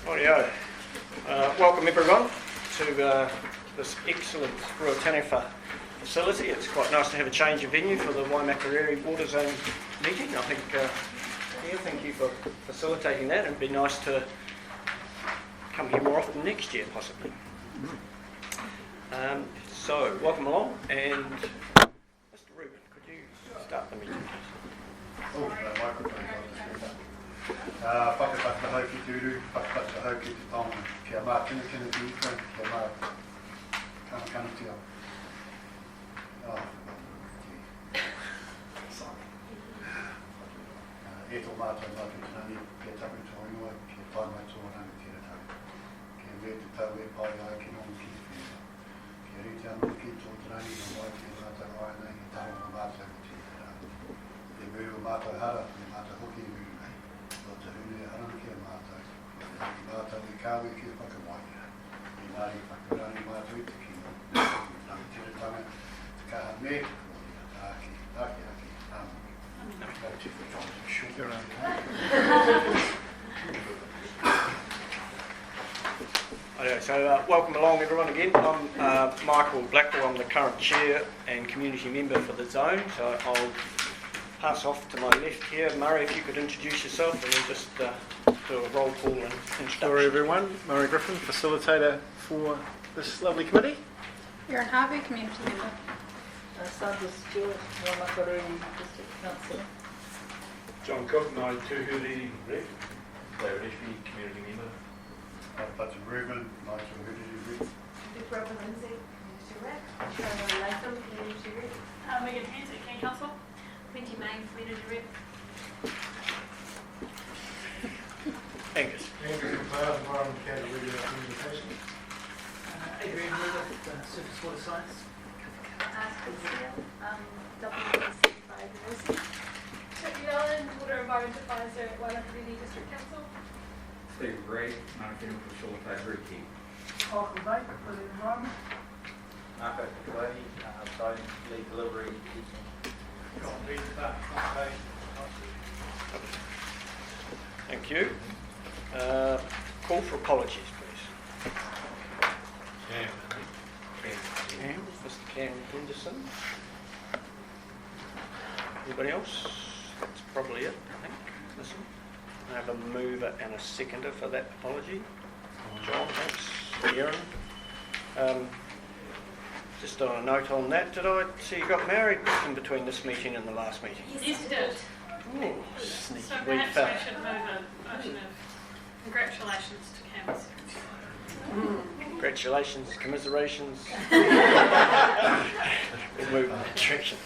Rightio. Welcome everyone to this excellent Ruataniwha facility. It's quite nice to have a change of venue for the Waimakariri Water Zone meeting. I think, thank you for facilitating that. It'd be nice to come here more often next year, possibly. So, welcome along, and Mr. Rubin, could you start the meeting, please? Oh, microphone. Whakataka hauki tūru, whakataka hauki te tonga. Kia mā tino kina te ika, kia mā kana tia. E tō mātou tinani, kia tapu tō ingoa, kia pai mai tō ranga tira tau. Kia me te tau e pai ai ki nongu ki te whenua. Kia rite anō ki tō tinani, no mai kia mātou ai nei, ki tahu no mātou ki te rā. E muru mātou hara, e mātou hoki e muru. Te hune e harana ki a mātou, ki mātou i kāwe ki a whakawaia. I nāri whakarani mātou i te kino, nāmi tiratanga, te kaha me, āki, āmu. So welcome along everyone again. I'm Michael Blackwell, I'm the current chair and community member for the zone, so I'll pass off to my left here. Murray, if you could introduce yourself and then just do a roll call and introduction. Hello everyone, Murray Griffin, facilitator for this lovely committee. Erin Harvey, community member. Sandra Stewart, Waimakariri District Councillor. John Cook, Ngāi Tūhuri Rep. David Ishby, community member. Patu Reuben, Ngāi Tūhuri Rep. Deborah Lindsay, community rep. Trevor Latham, community rep. Megan Hanson, King Council. Quinty Main, community rep. Angus. Andrew McLeod, Environment Category Communication. Adrian Wood, Surface Water Science. Steele, WPC5 University. Sophie Allen, Water Environment Advisor at Waimakariri District Council. Steve Gray, Marketing Facilitator at Key. Michael Knight, Building Environment. Marco Kawai, Site Lead Delivery. Thank you. Call for apologies, please. Cam. Mr. Cam Henderson. Anybody else? That's probably it, I think. Listen. I have a mover and a seconder for that apology. John, thanks. Erin. Just on a note on that, did I see you got married in between this meeting and the last meeting? Yes, you did. Ooh, sneaky So wee perhaps fella. we should move a motion of congratulations to Cam's. Congratulations, commiserations. We'll move in that direction.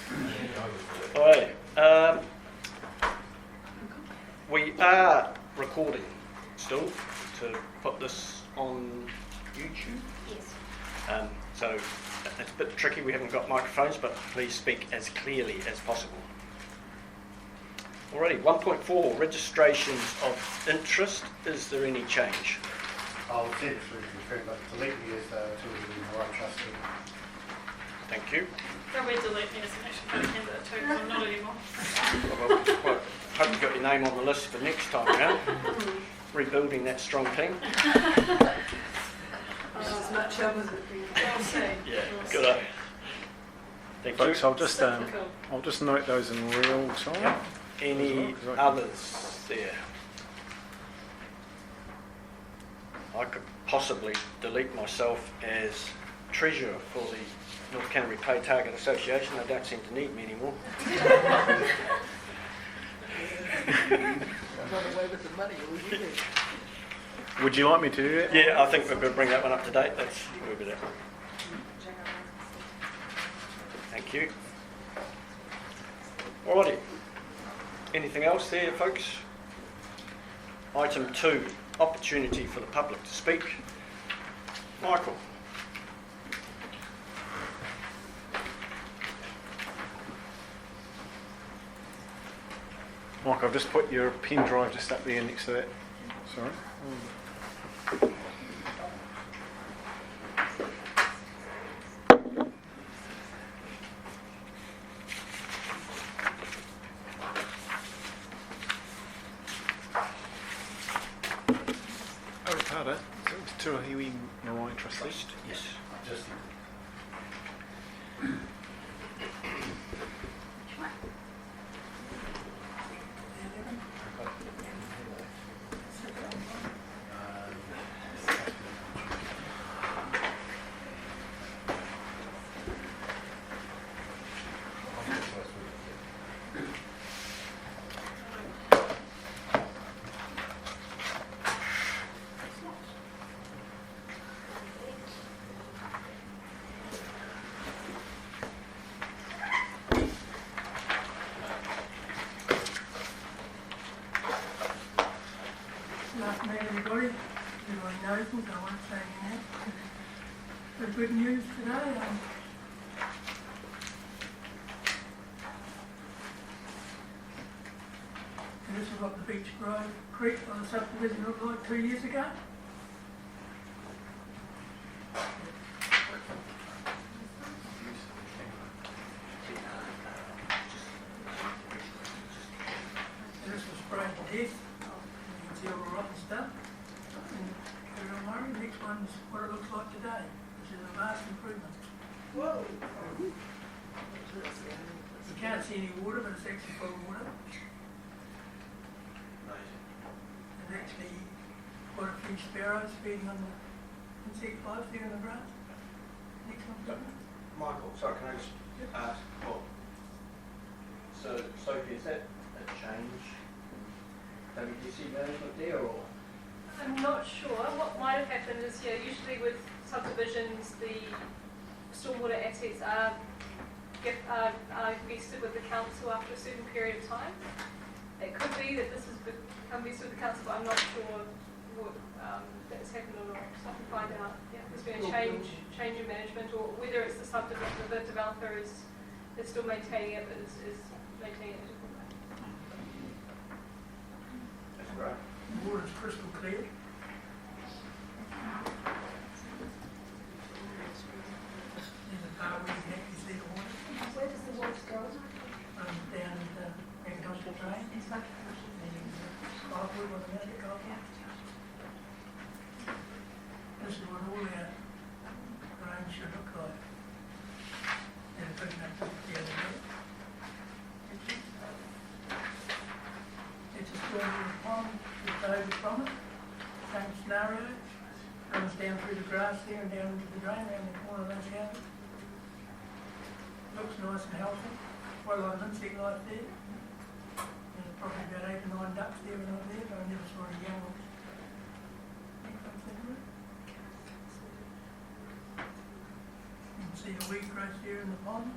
Alright, we are recording still to put this on YouTube. Yes. So it's a bit tricky, we haven't got microphones, but please speak as clearly as possible. Alrighty, 1.4, registrations of interest. Is there any change? I'll send it through to confirm, but delete me as to the right trustee. Thank you. Probably delete me as an action for the candidate too, because I'm not anymore. Well, hope you got your name on the list for next time round. Rebuilding that strong team. As much help as it We'll see. Yeah, We'll good see. idea. Thank Folks, you. I'll just note those in real time. Any others there? I could possibly delete myself as treasurer for the North Canterbury Pay Target Association. They don't seem to need me anymore. Run away with the money, all you do. Would you like me to do that? Yeah, I think we're going to bring that one up to date. That's where we're at. Thank you. Alrighty. Anything else there, folks? Item 2, opportunity for the public to speak. Michael. Mike, I've just put your pen drive just up there next to that. Sorry. Parramatta. So it was Tuahiwi Marae Trust. Yes. Just Good afternoon, everybody. Everybody knows me, so I won't say anything. But good news today. And this is what the Beach Grove Creek on the subdivision looked like 2 years ago. And this was sprayed to death. You can see all the rotten stuff. And the next one's what it looks like today, which is a vast improvement. Whoa. You can't see any water, but it's actually full of water. There's actually quite a few sparrows feeding on the insect life there in the grass. Next one. Michael, sorry, can I just ask, well, so Sophie, is that a change in WDC management there, or? I'm not sure. What might have happened is, usually with subdivisions, the stormwater assets are vested with the council after a certain period of time. It could be that this has become vested with the council, but I'm not sure what that's happened or not. So I can find out. Yeah, there's been a change in management, or whether it's the subdivision, the developer is still maintaining it, but is maintaining it in a different way. That's right. The water's crystal clear. There's a bar where you can actually see the water. Where does the water go? Down at the agricultural drain. It's like Skywood on the Magic Golf. This is what all our drains should look like. And putting up the other day. It's a stormwater pond that's over from it. Same scenario. Runs down through the grass there and down into the drain around the corner of those houses. Looks nice and healthy. Quite a lot of insect life there. There's probably about 8 or 9 ducks there and up there, but I never saw any young ones. You can see the wheat growth there in the pond.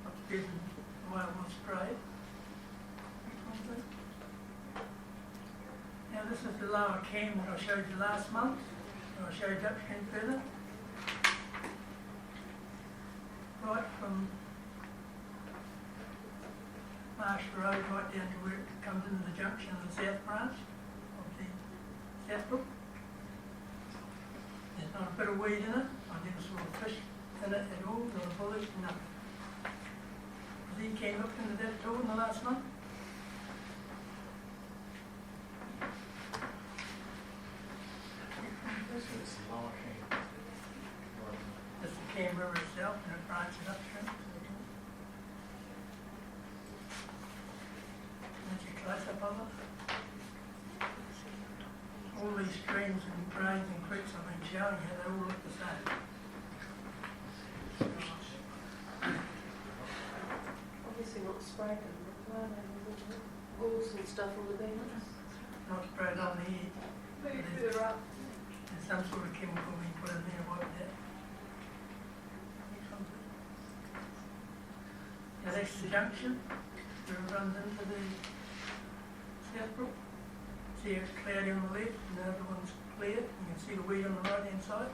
Looks better than the way it was sprayed. Now this is the lower cam that I showed you last month. I showed you upstream further. Right from Marsh Road right down to where it comes into the junction of the south branch of the South Brook. There's not a bit of weed in it. I never saw a fish in it at all, not a bullet, nothing. Has he came looked into that at all in the last month? It's the lower cane. That's the Cam River itself, and it branches upstream. That's your close-up of it. All these streams and drains and creeks I've been showing you, they all look the same. obviously not sprayed them, but gulls and stuff on the beans. Not sprayed on the head. Maybe further up. There's some sort of chemical we put in there, wipe that. Now that's the junction, where it runs into the South Brook. See it's cloudy on the left and the other one's clear. You can see the weed on the right hand side.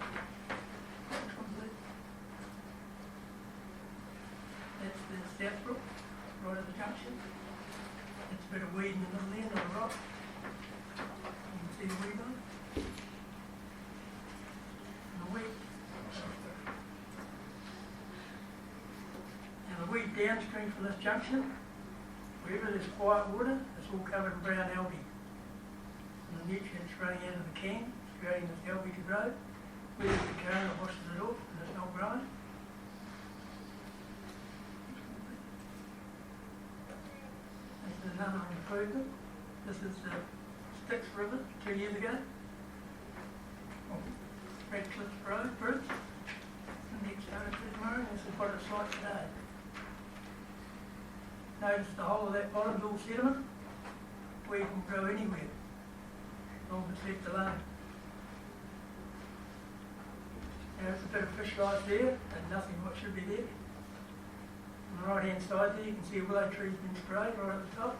That's the South Brook, right at the junction. There's a bit of weed in the middle there, not a rock. You can see the weed on it. And the weed. Now the weed downstream from this junction, wherever there's quiet water, it's all covered in brown algae. And the nutrients running out of the can, creating this algae to grow. We use the current that washes it off and it's not growing. This is another improvement. This is the Styx River 2 years ago. Red Cliff Road Bridge. The next photo tomorrow, this is what it's like today. Notice the whole of that bottom's all sediment. Weed can grow anywhere, as long as it's left alone. There's a bit of fish life there, and nothing what should be there. On the right hand side there you can see a willow tree's been sprayed right at the top.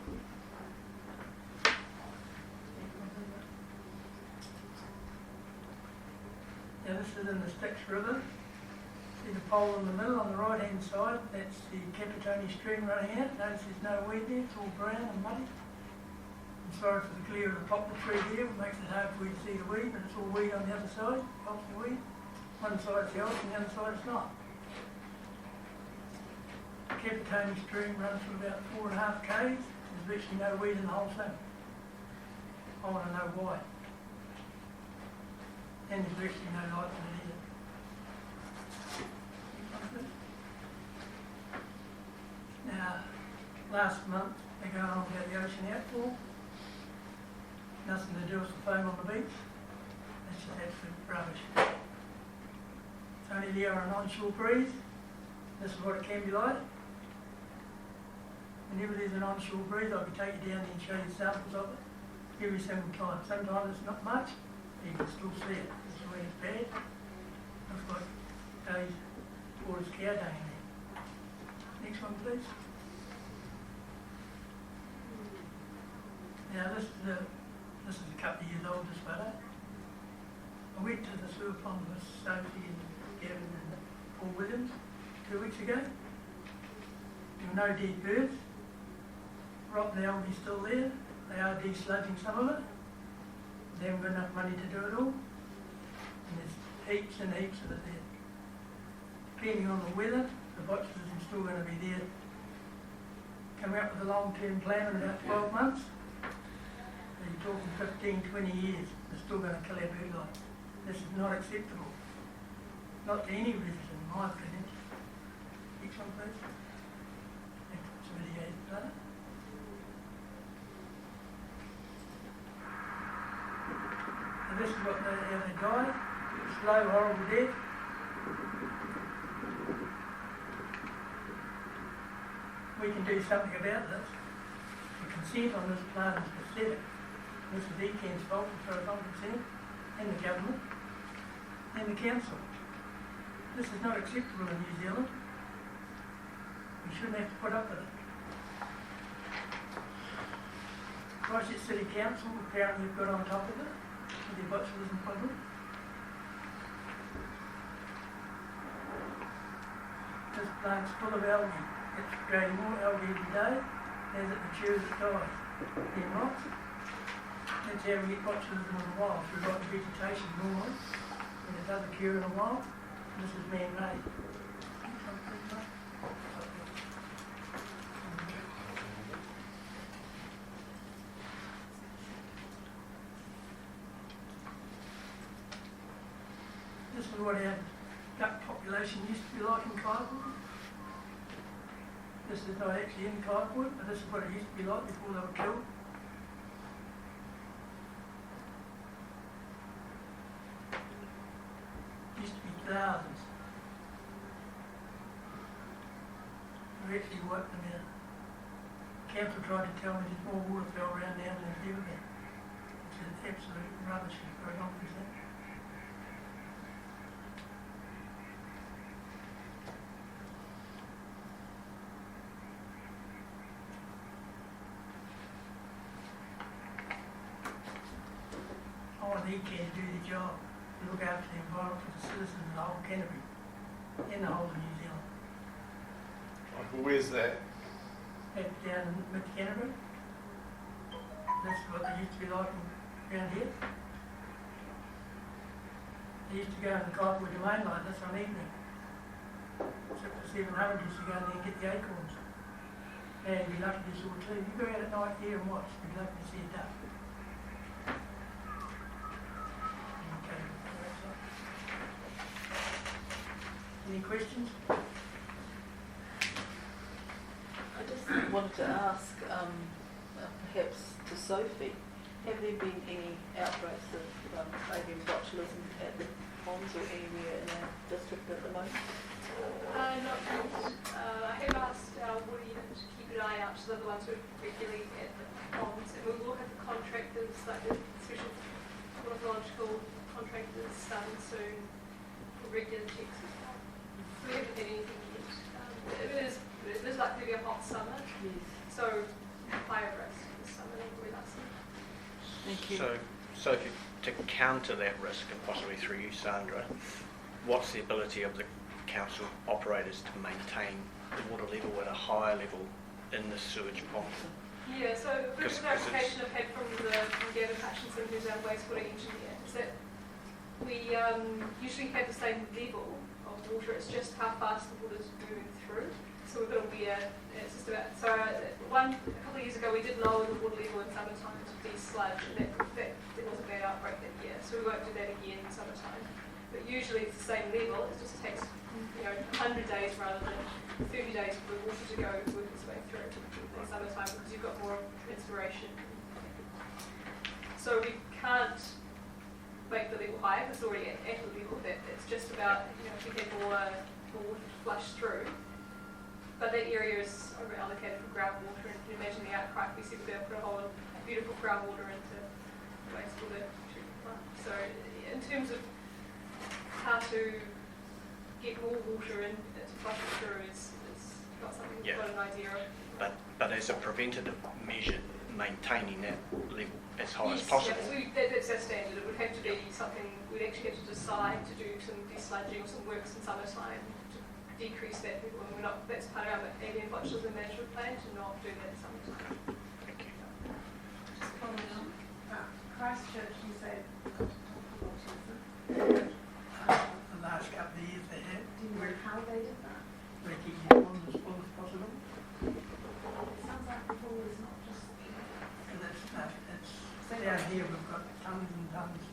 Now this is in the Styx River. See the pole in the middle on the right hand side, that's the Capitoni stream running out. Notice there's no weed there, it's all brown and muddy. As far as the clear of the poplar tree there, it makes it hard for you to see the weed, but it's all weed on the other side, helps the weed. One side's health and the other side it's not. The Capitoni stream runs for about 4.5 k's. There's virtually no weed in the whole thing. I want to know why. And there's virtually no light in it either. Now, last month they going on about the ocean outfall. Nothing to do with the foam on the beach. That's just absolute rubbish. It's only there on an onshore breeze. This is what it can be like. Whenever there's an onshore breeze, I can take you down there and show you samples of it every single time. Sometimes it's not much, but you can still see it. This is when it's bad. Looks like days before it's cow day in there. Next one, please. Now this is a couple of years old, this photo. I went to the sewer pond with Sophie and Gavin and Paul Williams 2 weeks ago. There were no dead birds. Rotten algae still there. They are desludging some of it. They haven't got enough money to do it all. And there's heaps and heaps of it there. Depending on the weather, the botulism is still going to be there. Coming up with a long-term plan in about 12 months. So you're talking 15, 20 years. They're still going to kill our bird life. This is not acceptable. Not to any reason, in my opinion. Next one, please. That's a video done. And this is how they die. Slow, horrible death. We can do something about this. The consent on this plant is pathetic. This is ECAN's fault as far as I'm concerned, and the government, and the council. This is not acceptable in New Zealand. We shouldn't have to put up with it. Christchurch City Council apparently have got on top of it with their botulism problem. This plant's full of algae. It's creating more algae every day. As it matures, it dies. Then rots. That's how we get botulism in the wild, through rotten vegetation normally. And it does occur in the wild. This is man-made. This is what our duck population used to be like in Kaiko. This is not actually in Kaiko, but this is what it used to be like before they were killed. Used to be thousands. We actually wiped them out. Council tried to tell me there's more water fell around now than there's ever been. It's an absolute rubbish as far as I'm concerned. I want the ECAN to do the job, to look after the environment for the citizens of the whole Canterbury, and the whole of New Zealand. Well, where's that? That's down in mid-Canterbury. That's what they used to be like around here. They used to go in the Kaiko domain like this on evening. Except the 700 used to go in there and get the acorns. And you'd be lucky to saw two. You go out at night here and watch, you'd be lucky to see a duck. questions? I just wanted to ask, perhaps to Sophie, have there been any outbreaks of avian botulism at the ponds or anywhere in our district at the moment? Not yet. I have asked our water unit to keep an eye out, so they're the ones who are regularly at the ponds, and we'll look at the contractors, like the special ornithological contractors starting soon, for regular checks as well. We haven't had anything yet. It is likely to be a hot summer, Yes. so higher risk this summer than we last summer. Thank you. So to counter that risk, and possibly through you, Sandra, what's the ability of the council operators to maintain the water level at a higher level in the sewage pond? Yeah, so a bit of 'Cause clarification I've had from Gavin Hutchinson, who's our wastewater engineer, is that we usually have the same level of water, it's just how fast the water's moving through. So we've got a weir, it's just about, so a couple of years ago we did lower the water level in summertime to de-sludge, and that was a bad outbreak that year, so we won't do that again in summertime. But usually it's the same level, it just takes 100 days rather than 30 days for the water to go work its way through in summertime, because you've got more transpiration. So we can't make the level higher, because it's already at the level that it's just about, if we had more water to flush through. But that area is allocated for groundwater, and you can imagine the outcry if we said we're going to put a whole beautiful groundwater into wastewater treatment plant. So in terms of how to get more water in to flush it through is not something we've got an idea of. But as a preventative measure, maintaining that level as high as possible. Yes, that's our standard. It would have to be something, we'd actually have to decide to do some desludging or some works in summertime to decrease that level, and that's part of our avian botulism management plan to not do that in summertime. Thank you. Just following on, Christchurch, you said The last couple of years they had. do you know how they did that? They keep the ponds as full as possible. It sounds like the pool is not just. And it's down here we've got tons and tons,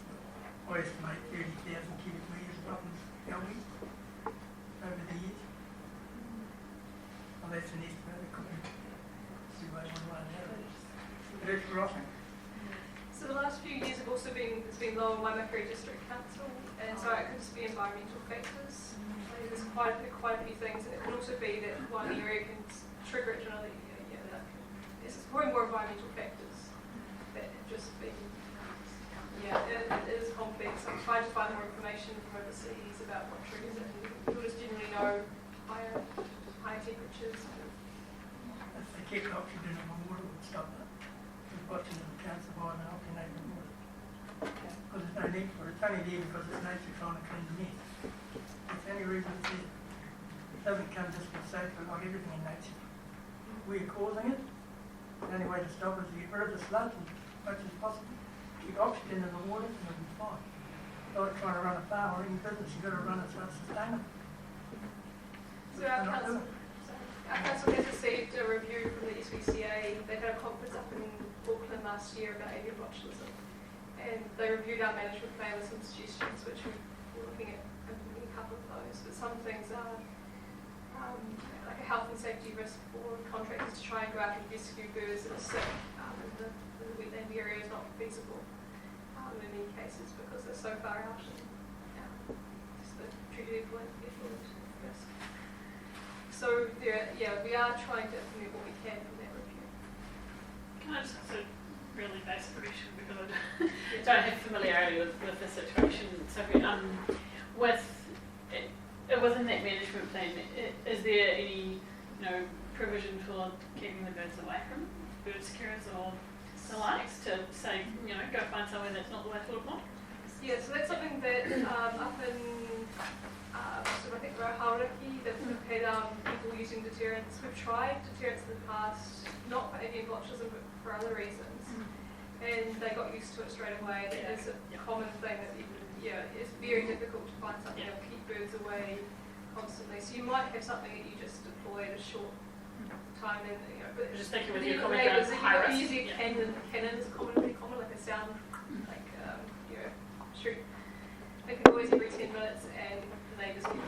I estimate 30,000 cubic metres of problems going over the years. Well, that's an estimate, it could be 281 but it's rotting. So the last few years have also been, it's been low in Waimakariri District Council, and so it could just be environmental factors. There's quite a few things, and it could also be that one area can trigger it to another area. It's probably more environmental factors that just be, it is complex. I'm trying to find more information from overseas about what triggers it. People just generally know higher temperatures. If they kept oxygen in the water, it would stop that. We're watching them cancer by an alkanated water. Because there's no need for it. It's only there because it's nature trying to clean the mess. That's the only reason it's there. It doesn't come just for safer like everything in nature. We're causing it. The only way to stop it is to get rid of the sludge as much as possible. Keep oxygen in the water and it'll be fine. Like trying to run a farm or any business, you've got to run it so it's sustainable. So our council has received a review from the SPCA. They had a conference up in Auckland last year about avian botulism, and they reviewed our management plan with some suggestions, which we're looking at implementing a couple of those. But some things are like a health and safety risk for contractors to try and go out and rescue birds that are sick in the wetland area is not feasible in many cases because they're so far out and just the treated effluent risk. So we are trying to implement what we can from that review. Can I just ask a really basic question because I don't have familiarity with the situation. So within that management plan, is there any provision for keeping the birds away from bird scarers or the likes to say go find somewhere that's not the Waitoa pond? Yeah, so that's something that up in I think Hauraki, they've had people using deterrents. We've tried deterrents in the past, not for avian botulism, but for other reasons. And they got used to it straight away. That is a common thing that it's very difficult to find something that will keep birds away constantly. So you might have something that you just deploy at a short time and but just thinking with your comment around high risk. Using cannon is commonly common, like a sound shoot. They can noise every 10 minutes and the neighbours can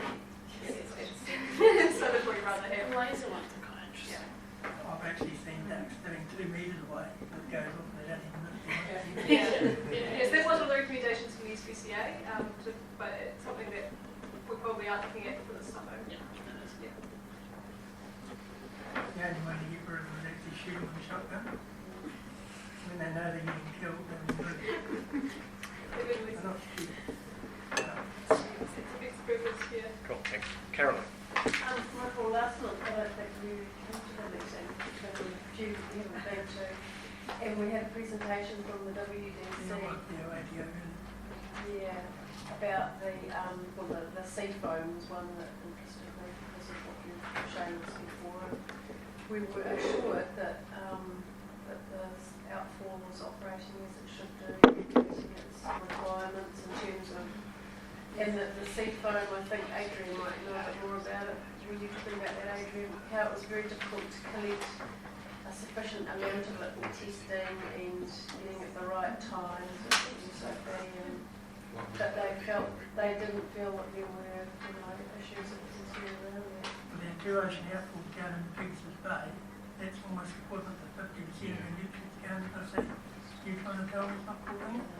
Yes, that was one of the recommendations from the SPCA, but it's something that we probably aren't looking at for this summer. Yeah, that is. Yeah. The only way to get rid of them is actually shoot them with a shotgun. When they know they're getting killed, then they're not stupid. It's purpose, yeah. Cool, thanks. Carolyn? Michael, last month I don't think you came to the meeting because you haven't been to, and we had a presentation from the WDC. Yeah, about the sea foam was one that interested me because of what you were showing us before. We were assured that that the outfall was operating as it should do, meeting its requirements in terms of, and that the sea foam, I think Adrian might know a bit more about it. Were you talking about that, Adrian? How it was very difficult to collect a sufficient amount of it for testing and getting at the right times and so forth, and that they didn't feel that there were issues of concern around that. Well, the two ocean outfall down in Pegasus Bay, that's almost equivalent to 50% of the nutrients going to the sea. You're trying to tell me it's not cooling it?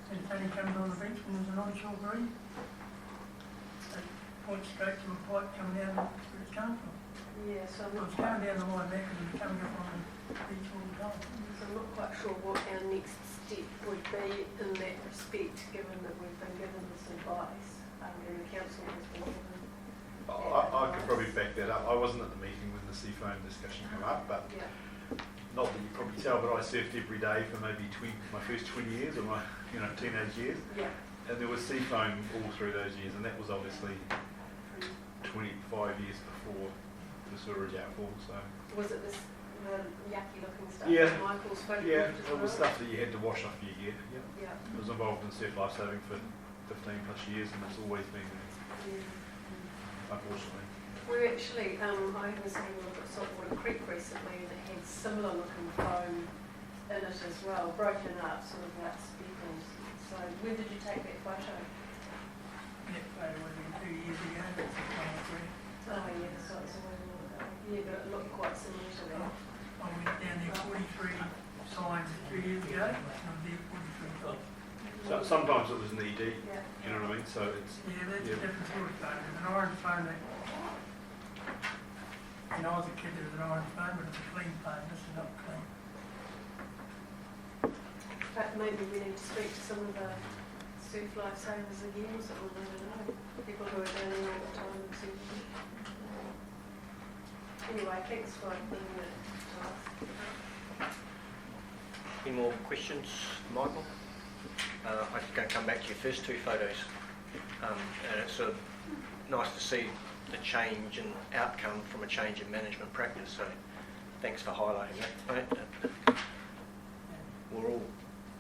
And it's only coming on the beach when there's an onshore breeze. It points straight to a pipe coming down where it's coming from. Yeah, so I'm Well, not it's coming down the line back and it's coming up on the beach all the time. So I'm not quite sure what our next step would be in that respect, given that we've been given this advice and the council has been given. I could probably back that up. I wasn't at the meeting when the seafoam discussion came up, but Yeah. not that you probably tell, but I surfed every day for maybe my first 20 years of my teenage years. Yeah. And there was seafoam all through those years, and that was obviously 25 years before the sewerage outfall. So Was it this yucky looking stuff Yeah. that Michael's photographed yeah, as it was well? stuff that you had to wash off your gear. Yeah. Yeah. I was involved in surf lifesaving for 15 plus years, and it's always been there, Yeah. unfortunately. We're actually, I was having a look at Saltwater Creek recently and it had similar looking foam in it as well, broken up, sort of like speckles. So when did you take that photo? That photo would have been 2 years ago, that's a kind of great. Oh yeah, so it's a while ago. Yeah, but it looked quite similar to that. I went down there 43 times 2 years ago, and I was there 43 times. So sometimes it was knee deep. Yeah. You know what I mean? So it's Yeah, that's Yeah. a different sort of phone. There's an orange phone that, when I was a kid, there was an orange phone, but it's a clean phone. This is not clean. But maybe we need to speak to some of the surf lifesavers again, so we'll let them know. People who are down there all the time and surfing. Anyway, thanks for bringing it to us. Any more questions, Michael? I'm going to come back to your first two photos. And it's sort of nice to see the change in outcome from a change in management practice. So thanks for highlighting that, mate. We're all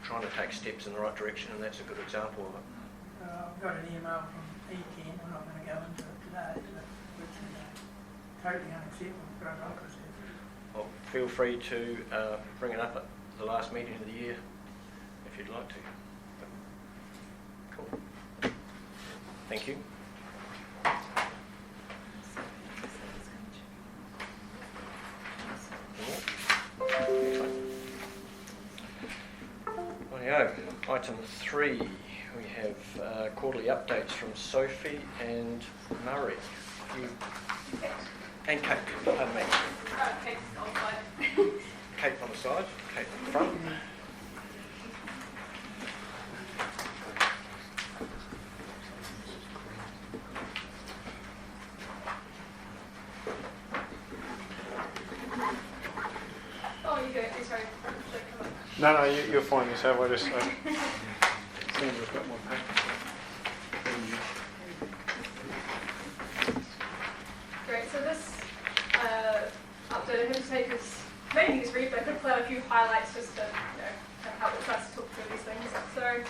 trying to take steps in the right direction, and that's a good example of it. I've got an email from ECAN, I'm not going to go into it today, but it's totally unacceptable for our democracy. Well, feel free to bring it up at the last meeting of the year if you'd like to. Cool. Thank you. Rightio. Item 3, we have quarterly updates from Sophie and Murray. And Kate, pardon me. Kate's on the side. Kate on the side, Kate on the front. Oh, you go. Sorry. No, you're fine yourself. I just seem we've got more paper. Great. So this update I'm going to take is mainly just read, but I could pull out a few highlights just to help us talk through these things. So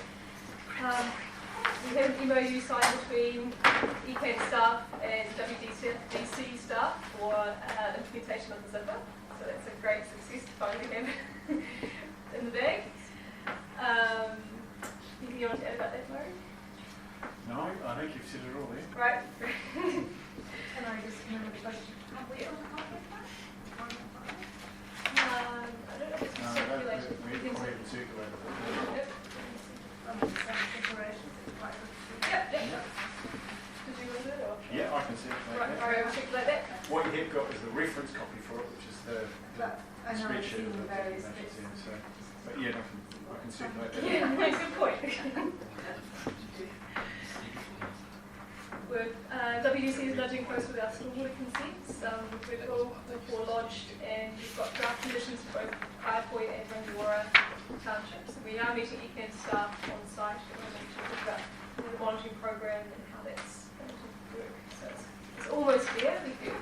we have an MOU signed between ECAN staff and WDC staff for implementation of the zipper. So that's a great success to finally have in the bag. Anything you want to add about that, Murray? No, I think you've said it all there. Right. Can I just remember the question? Have we on the contract? I don't know if it's No, circulated. we Everything's I haven't circulated it. Yep. Yep, yep. Did you want it or? Yeah, I can circulate Right, that. Mario, will circulate that. What you have got is the reference copy for it, which is the But I know I've spreadsheet seen of the various documents bits. in. So, but yeah, I can circulate that. Yeah, that's a good point. WDC is nudging close with our stormwater consents. We've all lodged and we've got draft conditions for both Kaiko and Rangiora townships. We are meeting ECAN staff on site at the moment to talk about the monitoring program and how that's going to work. So it's almost there, we feel.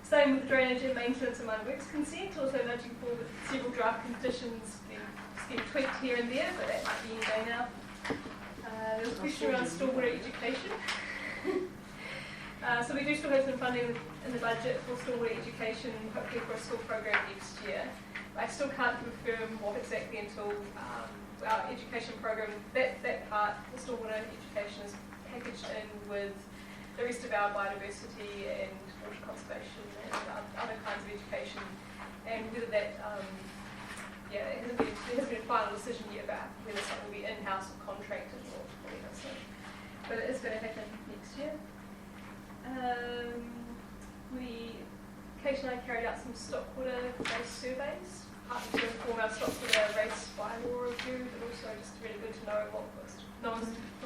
Same with the drainage and maintenance and minor works consent, also nudging forward with several draft conditions being tweaked here and there, but that might be in day now. There was a question around stormwater education. So we do still have some funding in the budget for stormwater education, hopefully for a school program next year. I still can't confirm what exactly until our education program, that part, the stormwater education, is packaged in with the rest of our biodiversity and water conservation and other kinds of education. And whether that, there hasn't been a final decision yet about whether something will be in-house or contracted or whatever. So, but it is going to happen next year. Kate and I carried out some stockwater-based surveys, partly to inform our stockwater race bylaw review, but also just really good to know what was. From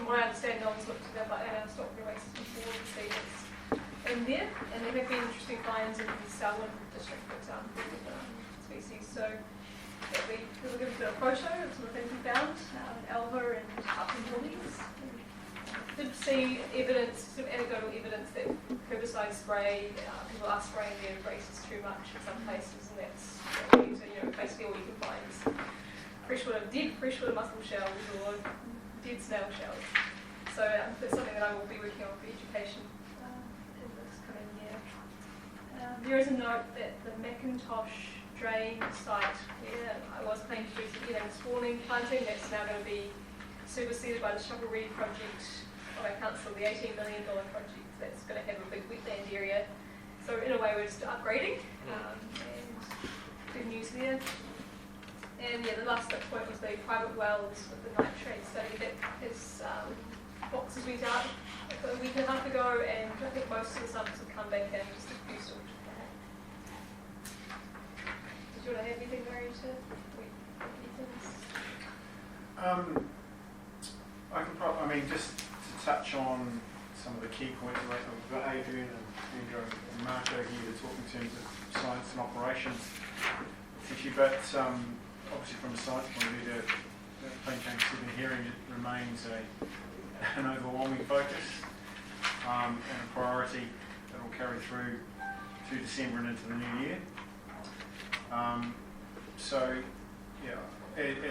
what I understand, no one's looked at our stockwater races before to see what's in there, and there have been interesting finds in the Selwyn district, for example, with species. So we'll give a bit of a photo of some of the things we found, Alva and up in Woolies. Did see evidence, some anecdotal evidence that herbicide spray, people are spraying their races too much in some places, and that's basically all you can find is dead freshwater mussel shells or dead snail shells. So that's something that I will be working on for education in this coming year. There is a note that the Macintosh drain site where I was planning to do some spawning planting, that's now going to be superseded by the shovel-ready project of our council, the $18 million project that's going to have a big wetland area. So in a way we're just upgrading, and good news there. And the last point was the private wells with the nitrate study that has boxes went out a week and a half ago, and I think most of the samples have come back in, just a few still to come. Did you want to have anything, Mary, to just to touch on some of the key points we've got Adrian and Andrew and Marco here to talk in terms of science and operations issue, but obviously from a science point of view, the Plain Change Sydney hearing remains an overwhelming focus and a priority that will carry through to December and into the new year.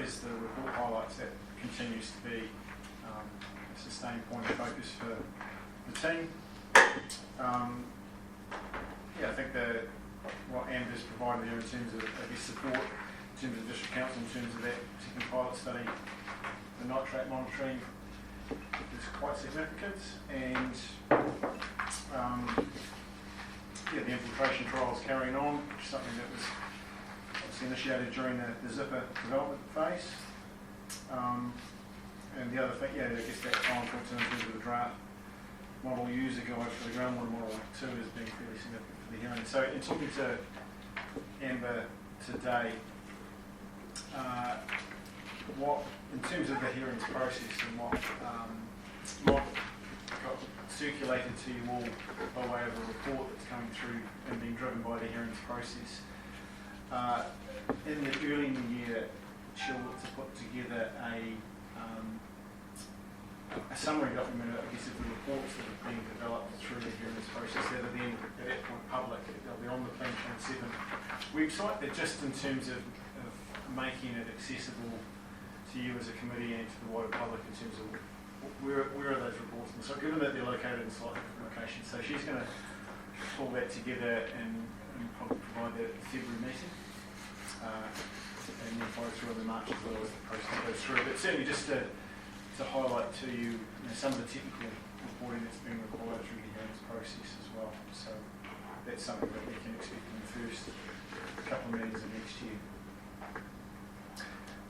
As the report highlights, that continues to be a sustained point of focus for the team. I think that what Amber's provided here in terms of support, in terms of district council, in terms of that second pilot study, the nitrate monitoring is quite significant, and the infiltration trial is carrying on, which is something that was obviously initiated during the zipper development phase. And the other thing, I guess that final point in terms of the draft model user guide for the groundwater model too has been fairly significant for the hearing. So in talking to Amber today, what, in terms of the hearings process and what got circulated to you all by way of a report that's coming through and being driven by the hearings process, in the early new year, she'll look to put together a summary document, I guess, of the reports that have been developed through the hearings process that are then at that point public. They'll be on the Plan 7 website, but just in terms of making it accessible to you as a committee and to the wider public in terms of where are those reports. And so given that they're located in slightly different locations, so she's going to pull that together and probably provide that at the February meeting. And then follow through on the March as well as the process goes through. But certainly just to highlight to you, some of the technical reporting that's been required through the hearings process as well. So that's something that we can expect in the first couple of meetings of next year.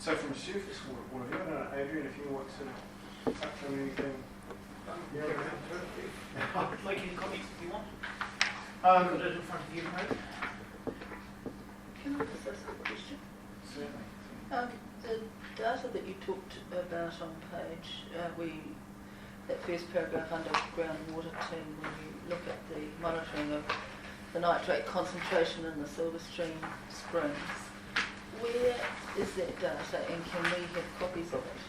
So from a surface water point of view, I don't know, Adrian, if you want to touch on anything. Get around to it. Make any comments if you want. Put it in front of you, mate. Can I just ask a question? Certainly. The data that you talked about on page, that first paragraph under groundwater team, when you look at the monitoring of the nitrate concentration in the Silver Stream springs, where is that data and can we have copies of it?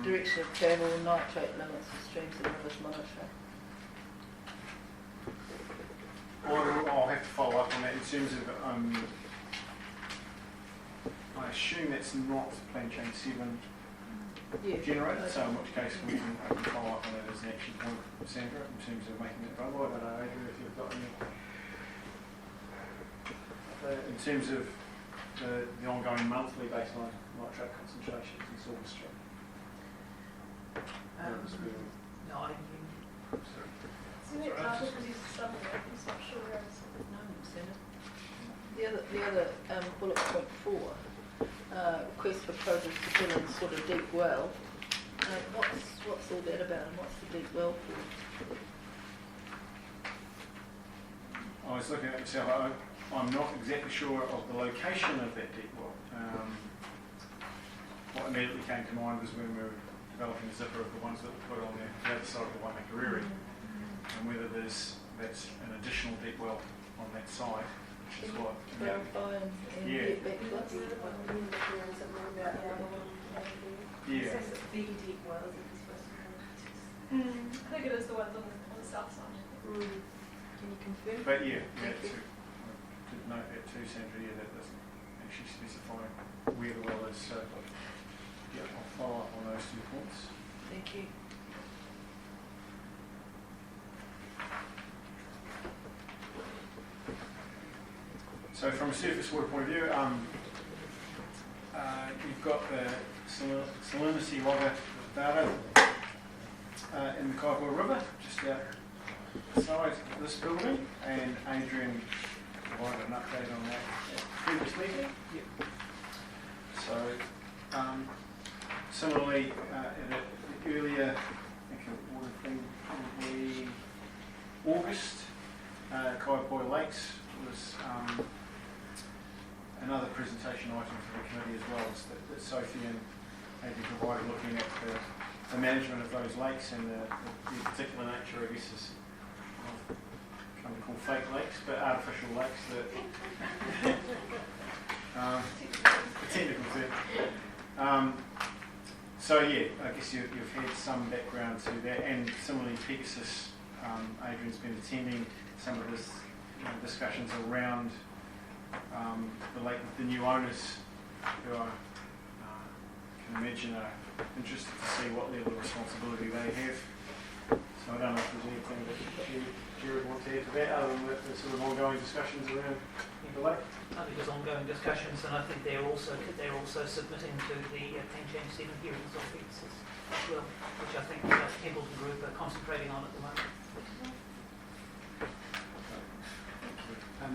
Direction of travel, nitrate limits for streams and rivers monitoring. I'll have to follow up on that in terms of, I assume that's not Plan Change 7 generated, so in which case we can follow up on that as an action point, Sandra, in terms of making it available. I don't know, Adrian, if you've got any. In terms of the ongoing monthly baseline nitrate concentrations in Silver Stream. No, I Isn't it data produced somewhere? I'm just not sure where it's. No, I haven't seen it. The other bullet point 4, request for project to fill in sort of deep well. What's all that about and what's the deep well for? I was looking at it myself. I'm not exactly sure of the location of that deep well. What immediately came to mind was when we were developing the zipper of the ones that were put on the other side of the waimakariri, and whether that's an additional deep well on that side, which is what. Clarify and get back to us. Yeah. The deep wells that it's supposed to be. I think it is the ones on the south side. Can you confirm? But yeah, Thank you. I did note that too, Sandra. Yeah, that doesn't actually specify where the well is. So yeah, I'll follow up on those 2 points. Thank you. So from a surface water point of view, you've got the salinity logger data in the Kaiko River, just outside this building, and Adrian provided an update on that at the previous meeting. Yep. So similarly, in the earlier, I think it would have been probably August, Kaiko Lakes was another presentation item for the committee as well, is that Sophie and Adrian provided, looking at the management of those lakes and the particular nature, I guess, is I've come to call fake lakes, but artificial lakes that the technical term. So yeah, I guess you've had some background to that, and similarly Pegasus, Adrian's been attending some of this discussions around the lake with the new owners, who I can imagine are interested to see what level of responsibility they have. So I don't know if there's anything that Jared wants to add to that, other than the sort of ongoing discussions around the lake. think there's ongoing discussions, and I think they're also submitting to the Plan Change 7 hearings on Pegasus as well, which I think the Templeton Group are concentrating on at the moment.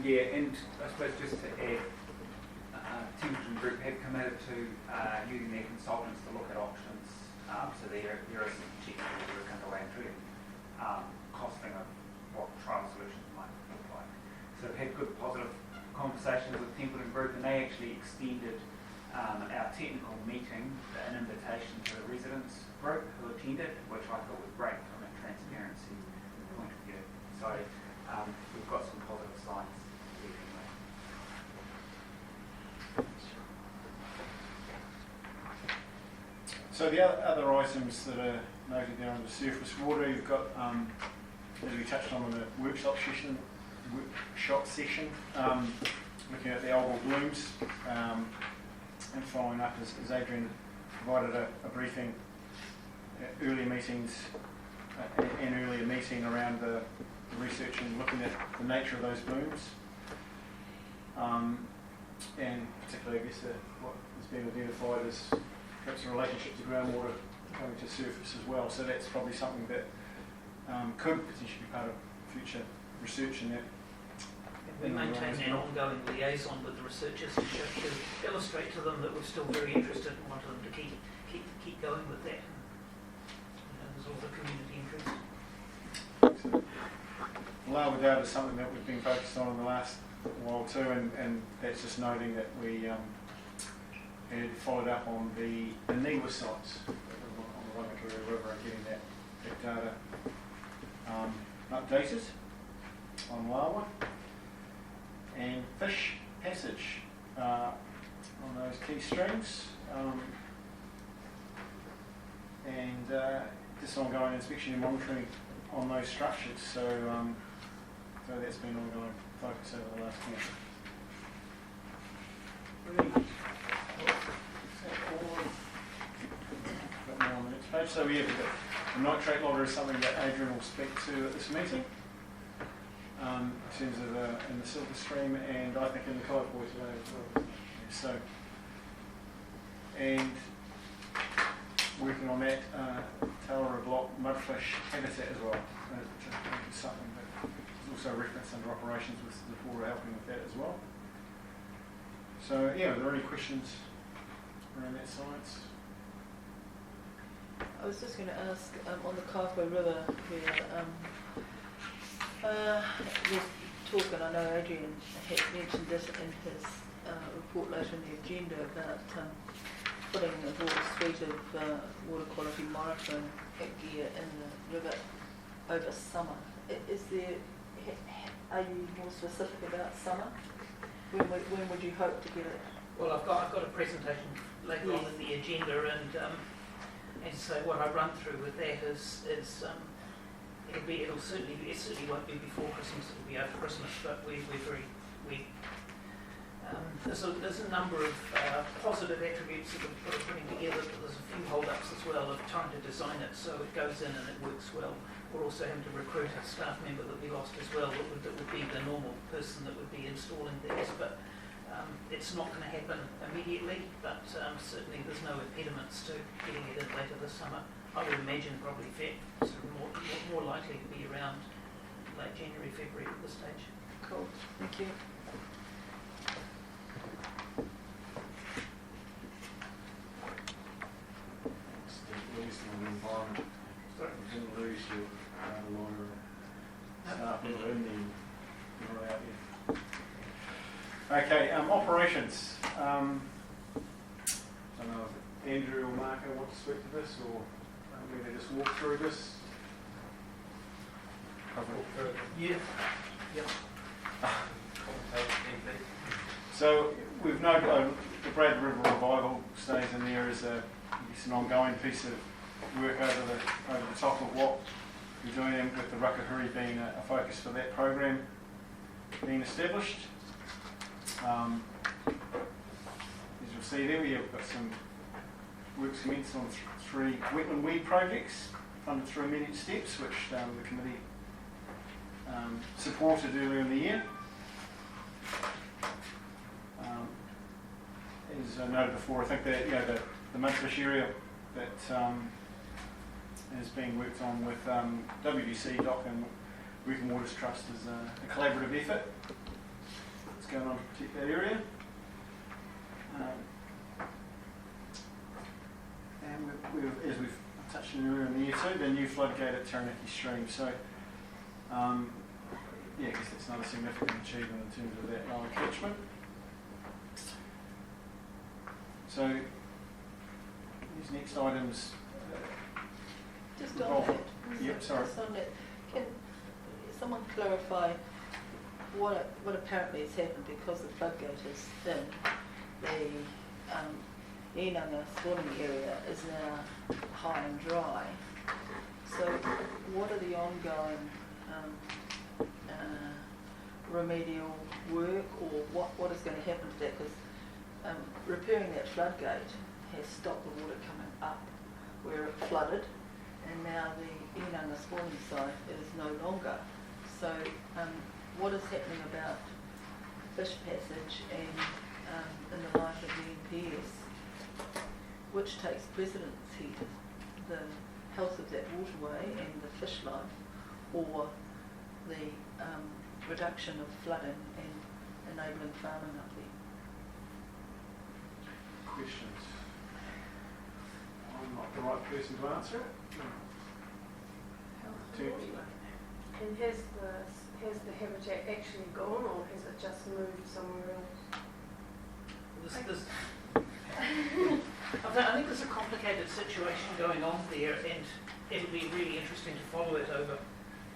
Yeah, and I suppose just to add, Templeton Group have committed to using their consultants to look at options. So there is some technical work underway, including costing of what trial solutions might look like. So we've had good positive conversations with Templeton Group, and they actually extended our technical meeting, an invitation to the residents group who attended, which I thought was great from a transparency point of view. So we've got some positive signs. So the other items that are noted there under surface water, you've got, as we touched on in the workshop session, looking at the algal blooms, and following up as Adrian provided a briefing at earlier meetings, an earlier meeting around the research and looking at the nature of those blooms, and particularly I guess what has been identified as perhaps a relationship to groundwater coming to surface as well. So that's probably something that could potentially be part of future research in that We maintain an ongoing liaison with the researchers to illustrate to them that we're still very interested and want them to keep going with that. There's all the community interest. Lava data is something that we've been focused on in the last while too, and that's just noting that we had followed up on the Niwa sites on the Waimakariri River and getting that data updated on lava and fish passage on those key streams, and just ongoing inspection and monitoring on those structures. So that's been ongoing focus over the last year. Got more on the next page. So yeah, the nitrate loader is something that Adrian will speak to at this meeting. In terms of in the Silver Stream, and I think in the Kaiko today as well. So, and working on that Taura block mudfish habitat as well. It's something that is also referenced under operations with the Fora helping with that as well. So yeah, are there any questions around that science? I was just going to ask, on the Kaiko River, there's talk, and I know Adrian has mentioned this in his report later in the agenda, about putting a broad suite of water quality monitoring gear in the river over summer. Are you more specific about summer? When would you hope to get it? Well, I've got a presentation later on in the agenda, and so what I run through with that is it certainly won't be before Christmas. It'll be over Christmas, but there's a number of positive attributes that we're putting together, but there's a few hold-ups as well of trying to design it so it goes in and it works well. We're also having to recruit a staff member that we lost as well, that would be the normal person that would be installing these, but it's not going to happen immediately, but certainly there's no impediments to getting it in later this summer. I would imagine probably more likely to be around late January, February at this stage. Cool, thank you. The environment. You didn't lose your lawyer staff in the out there. Okay, operations. I don't know if Andrew or Marco want to speak to this, or maybe just walk through this. Yeah. So we've noted the Brad River Revival stays in there as an ongoing piece of work over the top of what we're doing, with the Rakahuri being a focus for that program being established. As you'll see there, we have got some works commenced on 3 wetland weed projects funded through immediate steps, which the committee supported earlier in the year. As I noted before, I think that the mudfish area that is being worked on with WDC, DOC and Working Waters Trust is a collaborative effort that's going on to protect that area. And as we've touched on earlier in the year too, the new floodgate at Taranaki Stream. So I guess that's another significant achievement in terms of that lower catchment. So these next items. Just on that. Yep, sorry. Just on that, can someone clarify what apparently has happened because the floodgate is thin? The Inanga spawning area is now high and dry. So what are the ongoing remedial work, or what is going to happen to that? Because repairing that floodgate has stopped the water coming up where it flooded, and now the Inanga spawning site is no longer. So what is happening about fish passage and in the light of the NPS, which takes precedence here, the health of that waterway and the fish life, or the reduction of flooding and enabling farming up there. Questions? I'm not the right person to answer it. And has the habitat actually gone, or has it just moved somewhere else? I think there's a complicated situation going on there, and it'll be really interesting to follow it over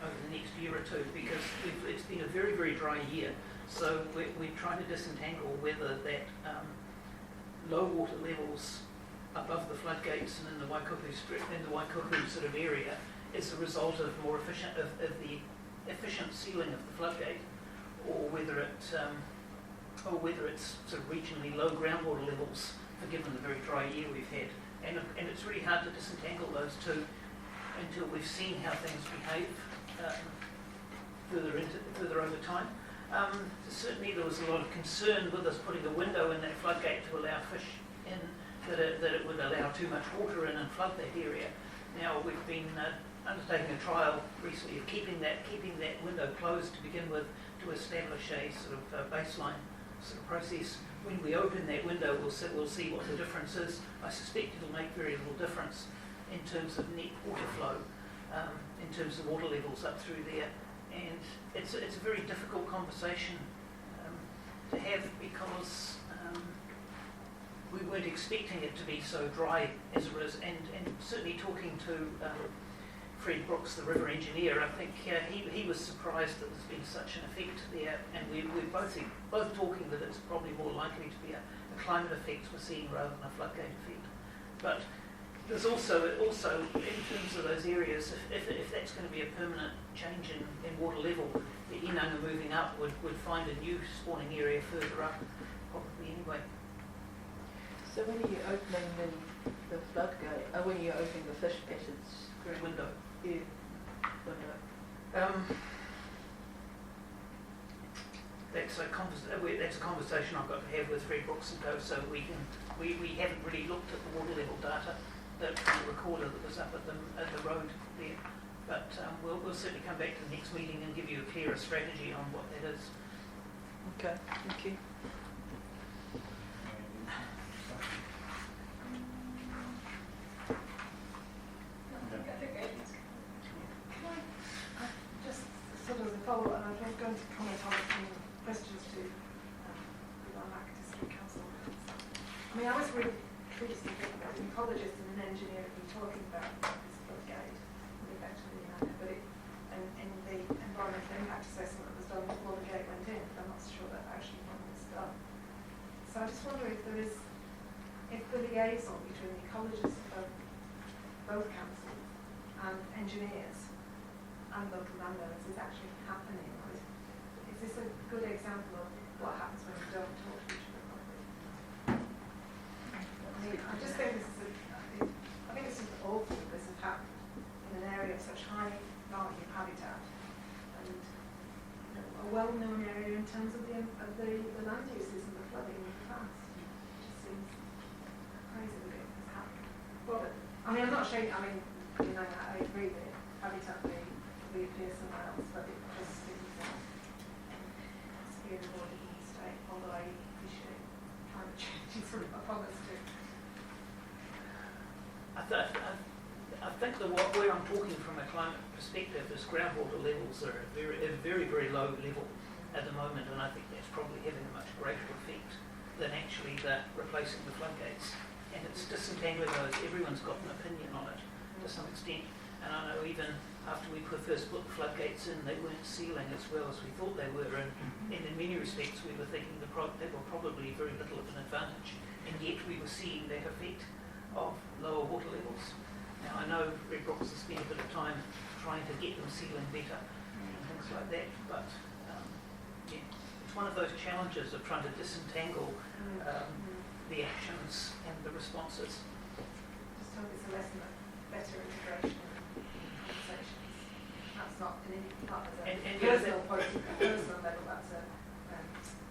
the next year or two, because it's been a very, very dry year. So we're trying to disentangle whether that low water levels above the floodgates and in the Waikuku sort of area is a result of more efficient of the efficient sealing of the floodgate, or whether it's sort of regionally low groundwater levels, given the very dry year we've had. And it's really hard to disentangle those two until we've seen how things behave further over time. Certainly there was a lot of concern with us putting a window in that floodgate to allow fish in, that it would allow too much water in and flood that area. Now we've been undertaking a trial recently of keeping that window closed to begin with, to establish a sort of baseline sort of process. When we open that window, we'll see what the difference is. I suspect it'll make very little difference in terms of net water flow, in terms of water levels up through there. And it's a very difficult conversation to have, because we weren't expecting it to be so dry as it is. And certainly talking to Fred Brooks, the river engineer, I think he was surprised that there's been such an effect there, and we're both talking that it's probably more likely to be a climate effect we're seeing rather than a floodgate effect. But there's also in terms of those areas, if that's going to be a permanent change in water level, the inanga moving up would find a new spawning area further up, probably anyway. So when are you opening the floodgate? When are you opening the fish passage Window. Yeah. Window. That's a conversation I've got to have with Fred Brooks and Co. So we haven't really looked at the water level data, the recorder that was up at the road there. But we'll certainly come back to the next meeting and give you a clearer strategy on what that is. Okay, thank you. Just sort of as a follow-up, and I was going to comment on some questions to the Waimakariri District Council. I mean, I was really pleased to think that an ecologist and an engineer have been talking about this floodgate and the effect on the Inanga, but and the environmental impact assessment that was done before the gate went in, but I'm not sure that actually one was done. So I just wonder if the liaison between the ecologists of both councils and engineers and local landowners is actually happening. Or is this a good example of what happens when you don't talk to each other properly? I mean, I just think this is awful that this has happened in an area of such high value habitat, and a well-known area in terms of the land uses and the flooding in the past. It just seems crazy that it has happened. Well, I mean, I'm not saying. I agree that habitat may reappear somewhere else, but it just seems severe avoided in the state. Although I appreciate climate change is sort of upon us too. I think that where I'm talking from a climate perspective is groundwater levels are at a very, very low level at the moment, and I think that's probably having a much greater effect than actually replacing the floodgates. And it's disentangling those. Everyone's got an opinion on it to some extent. And I know even after we first put the floodgates in, they weren't sealing as well as we thought they were. And in many respects, we were thinking they were probably very little of an advantage. And yet we were seeing that effect of lower water levels. Now, I know Red Brooks has spent a bit of time trying to get them sealing better and things like that. But, it's one of those challenges of trying to disentangle the actions and the responses. Just hope it's a lesson of better integration and conversations. That's not as a personal level, that's an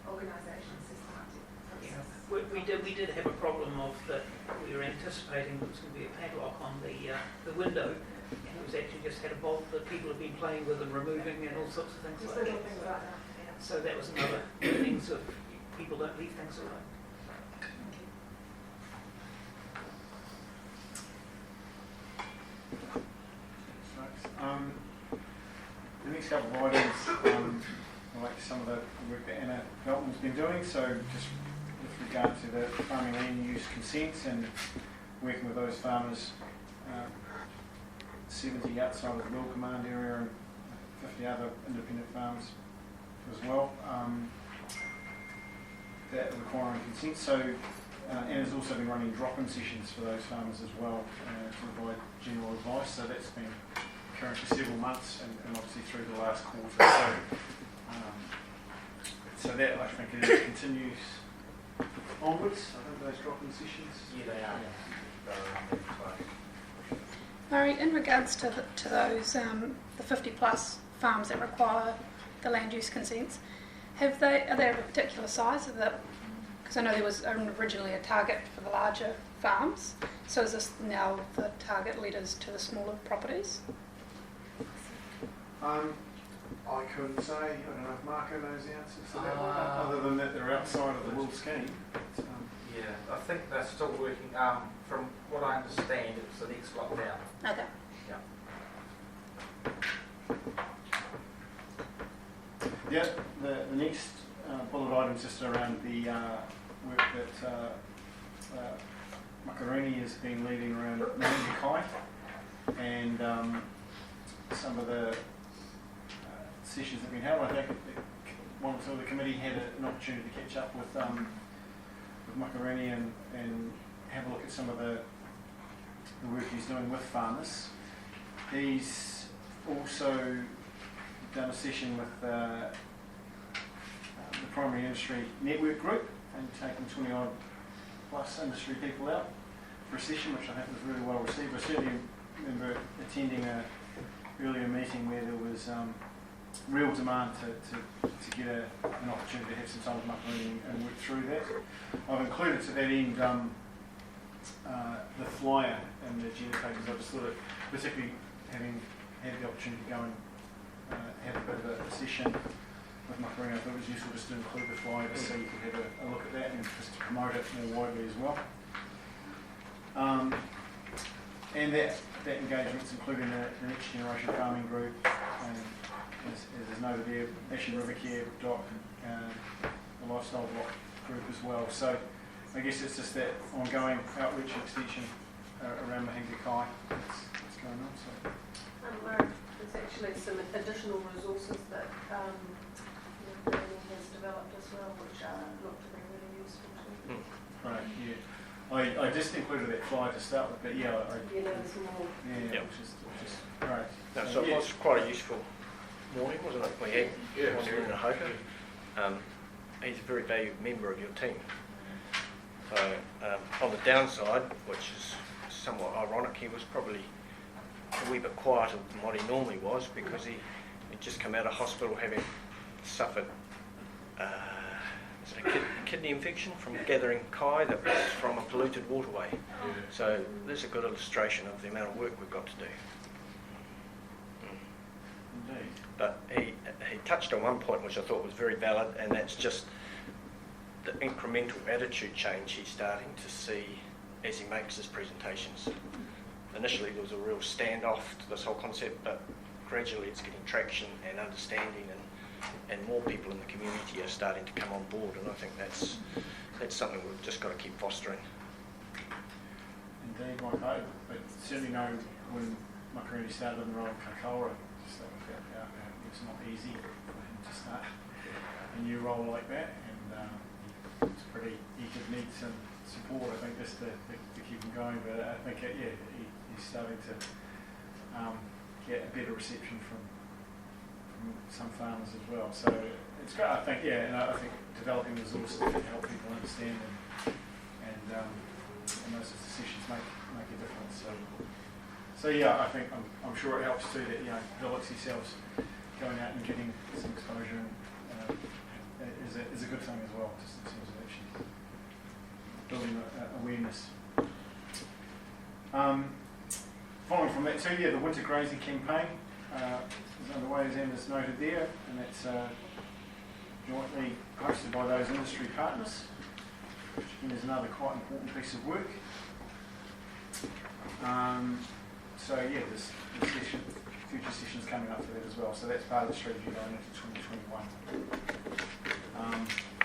organisation systematic process. We did have a problem of that. We were anticipating there was going to be a padlock on the window, and it was actually just had a bolt that people have been playing with and removing and all sorts of things Just like little that. things like that. So that was another things of people don't leave things alone. The next couple of items relate to some of the work that Anna Felton's been doing. So just with regard to the farming land use consents and working with those farmers, 70 outside of the Will Command area and 50 other independent farms as well, that requiring consent. So Anna's also been running drop-in sessions for those farmers as well to provide general advice. So that's been occurring for several months and obviously through the last quarter. So that I think continues onwards. I think those drop-in sessions. Yeah, they are. Murray, in regards to those, the 50 plus farms that require the land use consents, are they of a particular size? Because I know there was originally a target for the larger farms, so is this now the target led us to the smaller properties? I couldn't say. I don't know if Marco knows the answers to that one, other than that they're outside of the Will scheme. Yeah, I think they're still working. From what I understand, it's the next lot down. Okay. Yeah. Yeah, the next bullet item is just around the work that Makaruni has been leading around Kaiko and some of the sessions that we held. I think one or two of the committee had an opportunity to catch up with Makaruni and have a look at some of the work he's doing with farmers. He's also done a session with the Primary Industry Network Group and taken 20 odd plus industry people out for a session, which I think was really well received. I certainly remember attending an earlier meeting where there was real demand to get an opportunity to have some time with Makaruni and work through that. I've included to that end the flyer and the agenda pages. I just thought it, particularly having had the opportunity to go and have a bit of a session with Makaruni, I thought it was useful just to include the flyer just so you could have a look at that and just to promote it more widely as well. And that engagement's including the Next Generation Farming Group, and as is noted there, actually Riverflow, the Lifestyle Block group as well. So I guess it's just that ongoing outreach and extension around Mahinga Kai that's going on. So. There's actually some additional resources that Danny has developed as well, which look to be really useful too. Right, yeah. I just included that flyer to start with, but yeah, you know, there's more. Yeah, Yep. which is great. No, so it was quite a useful morning, wasn't it? We had one in Hoka. He's a very valued member of your team. So on the downside, which is somewhat ironic, he was probably a wee bit quieter than what he normally was because he'd just come out of hospital having suffered kidney infection from gathering kai that was from a polluted waterway. So this is a good illustration of the amount of work we've got to do. Indeed. But he touched on one point which I thought was very valid, and that's just the incremental attitude change he's starting to see as he makes his presentations. Initially there was a real standoff to this whole concept, but gradually it's getting traction and understanding, and more people in the community are starting to come on board, and I think that's something we've just got to keep fostering. Indeed, Mike, I certainly know when Makaruni started in the role of Kaiko, just that it's not easy for him to start a new role like that, and it's pretty, he could need some support, I think, just to keep him going, but I think, he's starting to get a better reception from some farmers as well. So it's great, I think, and I think developing resources that help people understand and those sessions make a difference. So I think I'm sure it helps too that develops yourselves going out and getting some exposure is a good thing as well, just in terms of action. building awareness. Following from that too, the winter grazing campaign is underway, as Emma's noted there, and that's jointly hosted by those industry partners, which again is another quite important piece of work. There's future sessions coming up for that as well, so that's part of the strategy going into 2021.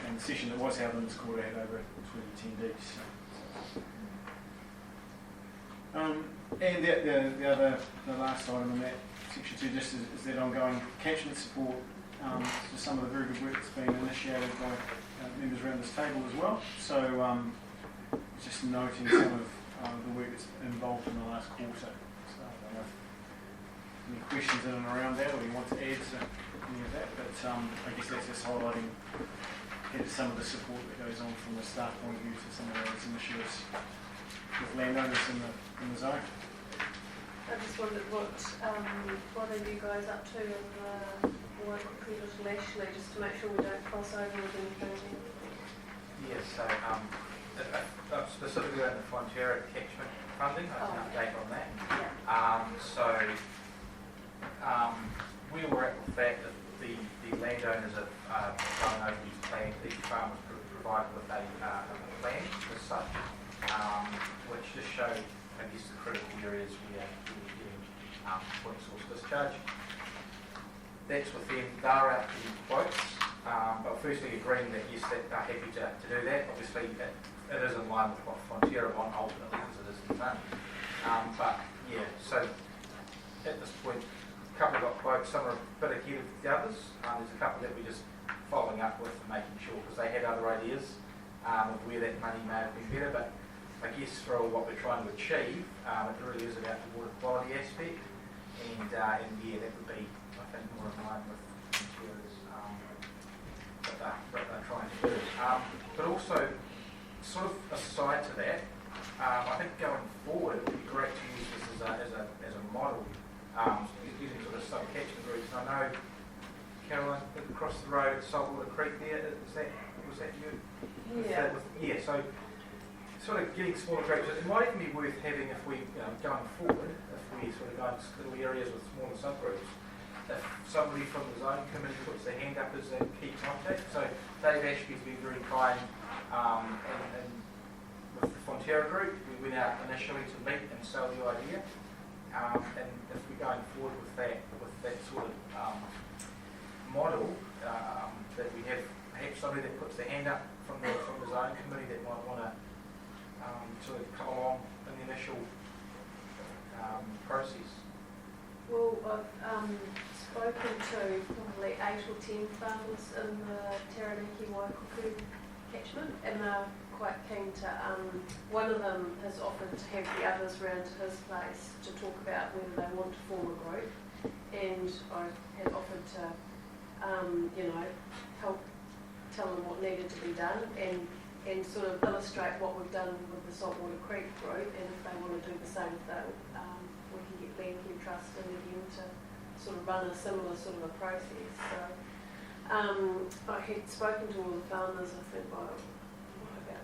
And the session that was held in this quarter had over 20 attendees. And the last item in that section 2 just is that ongoing catchment support to some of the very good work that's been initiated by members around this table as well. So just noting some of the work that's involved in the last quarter. So I don't know if any questions in and around that, or you want to add to any of that, but I guess that's just highlighting some of the support that goes on from the staff point of view to some of those initiatives with landowners in the zone. I just wondered what are you guys up to in the work with Little Ashley, just to make sure we don't cross over with anything? Yes, so specifically on the Fonterra catchment funding, I can update on that. Yeah. We were at the fact that the landowners have gone over these plans, each farm was provided with a plan as such, which just showed, I guess, the critical areas where we were getting point source discharge. That's with them, they're out getting quotes, but firstly agreeing that yes, that they're happy to do that. Obviously it is in line with what Fonterra want ultimately, because it is the fund. So at this point, a couple got quotes, some are a bit ahead of the others. There's a couple that we're just following up with and making sure, because they had other ideas of where that money may have been better, but I guess for what we're trying to achieve, it really is about the water quality aspect, and that would be, I think, more in line with Fonterra's what they're trying to do. But also, sort of aside to that, I think going forward it would be great to use this as a model, using sort of sub-catchment groups. And I know, Caroline, across the road at Saltwater Creek there, was that you? Yeah. So sort of getting smaller groups, it might even be worth having if we, going forward, if we sort of go into little areas with smaller subgroups, if somebody from the zone committee puts their hand up as a key contact. So Dave Ashby's been very kind, and with the Fonterra group, we went out initially to meet and sell the idea. And if we're going forward with that sort of model, that we have perhaps somebody that puts their hand up from the zone committee that might want to sort of come along in the initial process. Well, I've spoken to probably 8 or 10 farmers in the Taranaki Waikuku catchment, and they're quite keen to, one of them has offered to have the others round to his place to talk about whether they want to form a group, and I had offered to, help tell them what needed to be done and sort of illustrate what we've done with the Saltwater Creek group, and if they want to do the same thing, we can get Landcare Trust in again to sort of run a similar sort of a process. So I had spoken to all the farmers, I think, about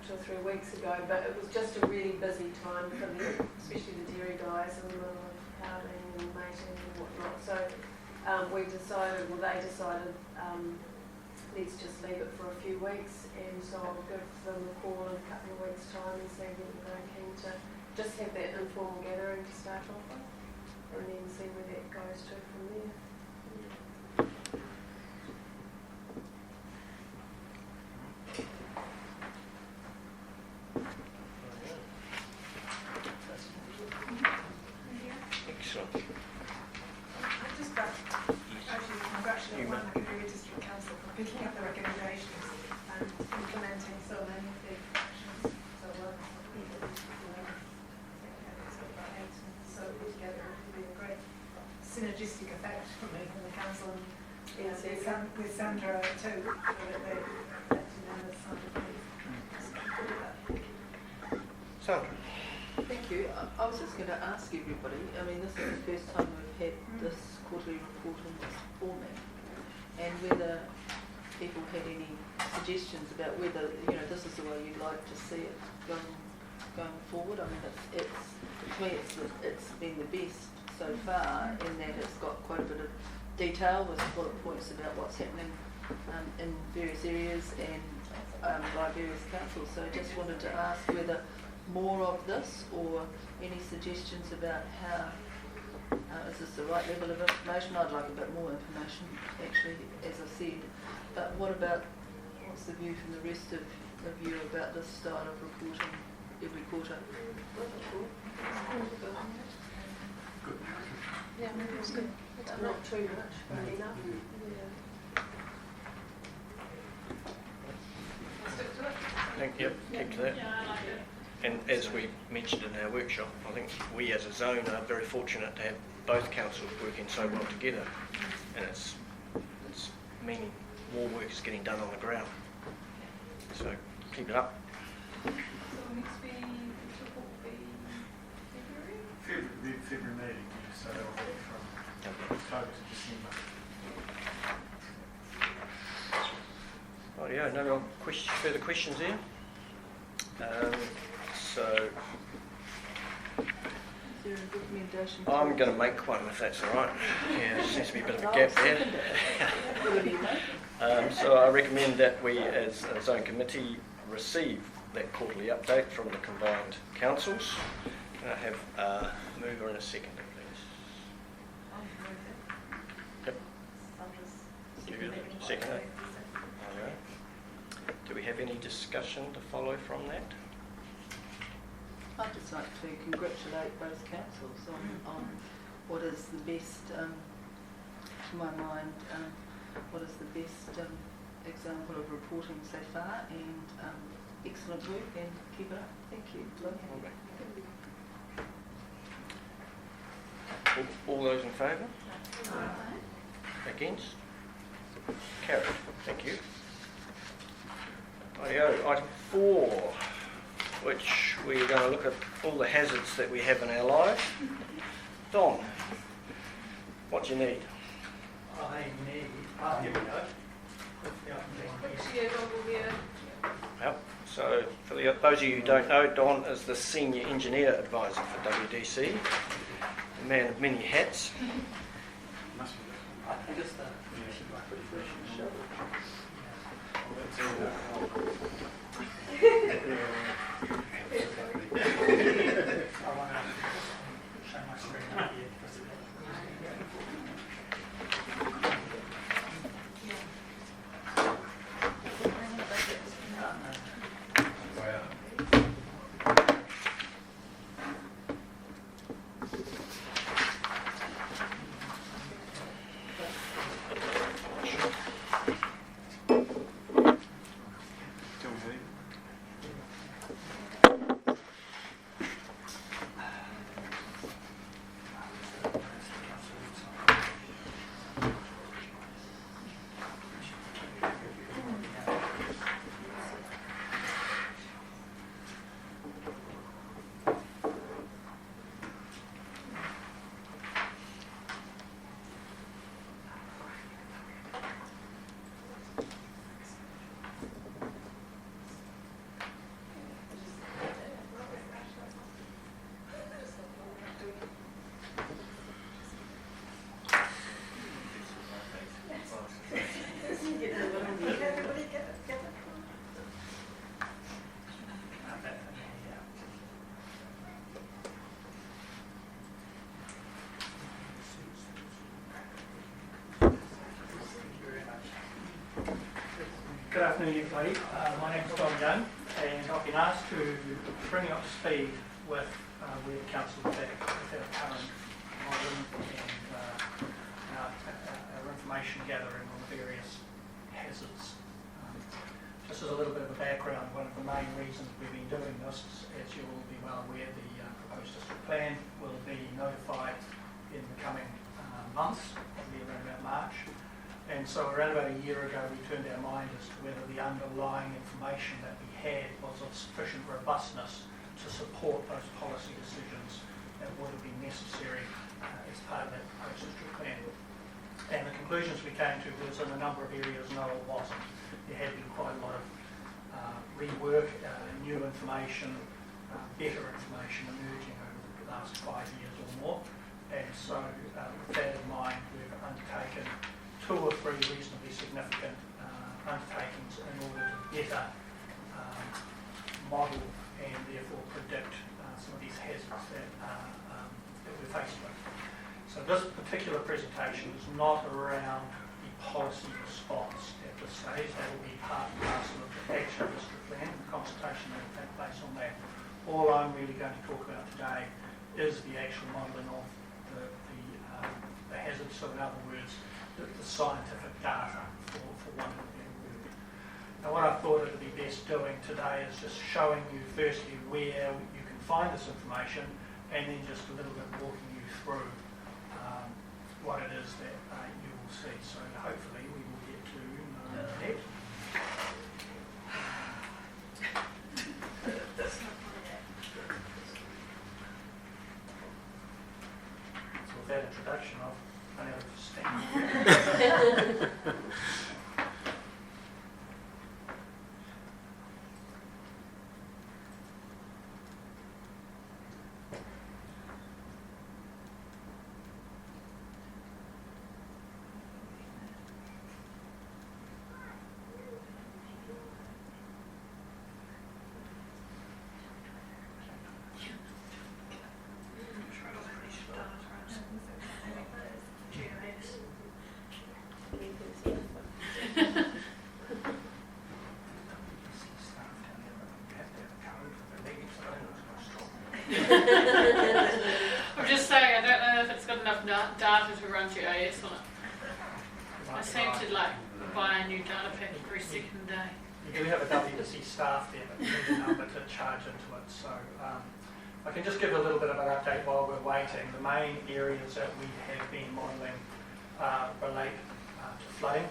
2 or 3 weeks ago, but it was just a really busy time for them, especially the dairy guys in the middle of calving and mating and whatnot. So they decided, let's just leave it for a few weeks, and so I'll give them a call in a couple of weeks' time and see whether they're keen to just have that informal gathering to start off with, and then see where that goes to from there. Excellent. I'd just actually congratulate Waimakariri District Council for picking up the recommendations and implementing so many of the actions so well. So put together it would be a great synergistic effect for me and the council, and with Sandra too, so that they Sandra. Thank you. I was just going to ask everybody, I mean, this is the first time we've had this quarterly report in this format, and whether people had any suggestions about whether, this is the way you'd like to see it going forward. I mean, to me, it's been the best so far in that it's got quite a bit of detail with bullet points about what's happening in various areas and by various councils. So I just wanted to ask whether more of this or any suggestions about how, is this the right level of information? I'd like a bit more information, actually, as I said. But what's the view from the rest of you about this style of reporting every quarter? Yeah, it was good. Not too much, but enough. Yep, keep to that. Yeah, I like it. And as we mentioned in our workshop, I think we as a zone are very fortunate to have both councils working so well together, and it's meaning more work is getting done on the ground. So keep it up. So next report will be February? February meeting, so that'll be from October to December. Oh yeah, no more further questions there. So Is there a recommendation? I'm going to make one if that's all right. Yeah, there seems to be a bit of a gap there. So I recommend that we as a zone committee receive that quarterly update from the combined councils. Can I have a mover and a seconder, please? Yep. Seconder. Do we have any discussion to follow from that? I'd just like to congratulate both councils on what is the best, to my mind, what is the best example of reporting so far, and excellent work, and keep it up. Thank you. All those in favour? Against? Carried. Thank you. Item 4, which we're going to look at all the hazards that we have in our lives. Don, what do you need? I need, here we go. Yep. So for those of you who don't know, Don is the Senior Engineer Advisor for WDC, a man of many hats. I think it's the Good afternoon, everybody. My name is Don Young, and I've been asked to bring you up to speed with where the council is at with our current modelling and our information gathering on the various hazards. Just as a little bit of a background, one of the main reasons we've been doing this, as you will be well aware, the proposed district plan will be notified in the coming months, probably around about March. And so around about a year ago, we turned our mind as to whether the underlying information that we had was of sufficient robustness to support those policy decisions that would have been necessary as part of that proposed district plan. And the conclusions we came to was in a number of areas, no, it wasn't. There had been quite a lot of rework, new information, better information emerging over the last 5 years or more. And so with that in mind, we've undertaken 2 or 3 reasonably significant undertakings in order to better model and therefore predict some of these hazards that we're faced with. So this particular presentation is not around the policy response at this stage. That will be part and parcel of the action district plan and the consultation that will take place on that. All I'm really going to talk about today is the actual modelling of the hazards, so in other words, the scientific data for want of a better word. Now what I thought it would be best doing today is just showing you firstly where you can find this information, and then just a little bit walking you through what it is that you will see. So hopefully we will get to that. So with that introduction, I've only got to stand. I'm just saying, I don't know if it's got enough data to run GIS on it. I seem to like buy a new data pack every second day. You do have a WC staff there, but you need a number to charge into it. So I can just give a little bit of an update while we're waiting. The main areas that we have been modelling relate to flooding.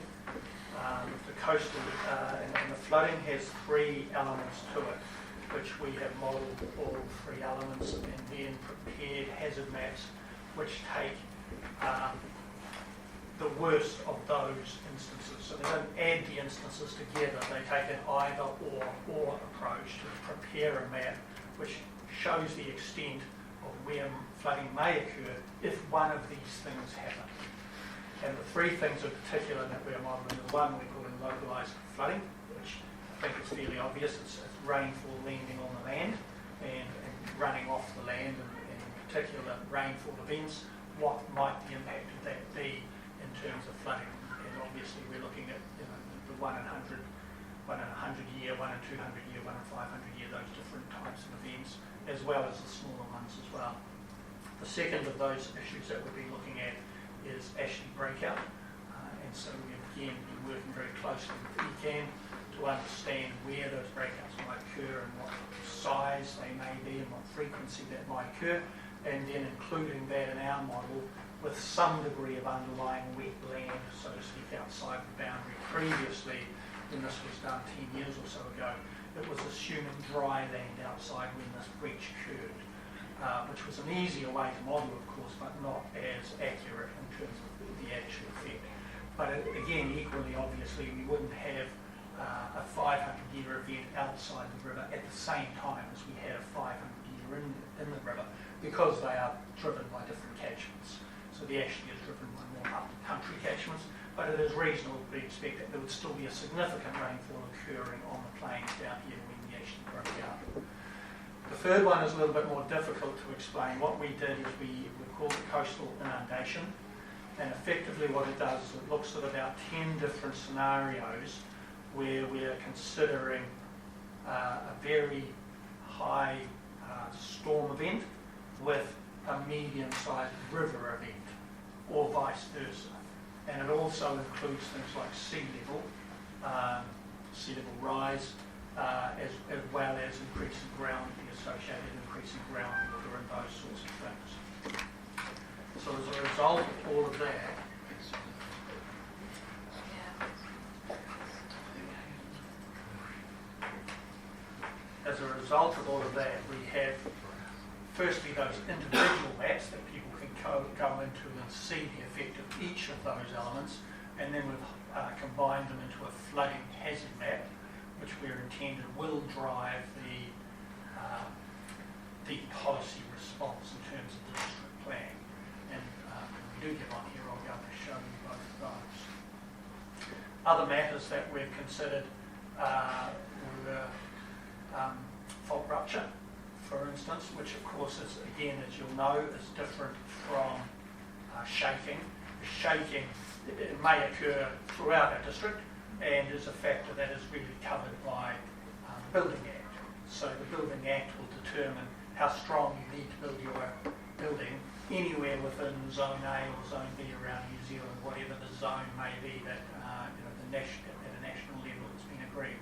The coastal and the flooding has 3 elements to it, which we have modelled all 3 elements and then prepared hazard maps which take the worst of those instances. So they don't add the instances together, they take an either or approach to prepare a map which shows the extent of where flooding may occur if one of these things happen. And the 3 things in particular that we're modelling, the one we're calling localized flooding, which I think is fairly obvious. It's rainfall landing on the land and running off the land, and in particular rainfall events. What might the impact of that be in terms of flooding? And obviously we're looking at the 1 in 100, 1 in 100 year, 1 in 200 year, 1 in 500 year, those different types of events, as well as the smaller ones as well. The second of those issues that we'll be looking at is actually breakout, and so we've again been working very closely with ECAN to understand where those breakouts might occur and what size they may be and what frequency that might occur, and then including that in our model with some degree of underlying wet land, so to speak, outside the boundary. Previously, when this was done 10 years or so ago, it was assuming dry land outside when this breach occurred, which was an easier way to model, of course, but not as accurate in terms of the actual effect. But again, equally obviously, we wouldn't have a 500-year event outside the river at the same time as we had a 500-year in the river, because they are driven by different catchments. So the actually is driven by more up-the-country catchments, but it is reasonable to expect that there would still be a significant rainfall occurring on the plains down here when we actually broke out. The third one is a little bit more difficult to explain. What we did is we called it coastal inundation, and effectively what it does is it looks at about 10 different scenarios where we're considering a very high storm event with a medium-sized river event, or vice versa. And it also includes things like sea level rise, as well as increasing the associated increasing groundwater and those sorts of things. So as a result of all of that, we have firstly those individual maps that people can go into and see the effect of each of those elements, and then we've combined them into a flooding hazard map, which we're intended will drive the policy response in terms of the district plan. And when we do get on here, I'll be able to show you both of those. Other matters that we've considered were fault rupture, for instance, which of course is, again, as you'll know, is different from shaking. Shaking, it may occur throughout our district and is a factor that is really covered by the Building Act. So the Building Act will determine how strong you need to build your building anywhere within Zone A or Zone B around New Zealand, whatever the zone may be that at a national level has been agreed.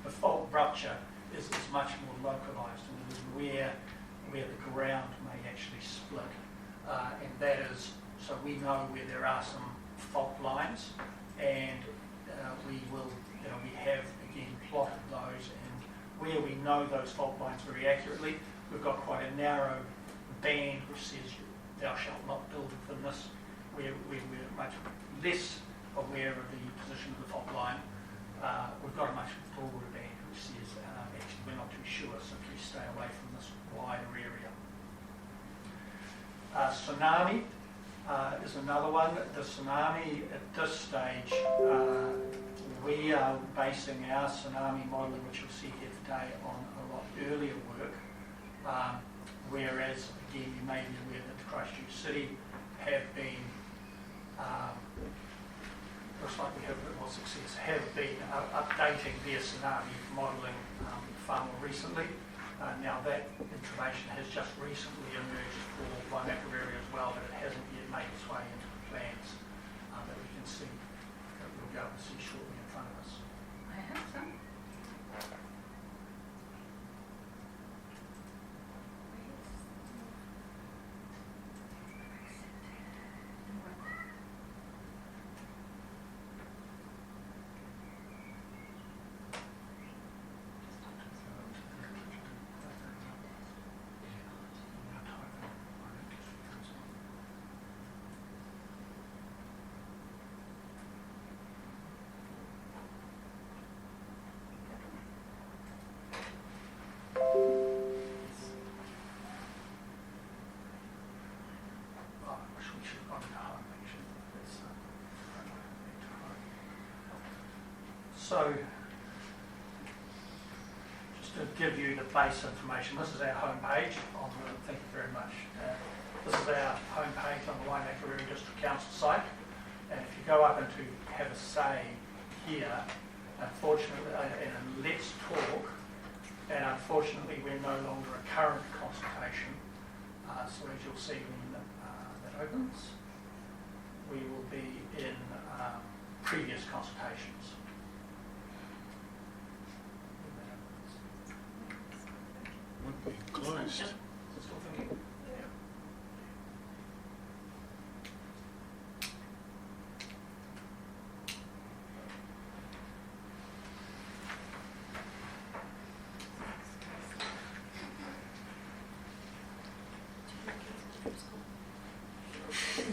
The fault rupture is much more localised, and it is where the ground may actually split, and that is, so we know where there are some fault lines, and we have again plotted those, and where we know those fault lines very accurately, we've got quite a narrow band which says thou shalt not build within this, where we're much less aware of the position of the fault line. We've got a much broader band which says actually we're not too sure, so please stay away from this wider area. Tsunami is another one. The tsunami at this stage, we are basing our tsunami modelling, which you'll see here today, on a lot earlier work, whereas again you may be aware that the Christchurch City have been looks like we have a bit more success, have been updating their tsunami modelling far more recently. Now that information has just recently emerged for Waimakariri as well, but it hasn't yet made its way into the plans that we can see, that we'll be able to see shortly in front of us. I have some. So, just to give you the base information, this is our homepage on the, thank you very much. This is our homepage on the Waimakariri District Council site, and if you go up and to have a say here, unfortunately, and let's talk, and unfortunately we're no longer a current consultation, so as you'll see when that opens, we will be in previous consultations. Would be closed. Still thinking?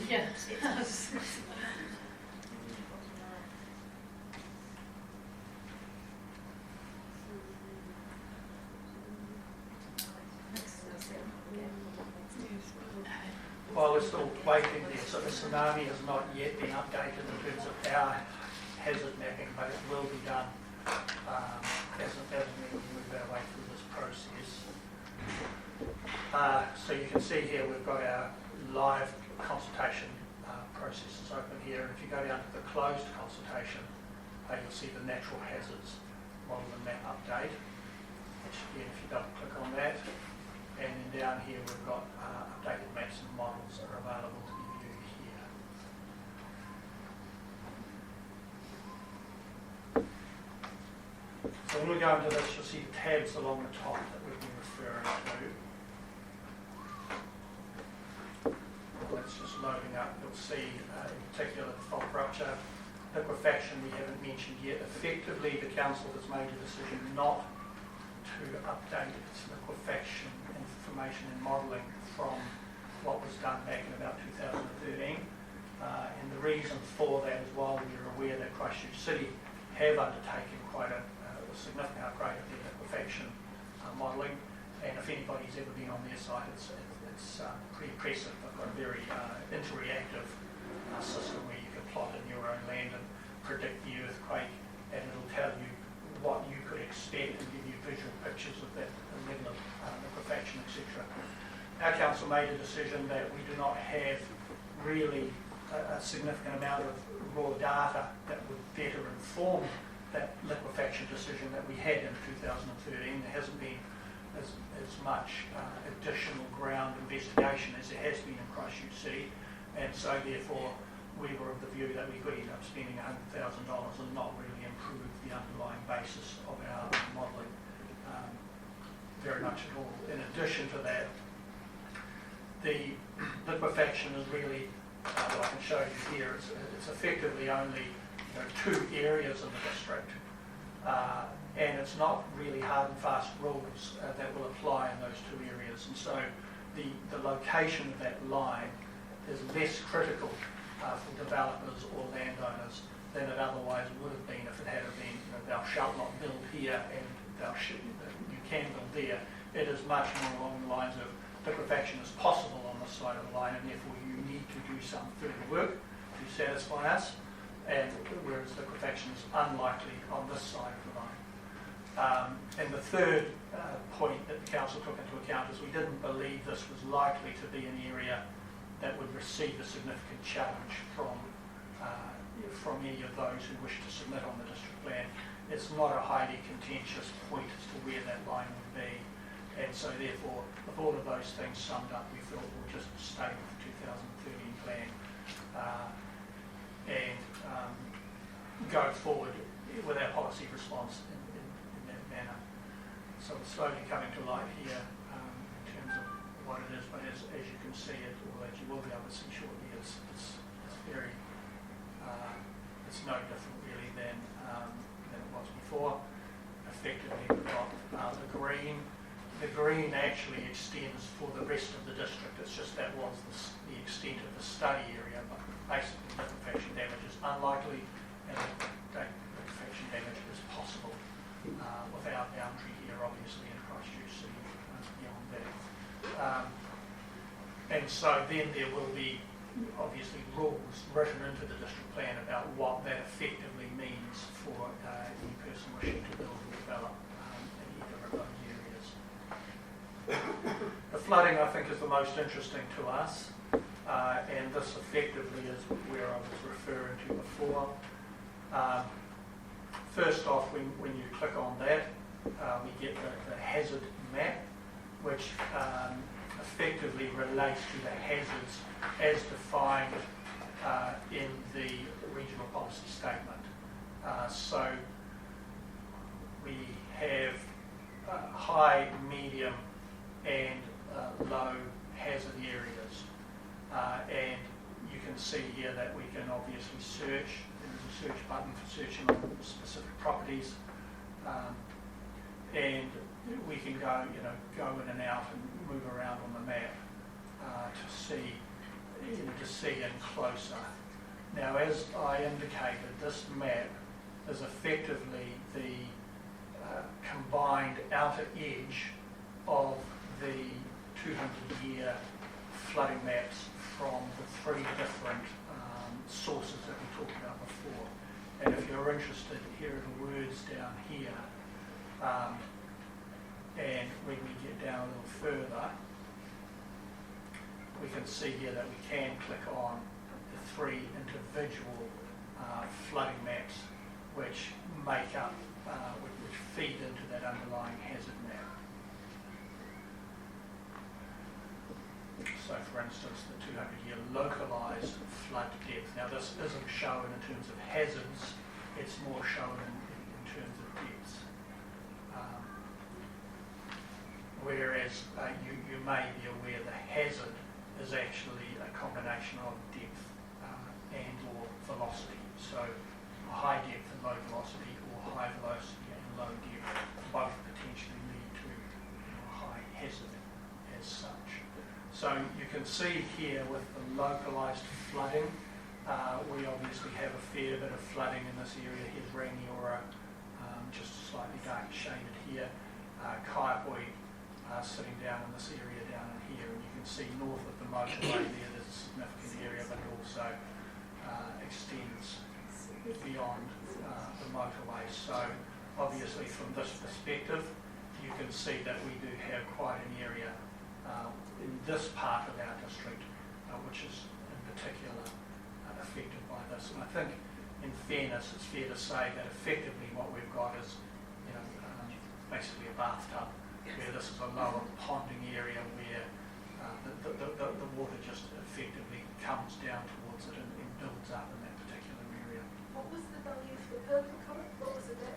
Yes. While we're still waiting there, so the tsunami has not yet been updated in terms of our hazard mapping, but it will be done as we move our way through this process. So you can see here we've got our live consultation processes open here, and if you go down to the closed consultation, you'll see the natural hazards model and map update, which again, if you double click on that, and then down here we've got updated maps and models that are available to be viewed here. So when we go into this, you'll see tabs along the top that we've been referring to. That's just loading up. You'll see in particular the fault rupture, liquefaction we haven't mentioned yet. Effectively, the council has made a decision not to update its liquefaction information and modelling from what was done back in about reason for that is while we're aware that Christchurch City have undertaken quite a significant upgrade of their liquefaction modelling, and if anybody's ever been on their site, it's pretty impressive. They've got a very interreactive system where you can plot in your own land and predict the earthquake, and it'll tell you what you could expect and give you visual pictures of that level of liquefaction, etc. Our council made a decision that we do not have really a significant amount of raw data that would better inform that liquefaction decision that we had in 2013. There hasn't been as much additional ground investigation as there has been in Christchurch City, and so therefore we were of the view that we could end up spending $100,000 and not really improve the underlying basis of our modelling very much at all. In addition to that, the liquefaction is really, what I can show you here, it's effectively only two areas in the district, and it's not really hard and fast rules that will apply in those two areas, and so the location of that line is less critical for developers or landowners than it otherwise would have been if it had been, thou shalt not build here and you can build there. It is much more along the lines of liquefaction is possible on this side of the line, and therefore you need to do some further work to satisfy us, and whereas liquefaction is unlikely on this side of the line. And the third point that the council took into account is we didn't believe this was likely to be an area that would receive a significant challenge from any of those who wish to submit on the district plan. It's not a highly contentious point as to where that line would be, and so therefore, with all of those things summed up, we felt we'll just stay with the 2013 plan and go forward with our policy response in that manner. So it's slowly coming to light here in terms of what it is, but as you can see, or as you will be able to see shortly, it's very, it's no different really than it was before. Effectively, we've got the green. The green actually extends for the rest of the district. It's just that was the extent of the study area, but basically liquefaction damage is unlikely, and liquefaction damage is possible without boundary here, obviously, in Christchurch City beyond that. And so then there will be obviously rules written into the district plan about what that effectively means for any person wishing to build or develop in either of those areas. The flooding, I think, is the most interesting to us, and this effectively is where I was referring to before. First off, when you click on that, we get the hazard map, which effectively relates to the hazards as defined in the regional policy statement. So we have high, medium and low hazard areas, and you can see here that we can obviously search. There's a search button for searching on specific properties, and we can go in and out and move around on the map to see in closer. Now, as I indicated, this map is effectively the combined outer edge of the 200-year flooding maps from the three different sources that we talked about before. And if you're interested, here are the words down here. And when we get down a little further, we can see here that we can click on the three individual flooding maps which make up, which feed into that underlying hazard map. So for instance, the 200-year localized flood depth. Now this isn't shown in terms of hazards, it's more shown in terms of depths. Whereas you may be aware the hazard is actually a combination of depth and or velocity. So a high depth and low velocity, or high velocity and low depth, both potentially lead to a high hazard as such. So you can see here with the localized flooding, We obviously have a fair bit of flooding in this area. Here's Rangiora, just slightly dark shaded here. Kaiko sitting down in this area down in here, and you can see north of the motorway there's a significant area, but it also extends beyond the motorway. So obviously from this perspective, you can see that we do have quite an area in this part of our district, which is in particular affected by this. And I think, in fairness, it's fair to say that effectively what we've got is, basically a bathtub, where this is a lower ponding area where the water just effectively comes down towards it and builds up in that particular area. What was the value for the purple colour? What was it there?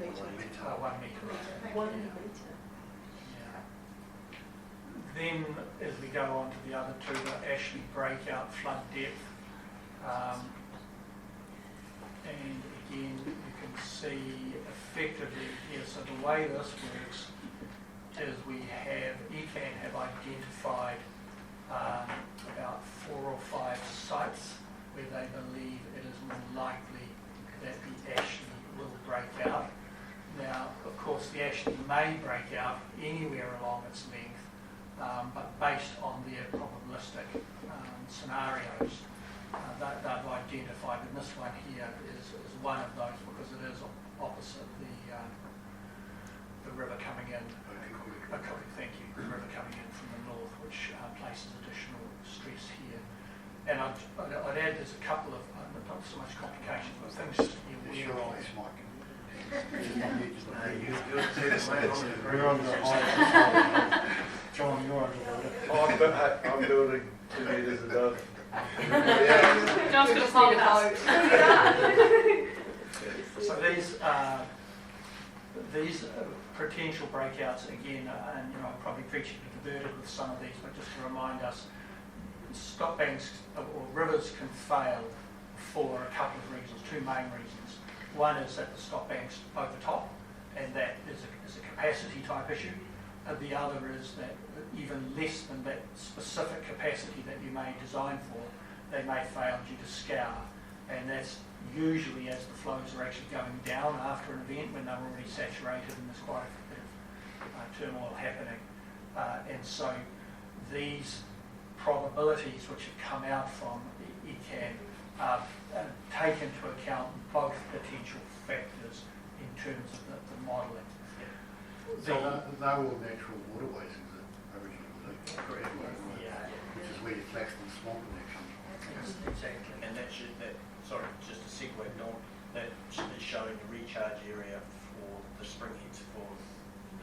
1 metre. 1 metre. 1 metre. Yeah. Then, as we go on to the other two, the Ashley breakout flood depth. And again, you can see effectively here, so the way this works is we have, ECAN have identified about 4 or 5 sites where they believe it is more likely that the Ashley will break out. Now, of course, the Ashley may break out anywhere along its length, but based on their probabilistic scenarios, they've identified, and this one here is one of those because it is opposite the river coming in. Thank you. The river coming in from the north, which places additional stress here. And I'd add there's a couple of not so much complications, but things to be aware of. We're on the high. John, you're on the water. I'm building 2 metres above. John's going to pump house. So these potential breakouts again, and I'm probably preaching to the converted with some of these, but just to remind us, stop banks or rivers can fail for a couple of reasons, 2 main reasons. One is that the stop banks overtop, and that is a capacity type issue. And the other is that even less than that specific capacity that you may design for, they may fail due to scour. And that's usually as the flows are actually going down after an event when they're already saturated and there's quite a bit of turmoil happening. And so these probabilities which have come out from ECAN take into account both potential factors in terms of the modelling. So they're all natural waterways, is it? Originally, Correct. yeah. Which is where your Flaxton Swamp and that comes from. Yes, exactly. And sorry, just a segue, Don, that is showing the recharge area for the spring heads for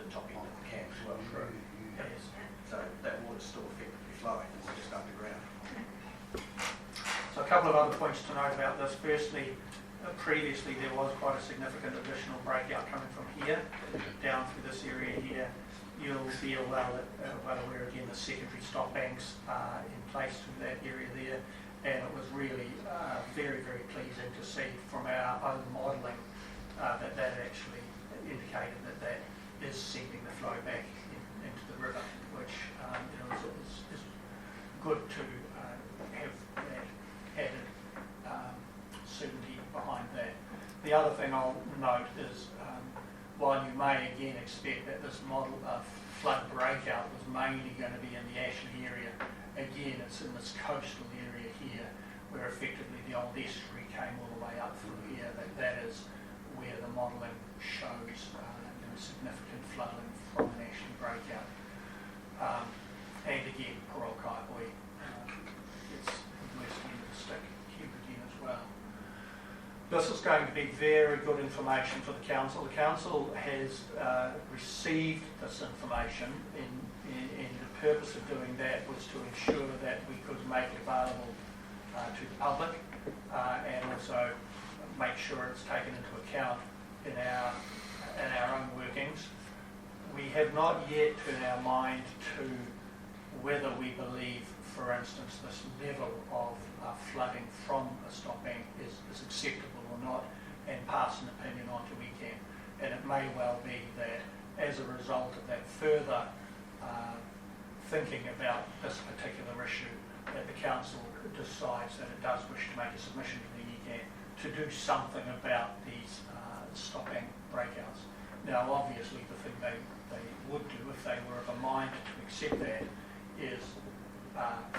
the top end of the camp as well. Correct. Yes. So that water's still effectively flowing, it's just underground. So a couple of other points to note about this. Firstly, previously there was quite a significant additional breakout coming from here, down through this area here. You'll be well aware again the secondary stop banks in place through that area there. And it was really very, very pleasing to see from our own modelling that actually indicated that is sending the flow back into the river, which is good to have that added certainty behind that. The other thing I'll note is while you may again expect that this model of flood breakout was mainly going to be in the Ashley area, again it's in this coastal area here where effectively the old estuary came all the way up through here. That is where the modelling shows significant flooding from an Ashley breakout. And again, poor old Kaiko gets the worst end of the stick here again as well. This is going to be very good information for the council. The council has received this information and the purpose of doing that was to ensure that we could make it available to the public and also make sure it's taken into account in our own workings. We have not yet turned our mind to whether we believe, for instance, this level of flooding from a stop bank is acceptable or not, and pass an opinion on to ECAN. And it may well be that as a result of that further thinking about this particular issue, that the council decides that it does wish to do something about these stopping breakouts. Now, obviously, the thing they would do if they were of a mind to accept that is,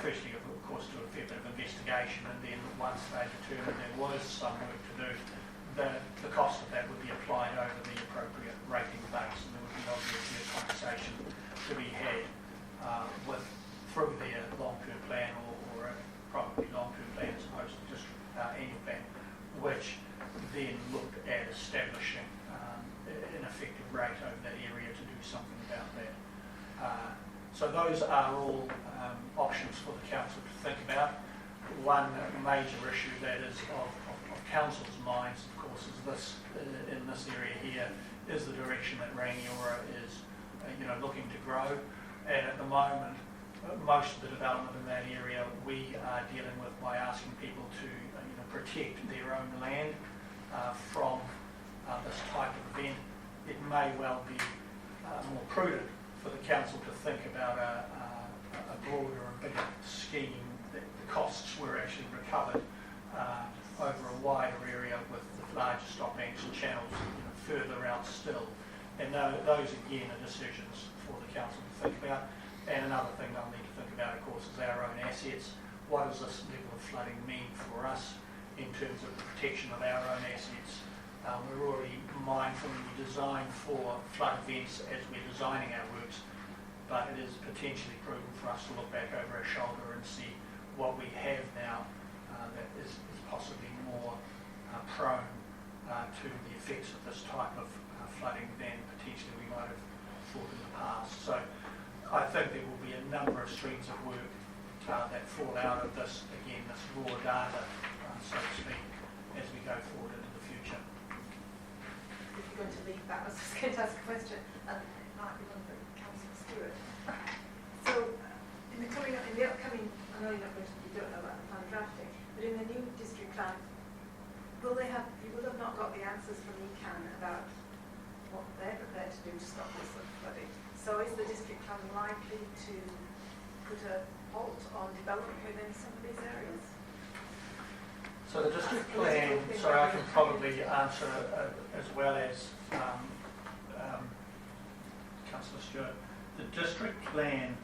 firstly, of course, do a fair bit of investigation, and then once they determined there was some work to do, the cost of that would be applied over the appropriate rating base, and there would be obviously a conversation to be had through their long-term plan or probably long-term plan as opposed to district annual plan, which then looked at establishing an effective rate over that area to do something about that. So those are all options for the council to think about. One major issue that is of council's minds, of course, is this in this area here is the direction that Rangiora is, looking to grow. And at the moment, most of the development in that area we are dealing with by asking people to protect their own land from this type of event. It may well be more prudent for the council to think about a broader and bigger scheme that the costs were actually recovered over a wider area with larger stop banks and channels further out still. And those again are decisions for the council to think about. And another thing they'll need to think about, of course, is our own assets. What does this level of flooding mean for us in terms of the protection of our own assets? We're already mindful when we design for flood events as we're designing our works, but it is potentially prudent for us to look back over our shoulder and see what we have now that is possibly more prone to the effects of this type of flooding than potentially we might have thought in the past. So I think there will be a number of streams of work that fall out of this, again, this raw data, so to speak, as we go forward into the future. If you're going to leave that, I was just going to ask a question, and it might be one for Councillor Stewart. So, in the upcoming, I know you don't know about the plan drafting, but in the new district plan, you will have not got the answers from ECAN about what they're prepared to do to stop this sort of flooding. So is the district plan likely to put a halt on development within some of these areas? So the district plan, sorry, I can probably answer as well as Councillor Stewart. The district plan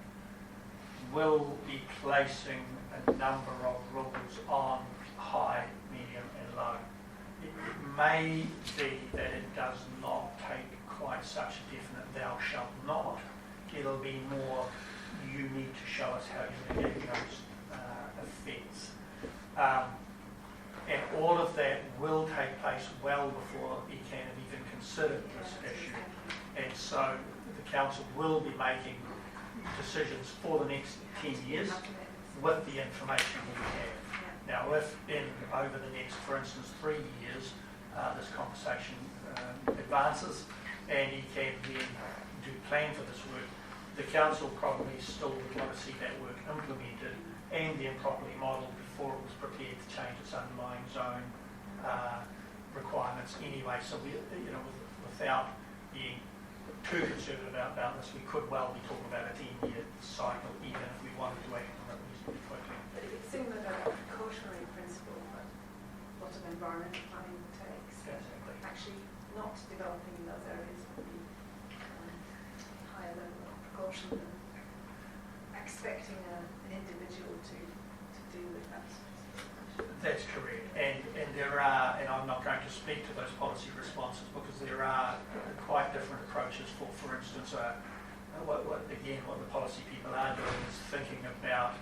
will be placing a number of rules on high, medium and low. It may be that it does not take quite such a definite thou shalt not. It'll be more, you need to show us how you mitigate those effects. And all of that will take place well before ECAN have even considered this issue. And so the council will be making decisions for the next 10 years with the information we have. Now, if over the next, for instance, 3 years, this conversation advances and ECAN then do plan for this work, the council probably still would want to see that work implemented and then properly modelled before it was prepared to change its underlying zone requirements anyway. So we, without being too conservative about this, we could well be talking about a 10-year cycle, even if we wanted to act on it reasonably quickly. But it would seem that a precautionary principle that a lot of environmental planning takes. Exactly. Actually, not developing in those areas would be higher level of precaution than expecting an individual to deal with that. That's correct, and there are, and I'm not going to speak to those policy responses because there are quite different approaches. For instance, what the policy people are doing is thinking about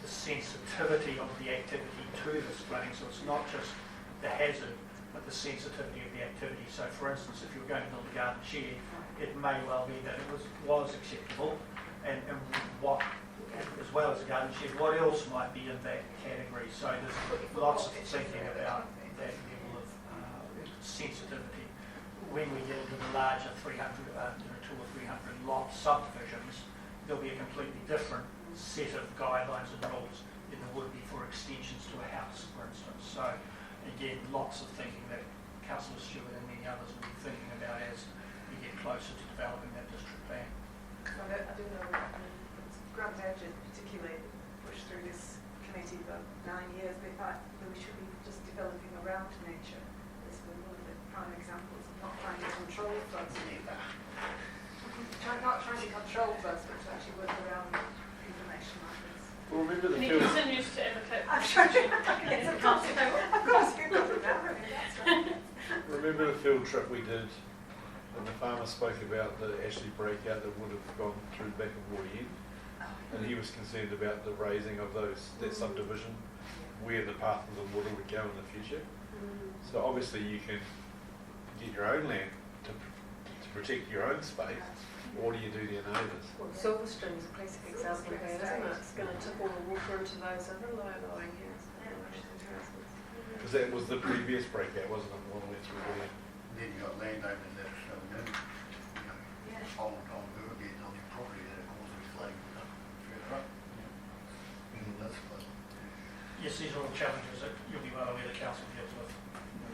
the sensitivity of the activity to this flooding. So it's not just the hazard, but the sensitivity of the activity. So, for instance, if you were going to build a garden shed, it may well be that it was acceptable, and what, as well as a garden shed, what else might be in that category? So there's lots of thinking about that level of sensitivity. When we get into the larger 300, 200 or 300 lot subdivisions, there'll be a completely different set of guidelines and rules than there would be for extensions to a house, for instance. So again, lots of thinking that Councillor Stewart and many others will be thinking about as we get closer to developing that district plan. So I do know Grant Edges particularly pushed through this committee for 9 years. They thought that we should be just developing around nature Yes, at of the council course. table. Of course, you've got to remember it, that's right. Remember the field trip we did, and the farmer spoke about the Ashley breakout that would have gone through the back of Woody End, and he was concerned about the raising of that subdivision, where the path of the water would go in the future. So obviously you can get your own land to protect your own space. What do you do to your neighbours? Well, Silver Stream's a classic example of that, isn't it? It's going to tip all the water into those other low-lying areas. Because that was the previous breakout, wasn't it? The one went through there. Then you got landowners that are showing in, you know, hold on riverbeds on their property that are causing flooding further up. That's what. Yes, these are all challenges that you'll be well aware the council deals with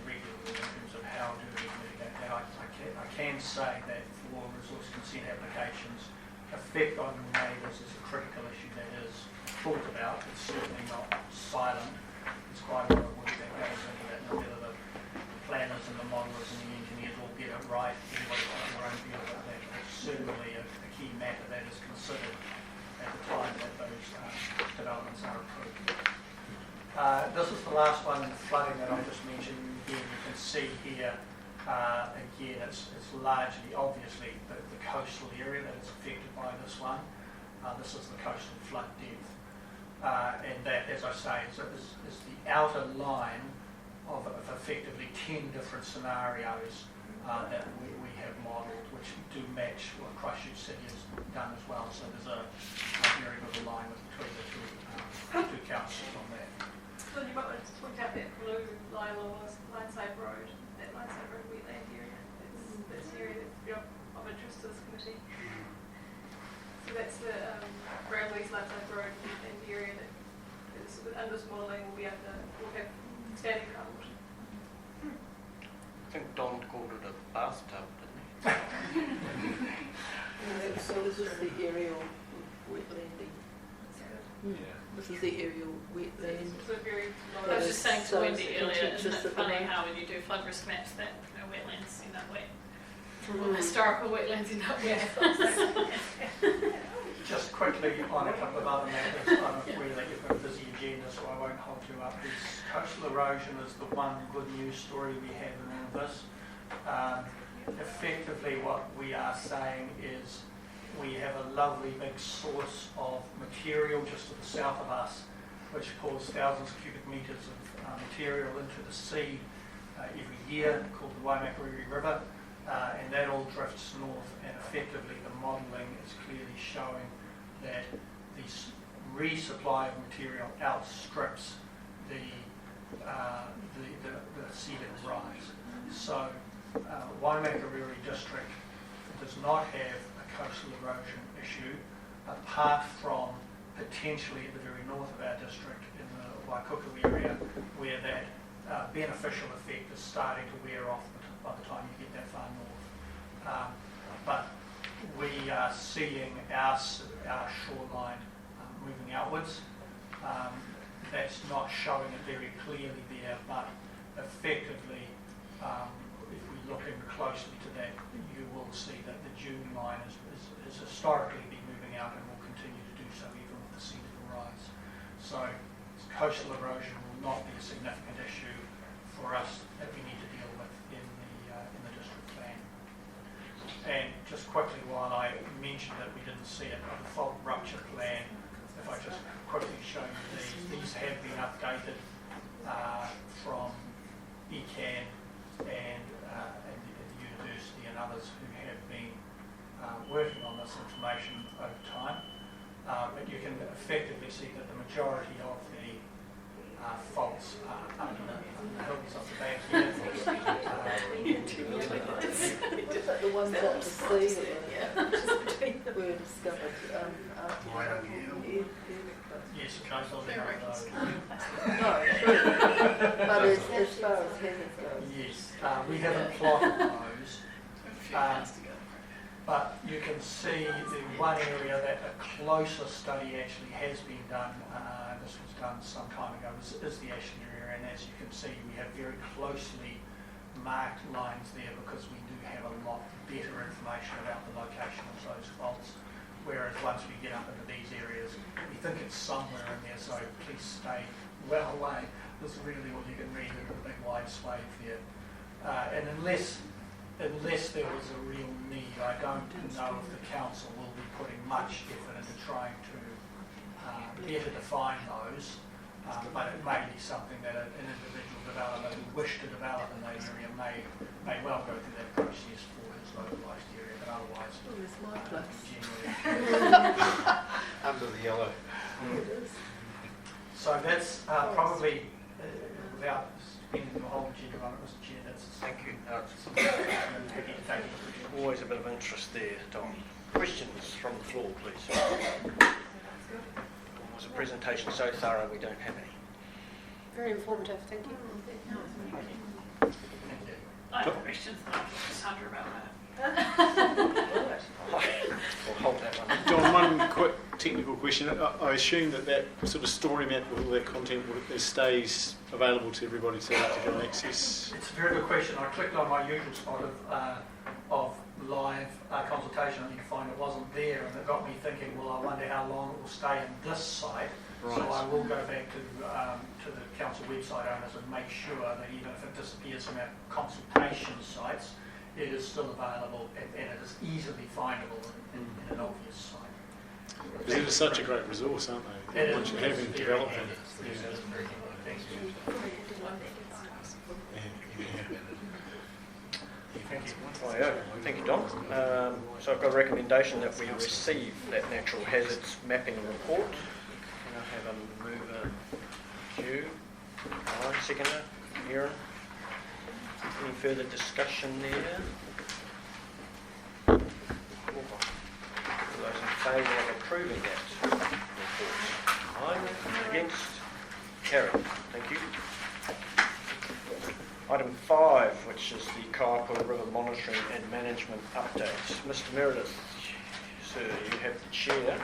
regularly in terms of how do we mitigate that. I can say that for resource consent applications, effect on neighbours is a critical issue that is thought about. It's certainly not silent. There's quite a lot of work that goes into that, and whether the planners and the modellers and the engineers all get it right, everybody's got their own view of it. That's certainly a key matter that is considered at the time that those developments are approved. This is the last one, flooding, that I just mentioned. Again, you can see here, again, it's largely, obviously, the coastal area that is affected by this one. This is the coastal flood depth. And that, as I say, is the outer line of effectively 10 different scenarios that we have modelled, which do match what Christchurch City has done as well. So there's a very good alignment between the two councils on that. So you might want to point out that blue line along Lineside Road, that Lineside Road wetland area. That's an area that's of interest to this committee. So that's the Bramley's Lineside Road wetland area that is, under this modelling, will have standing groundwater. I think Don called it a bathtub, didn't he? So this is the aerial wetlanding. Yeah. This is the aerial wetland. So very low. I was just saying to So Wendy earlier, isn't contentious it at the funny moment. how when you do flood risk maps that wetlands end up wet? Historical wetlands end up wet. Just quickly on a couple of other matters, I'm aware that you've got a busy agenda, so I won't hold you up. This coastal erosion is the one good news story we have in all of this. Effectively, what we are saying is we have a lovely big source of material just to the south of us, which pours thousands of cubic metres of material into the sea every year, called the Waimakariri River, and that all drifts north, and effectively the modelling is clearly showing that the resupply of material outstrips the sea level rise. So Waimakariri district does not have a coastal erosion issue, apart from potentially at the very north of our district in the Waikuku area, where that beneficial effect is starting to wear off by the time you get that far north. But we are seeing our shoreline moving outwards. That's not showing it very clearly there, but effectively, if we look in closely to that, you will see that the dune line has historically been moving out and will continue to do so even with the sea level rise. So coastal erosion will not be a significant issue for us that we need to deal with in the district plan. And just quickly, while I mentioned that we didn't see it, the fault rupture plan, if I just quickly show you these have been updated from ECAN and the university and others who have been working on this information over time. But you can effectively see that the majority of the faults are up in the hills of the back here. What about the ones at the sea that were discovered after Right over here. Yes, coastal those. No, true. But as far as hazard goes. Yes, we haven't plotted those. But you can see the one area that a closer study actually has been done, this was done some time ago, is the Ashley area, and as you can see we have very closely marked lines there because we do have a lot better information about the location of those faults whereas once we get up into these areas, we think it's somewhere in there, so please stay well away. This is really what you can read in a big wide swathe there. And unless there was a real need, I don't know if the council will be putting much effort into trying to better define those, but it may be something that an individual developer who wish to develop in that area may well go through that process for his localised area, but otherwise, It's my place. generally. Under the yellow. So that's probably, without spending the whole agenda on it, Mr Chair, that's... Thank you. Thank you. Always a bit of interest there, Don. Questions from the floor, please. Was the presentation so thorough we don't have any? Very informative, thank you. I have questions, and I'll just Sandra about that. We'll hold that one. Don, one quick technical question. I assume that sort of story map with all that content stays available to everybody to go and access? It's a very good question. I clicked on my usual spot of live consultation and you find it wasn't there, and it got me thinking, well, I wonder how long it will stay in this site. Right. So I will go back to the council website owners and make sure that even if it disappears from our consultation sites, it is still available and it is easily findable in an obvious site. Because it is such a great resource, aren't they? Once you have them developed it. Thank you, Don. So I've got a recommendation that we receive that natural hazards mapping report. Can I have a mover? Hugh? Aye, seconder? Aaron? Any further discussion there? All those in favour of approving that report? Aye. Against? Carried. Thank you. Item 5, which is the Kaiko River Monitoring and Management Update. Mr Meredith, sir, you have the chair.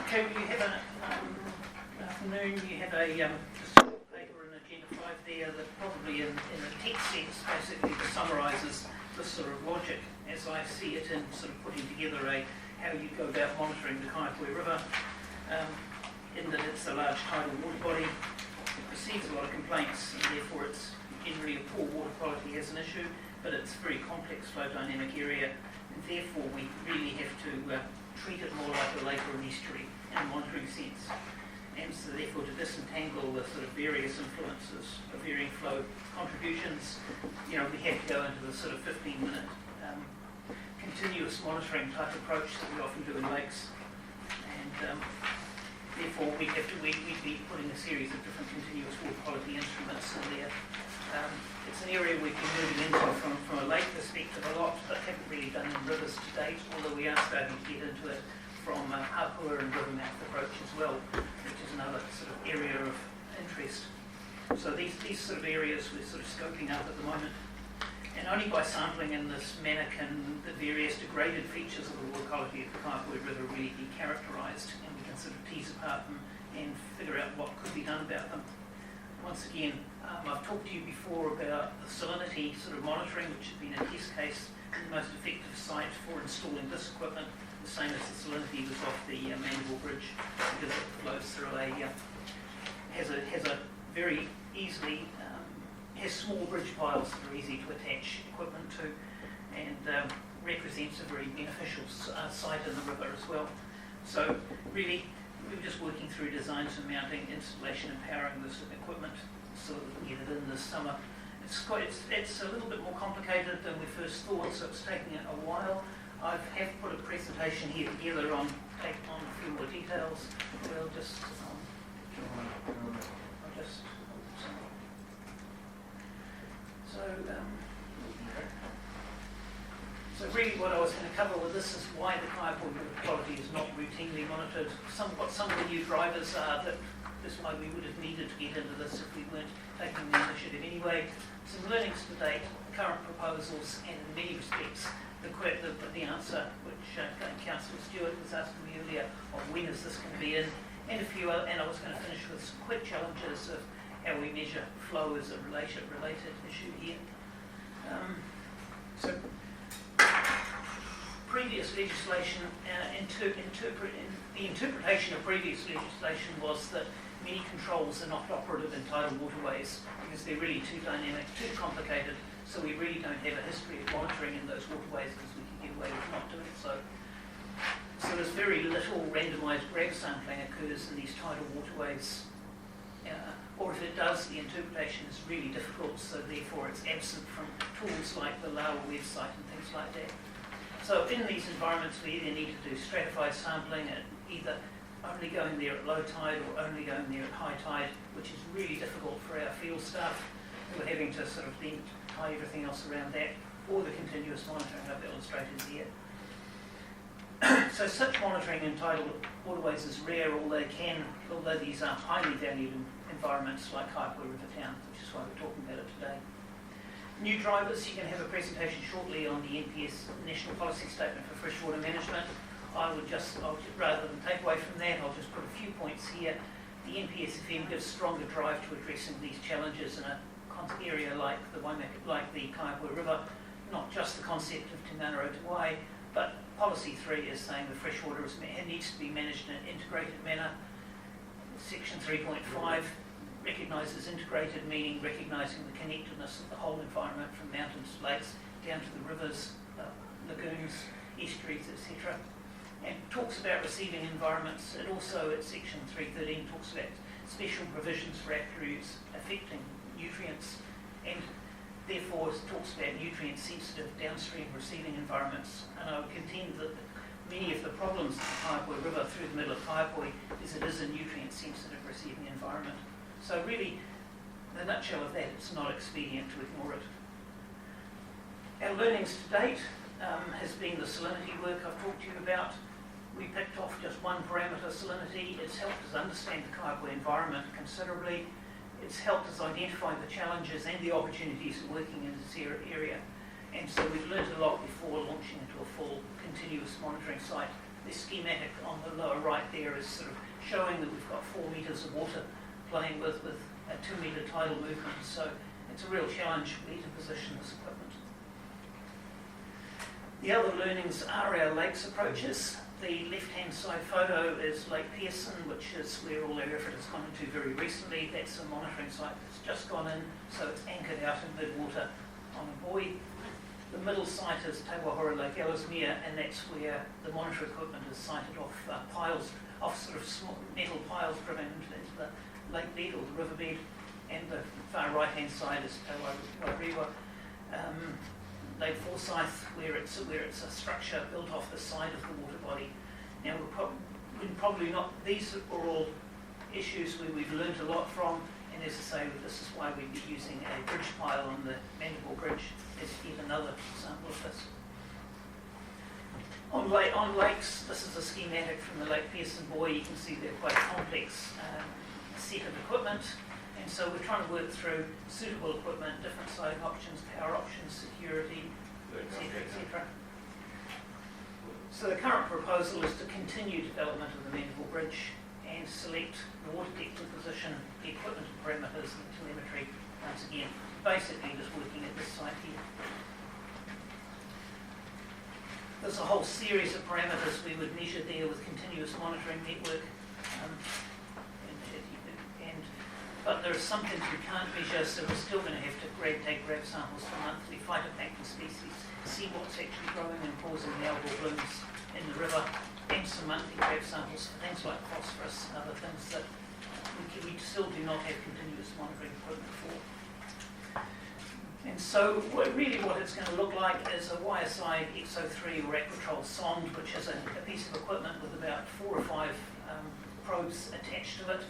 Okay, well, you have afternoon, you have a paper in Agenda 5 there that probably in a text sense basically summarises this sort of logic as I see it in sort of putting together how you go about monitoring the Kaiko River, in that it's a large tidal water body, it receives a lot of complaints and therefore it's generally a poor water quality as an issue, but it's a very complex flow dynamic area and therefore we really have to treat it more like a lake or an estuary in a monitoring sense. And so therefore to disentangle the sort of various influences of varying flow contributions, we have to go into the sort of 15-minute continuous monitoring type approach that we often do in lakes. And therefore we'd be putting a series of different continuous water quality instruments in there. It's an area we've been moving into from a lake perspective a lot, but haven't really done in rivers to date, although we are starting to get into it from Hapua and river mouth approach as well, which is another sort of area of interest. So these sort of areas we're sort of scoping out at the moment. And only by sampling in this manner can the various degraded features of the water quality of the Kaiko River really be characterised, and we can sort of tease apart them and figure out what could be done about them. Once again, I've talked to you before about the salinity sort of monitoring, which has been a test case and the most effective site for installing this equipment, the same as the salinity was off the Mandible Bridge, because it flows through has a very easily has small bridge piles that are easy to attach equipment to, and represents a very beneficial site in the river as well. So really, we're just working through designs and mounting, installation and powering this equipment so that we can get it in this summer. It's a little bit more complicated than we first thought, so it's taking it a while. I have put a presentation here together on a few more details. We'll just So really what I was going to cover with this is why the Kaiko river quality is not routinely monitored. What some of the new drivers are that this is why we would have needed to get into this if we weren't taking the initiative anyway. Some learnings to date, current proposals, and in many respects the answer which Councillor Stewart was asking me earlier of when is this going to be in, and I was going to finish with some quick challenges of how we measure flow is a related issue here. So previous legislation, the interpretation of previous legislation was that many controls are not operative in tidal waterways because they're really too dynamic, too complicated, so we really don't have a history of monitoring in those waterways because we can get away with not doing so. So there's very little randomised grab sampling occurs in these tidal waterways, or if it does, the interpretation is really difficult, so therefore it's absent from tools like the LAWA website and things like that. So in these environments, we either need to do stratified sampling at either only going there at low tide or only going there at high tide, which is really difficult for our field staff who are having to sort of then tie everything else around that, or the continuous monitoring I've illustrated here. So such monitoring in tidal waterways is rare, although these are highly valued in environments like Kaiko River Town, which is why we're talking about it today. New drivers, you can have a presentation shortly on the NPS National Policy Statement for Freshwater Management. Rather than take away from that, I'll just put a few points here. The NPSFM gives stronger drive to addressing these challenges in an area like the Kaiko River, not just the concept of Te Mana o Te Wai, but Policy 3 is saying the freshwater needs to be managed in an integrated manner. Section 3.5 recognises integrated, meaning recognising the connectedness of the whole environment from mountains to lakes down to the rivers, lagoons, estuaries, etc. And talks about receiving environments. It also, at Section 313, talks about special provisions for attributes affecting nutrients, and therefore it talks about nutrient-sensitive downstream receiving environments. And I would contend that many of the problems of the Kaiko River through the middle of Kaipoi is it is a nutrient-sensitive receiving environment. So really, the nutshell of that, it's not expedient to ignore it. Our learnings to date has been the salinity work I've talked to you about. We picked off just one parameter, salinity. It's helped us understand the Kaipoi environment considerably. It's helped us identify the challenges and the opportunities of working in this area. And so we've learned a lot before launching into a full continuous monitoring site. This schematic on the lower right there is sort of showing that we've got 4 metres of water playing with a 2 metre tidal movement. So it's a real challenge for me to position this equipment. The other learnings are our lakes approaches. The left-hand side photo is Lake Pearson, which is where all our effort has gone into very recently. That's a monitoring site that's just gone in, so it's anchored out in mid-water on a buoy. The middle site is Te Wahora Lake Ellesmere, and that's where the monitor equipment is sited off sort of small metal piles driven into the lake bed or the riverbed. And the far right-hand side is Te Wairewa. Lake Forsyth, where it's a structure built off the side of the water body. Now, we're probably not, these are all issues where we've learned a lot from, and as I say, this is why we'd be using a bridge pile on the Mandeville Bridge as yet another example of this. On lakes, this is a schematic from the Lake Pearson buoy. You can see they're quite a complex set of equipment. And so we're trying to work through suitable equipment, different siting options, power options, security, etc., etc. So the current proposal is to continue development of the Mandeville Bridge and select the water depth and position, the equipment parameters and telemetry once again, basically just working at this site here. There's a whole series of parameters we would measure there with continuous monitoring network. But there are some things we can't measure, so we're still going to have to take grab samples for monthly phytoplankton species, see what's actually growing and causing the algal blooms in the river, and some monthly grab samples for things like phosphorus and other things that we still do not have continuous monitoring equipment for. And so really what it's going to look like is a wire-side XO3 or Aquatrol sonde, which is a piece of equipment with about 4 or 5 probes attached to it.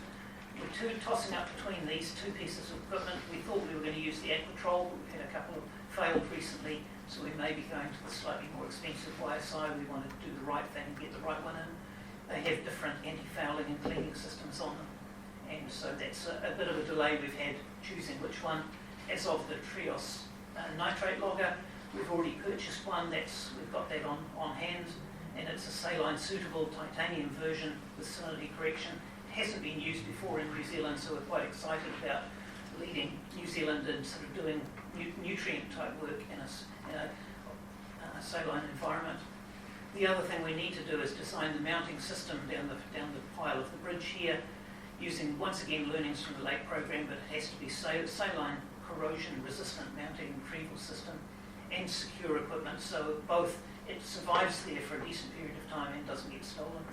We're tossing up between these two pieces of equipment. We thought we were going to use the Aquatrol, but we've had a couple of failed recently, so we may be going to the slightly more expensive wire side. We want to do the right thing and get the right one in. They have different anti-fouling and cleaning systems on them, and so that's a bit of a delay we've had choosing which one. As of the Trios nitrate logger, we've already purchased one. We've got that on hand, and it's a saline suitable titanium version with salinity correction. Hasn't been used before in New Zealand, so we're quite excited about leading New Zealand in sort of doing nutrient type work in a saline environment. The other thing we need to do is design the mounting system down the pile of the bridge here, using once again learnings from the lake program, but it has to be saline corrosion resistant mounting retrieval system and secure equipment, so both it survives there for a decent period of time and doesn't get stolen.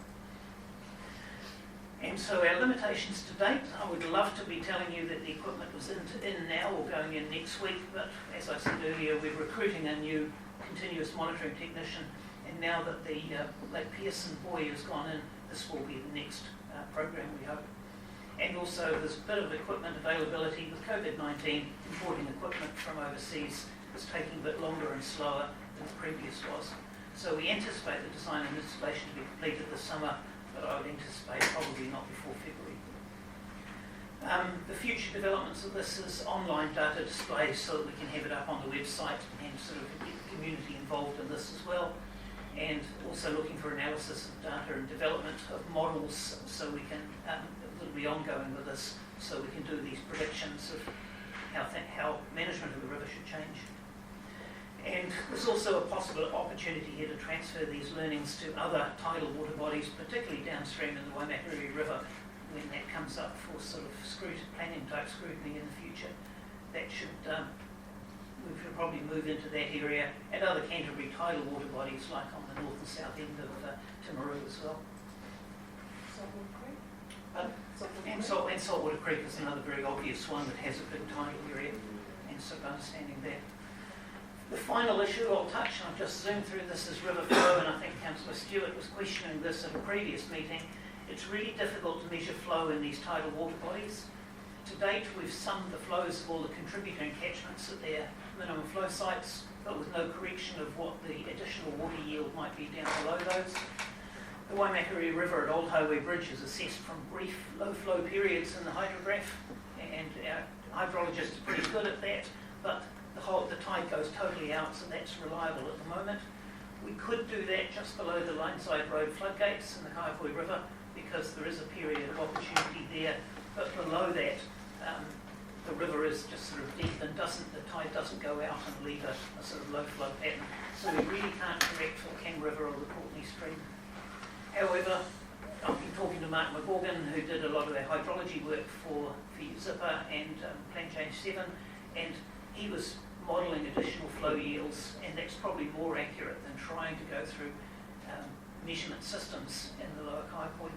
And so our limitations to date, I would love to be telling you that the equipment was in now or going in next week, but as I said earlier, we're recruiting a new continuous monitoring technician, and now that the Lake Pearson buoy has gone in, this will be the next program, we hope. And also there's a bit of equipment availability with COVID-19. Importing equipment from overseas is taking a bit longer and slower than the previous was. So we anticipate the design and installation to be completed this summer, but I would anticipate probably not before February. The future developments of this is online data display so that we can have it up on the website and sort of get the community involved in this as well. And also looking for analysis of data and development of models so we can, it'll be ongoing with this, so we can do these predictions of how management of the river should change. And there's also a possible opportunity here to transfer these learnings to other tidal water bodies, particularly downstream in the Waimakariri River, when that comes up for sort of planning type scrutiny in the future. That should, we should probably move into that area, and other Canterbury tidal water bodies like on the north and south end of Timaru as well. And Saltwater Creek is another very obvious one that has a big tidal area, and sort of understanding that. The final issue I'll touch, and I've just zoomed through this, is Riverflow, and I think Councillor Stewart was questioning this at a previous meeting. It's really difficult to measure flow in these tidal water bodies. To date, we've summed the flows of all the contributing catchments at their minimum flow sites, but with no correction of what the additional water yield might be down below those. The Waimakariri River at Old Highway Bridge is assessed from brief low flow periods in the hydrograph, and our hydrologist is pretty good at that, but the tide goes totally out, so that's reliable at the moment. We could do that just below the Lineside Road floodgates in the Kaiko River, because there is a period of opportunity there, but below that, the river is just sort of deep and the tide doesn't go out and leave a sort of low flow pattern. So we really can't correct for the King River or the Courtney Stream. However, I've been talking to Mark McGorgan, who did a lot of our hydrology work for Zipper and Plan Change 7, and he was modelling additional flow yields, and that's probably more accurate than trying to go through measurement systems in the lower Kaiko.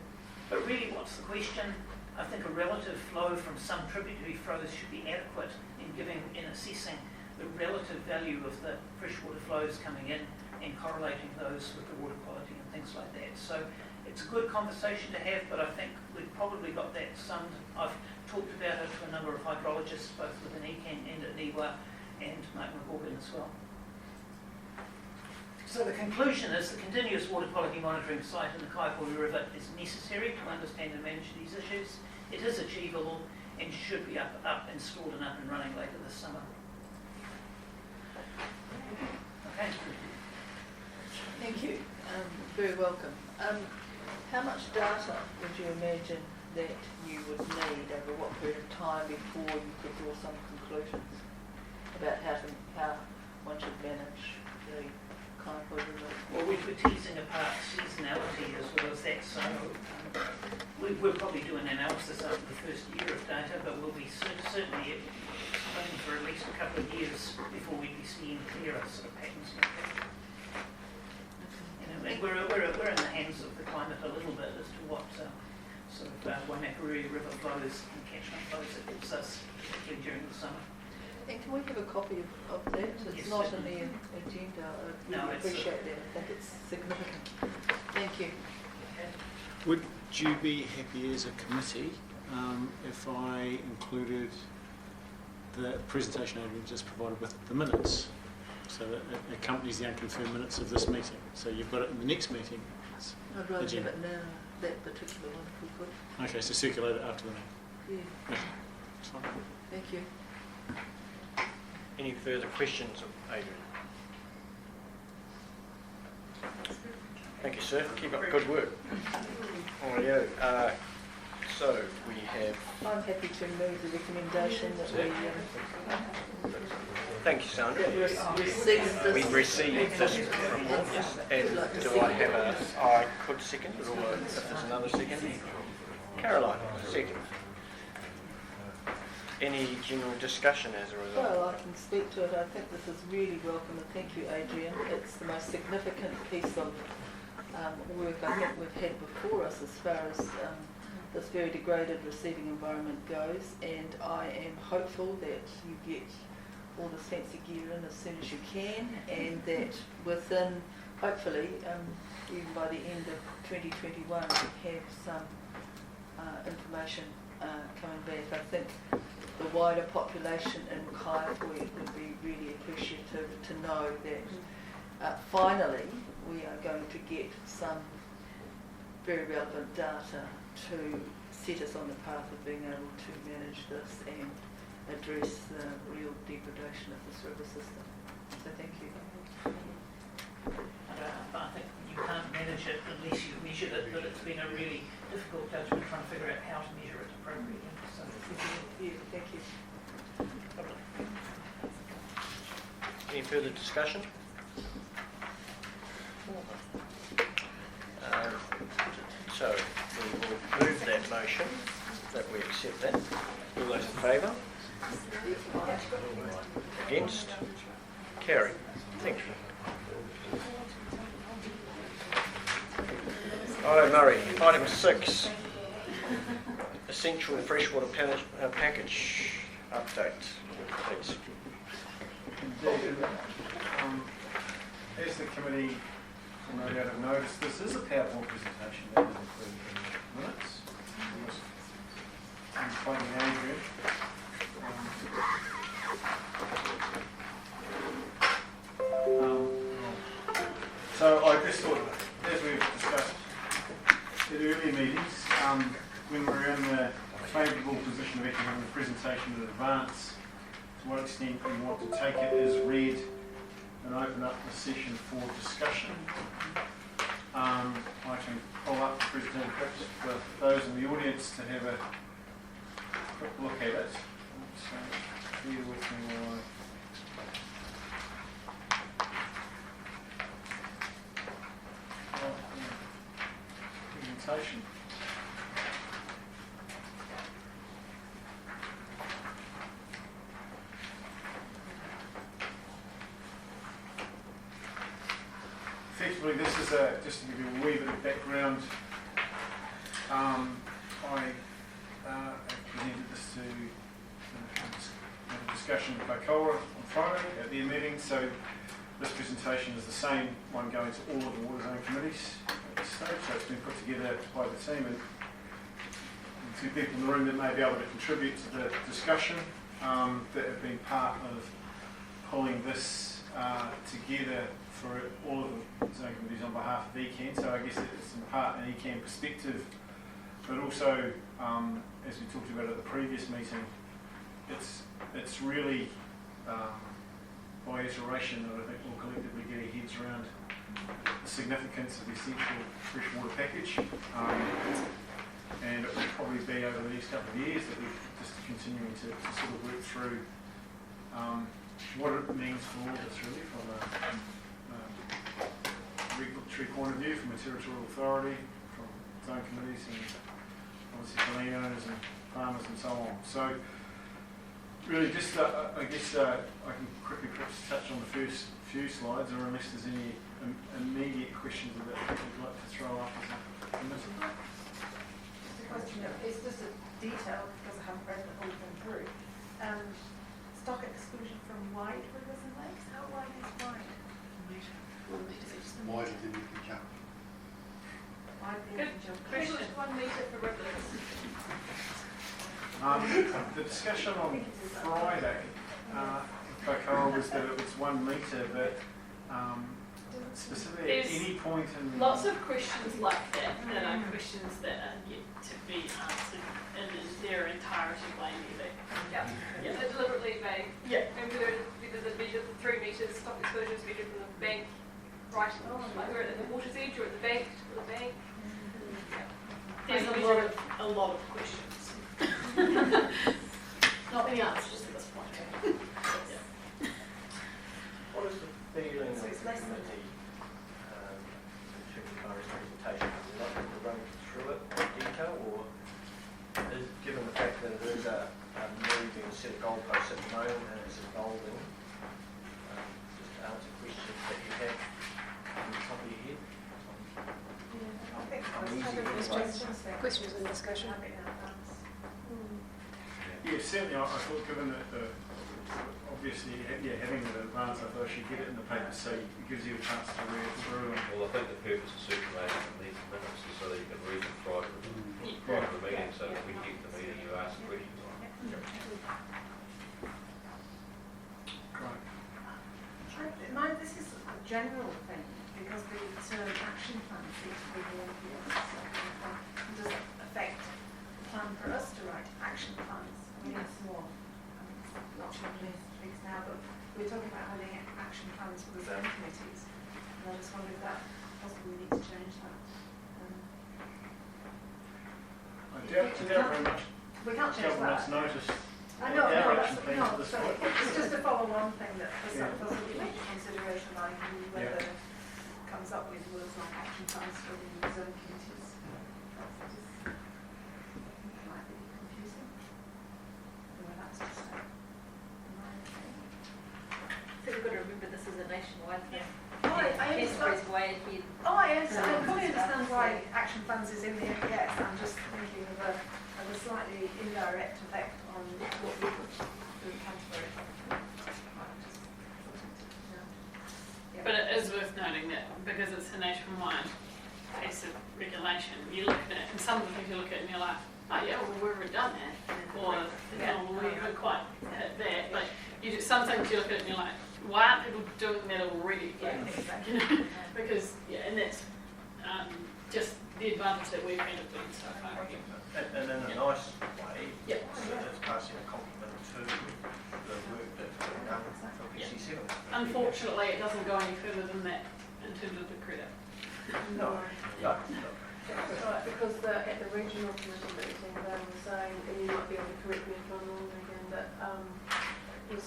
But really, what's the question? I think a relative flow from some tributary flows should be adequate in assessing the relative value of the freshwater flows coming in and correlating those with the water quality and things like that. So it's a good conversation to have, but I think we've probably got that summed. I've talked about it to a number of hydrologists, both within ECAN and at NIWA, and Mark McGorgan as well. So the conclusion is the continuous water quality monitoring site in the Kaiko River is necessary to understand and manage these issues. It is achievable and should be up installed and up and running later this summer. Okay. Thank you. Very welcome. How much data would you imagine that you would need over what period of time before you could draw some conclusions about how one should manage the Kaiko River? Well, we're teasing apart seasonality as well as that, so we'll probably do an analysis over the first year of data, but we'll be certainly planning for at least a couple of years before we'd be seeing clearer sort of patterns like that. And we're in the hands of the climate a little bit as to what sort of Waimakariri River flows and catchment flows it gives us, particularly during the summer. And can we have a copy of that? It's Yes, not certainly. in the agenda. I No, really it's appreciate that. I think it's significant. Thank you. Would you be happy as a committee if I included the presentation I've just provided with the minutes? So that it accompanies the unconfirmed minutes of this meeting. So you've got it in the next meeting. I'd rather agenda. have it now, that particular one, if we could. Okay, so circulate it after the meeting. Yeah. Okay, that's fine. Thank you. Any further questions of Adrian? Thank you, sir. Keep up good work. Rightio. So we have, I'm happy to move the recommendation that we thank you, Sandra. receive this. We've received this report, yes. And do I have a, I could second it, or if there's another second? Caroline, second. Any general discussion as a result? Well, I can speak to it. I think this is really welcome, and thank you, Adrian. It's the most significant piece of work I think we've had before us as far as this very degraded receiving environment goes, and I am hopeful that you get all this fancy gear in as soon as you can, and that within, hopefully, even by the end of 2021, we have some information coming back. I think the wider population in Kaiko would be really appreciative to know that finally we are going to get some very relevant data to set us on the path of being able to manage this and address the real degradation of this river system. So thank you. But I think you can't manage it unless you measure it, but it's been a really difficult judgment trying to figure out how to measure it appropriately. So, Yeah, thank you. Any further discussion? So we will move that motion, that we accept that. All those in favour? Against? Carried. Thank you. Righto, Murray. Item 6. Essential freshwater package update, please. Indeed. As the committee will no doubt have noticed, this is a PowerPoint presentation that is included in the minutes. I'm quoting Adrian. So I just thought, as we've discussed at earlier meetings, when we're in the favourable position of actually having the presentation in advance, to what extent we want to take it as read and open up the session for discussion. I can pull up the presentation perhaps for those in the audience to have a quick look at it. So bear with me while I presentation. Effectively, this is just to give you a wee bit of background. I presented this to a discussion with Kaiko on Friday at their meeting, so this presentation is the same one going to all of the water zone committees at this stage, so it's been put together by the team and two people in the room that may be able to contribute to the discussion that have been part of pulling this together for all of the zone committees on behalf of ECAN. So I guess it's in part an ECAN perspective, but also, as we talked about at the previous meeting, it's really by iteration that I think we'll collectively get our heads around the significance of the essential freshwater package. And it will probably be over the next couple of years that we're just continuing to sort of work through what it means for all of us, really, from a regulatory point of view, from a territorial authority, from zone committees, and obviously for landowners and farmers and so on. So really just, I guess I can quickly perhaps touch on the first few slides, or unless there's any immediate questions that you'd like to throw up as a committee. Just a question, it's just a detail because I haven't read the whole thing through. Stock exclusion from wide rivers and lakes, how wide is wide? Wider than you can jump. Wide than you Good can jump. question. 1 metre for rivers. The discussion on Friday, Kaiko, was that it was 1 metre, but specifically at any point in... Lots of questions like that are questions that are yet to be answered in their entirety blamingly. Yeah. Yeah. They're deliberately vague. Yeah. And whether the measure of 3 metres stock exposure is measured from the bank, right, like we're at the water's edge or at the bank, to the bank. Yeah. There's a lot of questions. Not many answers at this point. What is the feeling of So the it's less than- committee, Chief Kari's presentation? Would you like them to run through it in detail, or is, given the fact that it is a moving set of goalposts at the moment and it's evolving, just to answer questions that you have on the top of your head? I think I'm there's easy kind of anyway. questions there. Questions and discussion. Have it in advance. Yeah, certainly. I thought, given that obviously, having it in advance, I thought I should get it in the paper so it gives you a chance to read it through. And Well, I think the purpose of circulating these minutes is so that you can read them prior to the meeting, so that when you get to the meeting, you ask questions on it. Great. This is a general thing, because the term action plan seems to be more obvious. Does it affect the plan for us to write action plans? I mean, it's more, not sure what things now, but we're talking about having action plans for the zone committees. And I just wonder if that possibly we need to change that. I doubt very much. We can't change Government's that. noticed I know, our no, action plans at this so point. it's just to follow one thing that Yeah. possibly into consideration, like whether it comes up with words like action plans for the zone committees. That's just might be confusing. Well, that's just my opinion. So we've got to remember this is a nationwide thing. Oh, I understand. Way ahead. Oh, I fully understand why action plans is in the yes. I'm just thinking of a slightly indirect effect on what we could do in Canterbury. But it is worth noting that because it's a nationwide piece of regulation, you look at it, and some of the things you look at and you're like, oh yeah, well, we've already done that. Or, well, we haven't quite hit that. But some things you look at it and you're like, why aren't people doing that already? Exactly. Because, and that's just the advantage that we've been doing so far. And in a nice way, Yeah. so it's passing a compliment to the work that's been done for PC7. Unfortunately, it doesn't go any further than that in terms of the credit. No. That's right, because at the regional committee meeting, they were saying, and you might be able to correct me if I'm wrong again, that was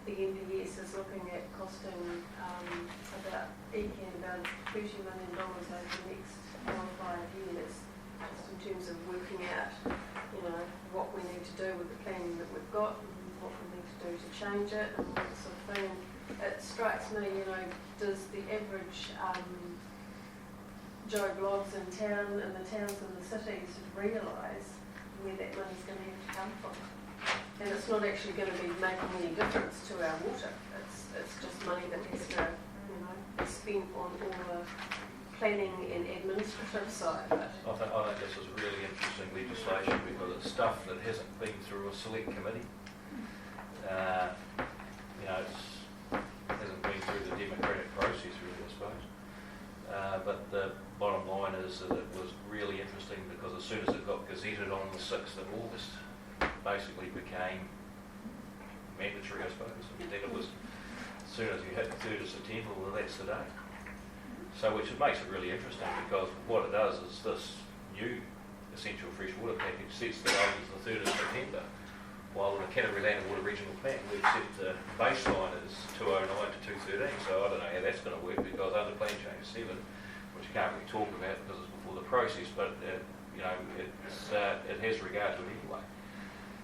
the NPS is looking at costing about eking about $30 million over the next 4 or 5 years, just in terms of working out, what we need to do with the planning that we've got and what we need to do to change it and all that sort of thing. It strikes me, does the average Joe Blogs in town, and the towns and the cities realise where that money's going to have to come from? And it's not actually going to be making any difference to our water. It's just money that has to, be spent on all the planning and administrative side of it. I think this is really interesting legislation because it's stuff that hasn't been through a select committee. It hasn't been through the democratic process really, I suppose. But the bottom line is that it was really interesting because as soon as it got gazetted on the 6th of August, basically became mandatory, I suppose. And then it was, as soon as you hit the 3rd of September, well, that's the day. So which makes it really interesting because what it does is this new essential freshwater package sets the date as the 3rd of September, while in the Canterbury Land and Water Regional Plan we've set the baseline as 209 to 213. So I don't know how that's going to work because under Plan Change 7, which you can't really talk about because it's before the process, but it has regard to it anyway.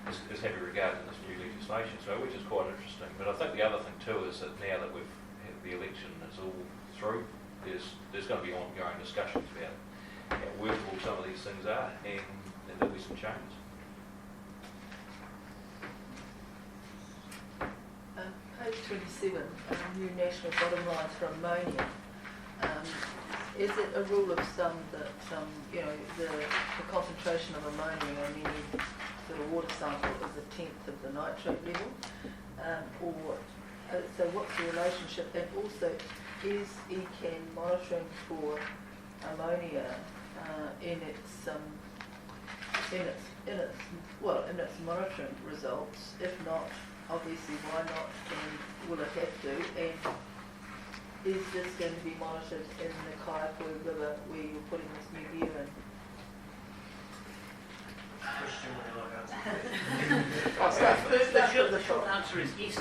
Is heavy regard to this new legislation, so which is quite interesting. But I think the other thing too is that now that we've had the election is all through, there's going to be ongoing discussions about how workable some of these things are, and there'll be some changes. Page 27, new national bottom lines for ammonia. Is it a rule of thumb that the concentration of ammonia in any sort of water sample is 1/10 of the nitrate level? So what's the relationship? And also, is ECAN monitoring for ammonia in its monitoring results? If not, obviously why not? And will it have to? And is this going to be monitored in the Kaiko River where you're putting this new gear in? Question would you like answer? The short answer is yes.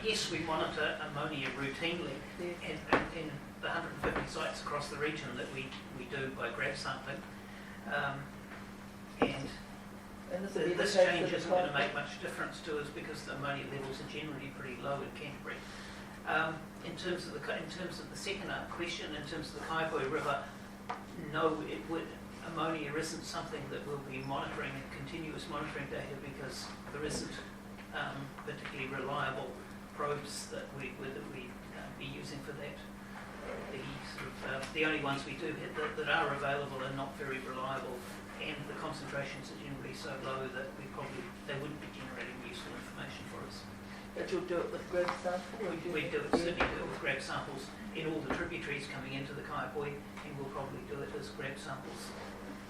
Yes, we monitor ammonia routinely, and in the 150 sites across the region that we do by grab sampling. And this change isn't going to make much difference to us because the ammonia levels are generally pretty low in Canterbury. In terms of the second question, in terms of the Kaiko River, no, ammonia isn't something that we'll be monitoring in continuous monitoring data because there isn't particularly reliable probes that we be using for that. The only ones we do hit that are available are not very reliable, and the concentrations are generally so low that they wouldn't be generating useful information for us. But you'll do it with grab samples? We certainly do it with grab samples in all the tributaries coming into the Kaipoi, and we'll probably do it as grab samples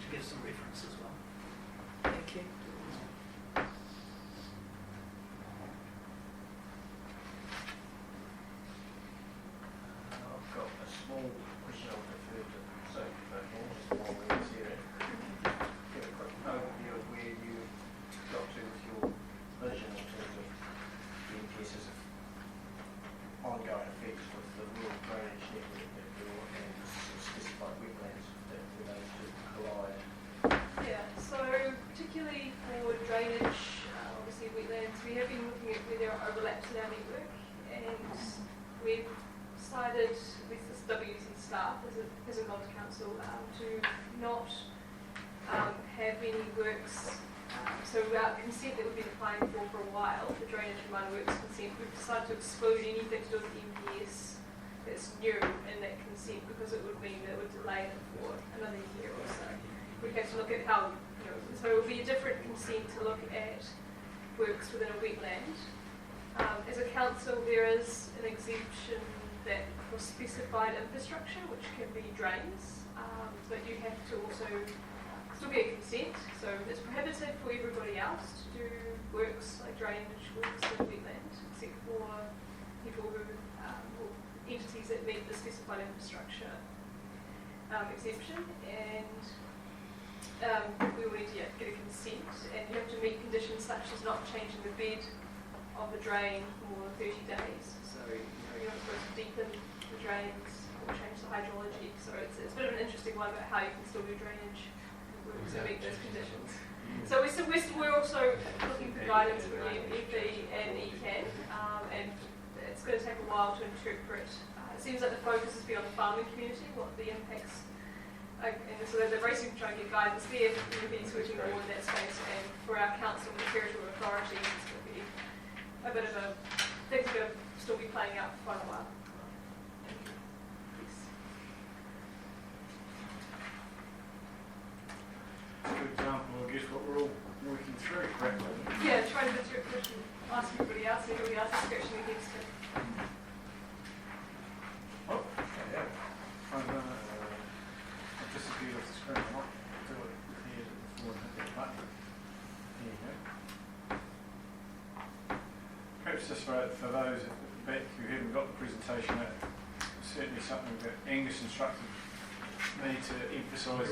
to give some reference as well. Thank you. I've got a small question I'll refer to Sophie first of all, just while we're in this area. Get a quick overview of where you got to with your vision in terms of the NPS's ongoing effects with the rural drainage network that you're and specified wetlands that we're able to collide. Yeah, so particularly for drainage, obviously wetlands, we have been looking at where there are overlaps in our network, and we've decided with this WC staff as a Multi Council to not have any works. So our consent that we've been applying for a while, the drainage and minor works consent, we've decided to exclude anything to do with MPS that's new in that consent because it would mean that it would delay it for another year or so. We have to look at how, so it would be a different consent to look at works within a wetland. As a council, there is an exemption that for specified infrastructure, which can be drains, but you have to also still get consent. So it's prohibited for everybody else to do works like drainage works in wetland, except for people who, or entities that meet the specified infrastructure exemption. And we will need to get a consent, and you have to meet conditions such as not changing the bed of the drain for more than 30 days. So you're not supposed to deepen the drains or change the hydrology. So it's a bit of an interesting one about how you can still do drainage works and meet those conditions. So we're also looking for guidance from the EP and ECAN, and it's going to take a while to interpret. It seems like the focus has been on the farming community, what the impacts. And so they're racing to try and get guidance there. We've been switching more in that space, and for our council and the territorial authorities, it's going to be a bit of a things are going to still be playing out for quite a while. Good example, I guess, what we're all working through correctly. Yeah, trying to interpret question, ask everybody else, and everybody else is scratching their heads too. Oh, yeah. I've disappeared off the screen. I might do it here before I hit that button. There you go. Perhaps just for those back who haven't got the presentation, it's certainly something that Angus instructed me to emphasise.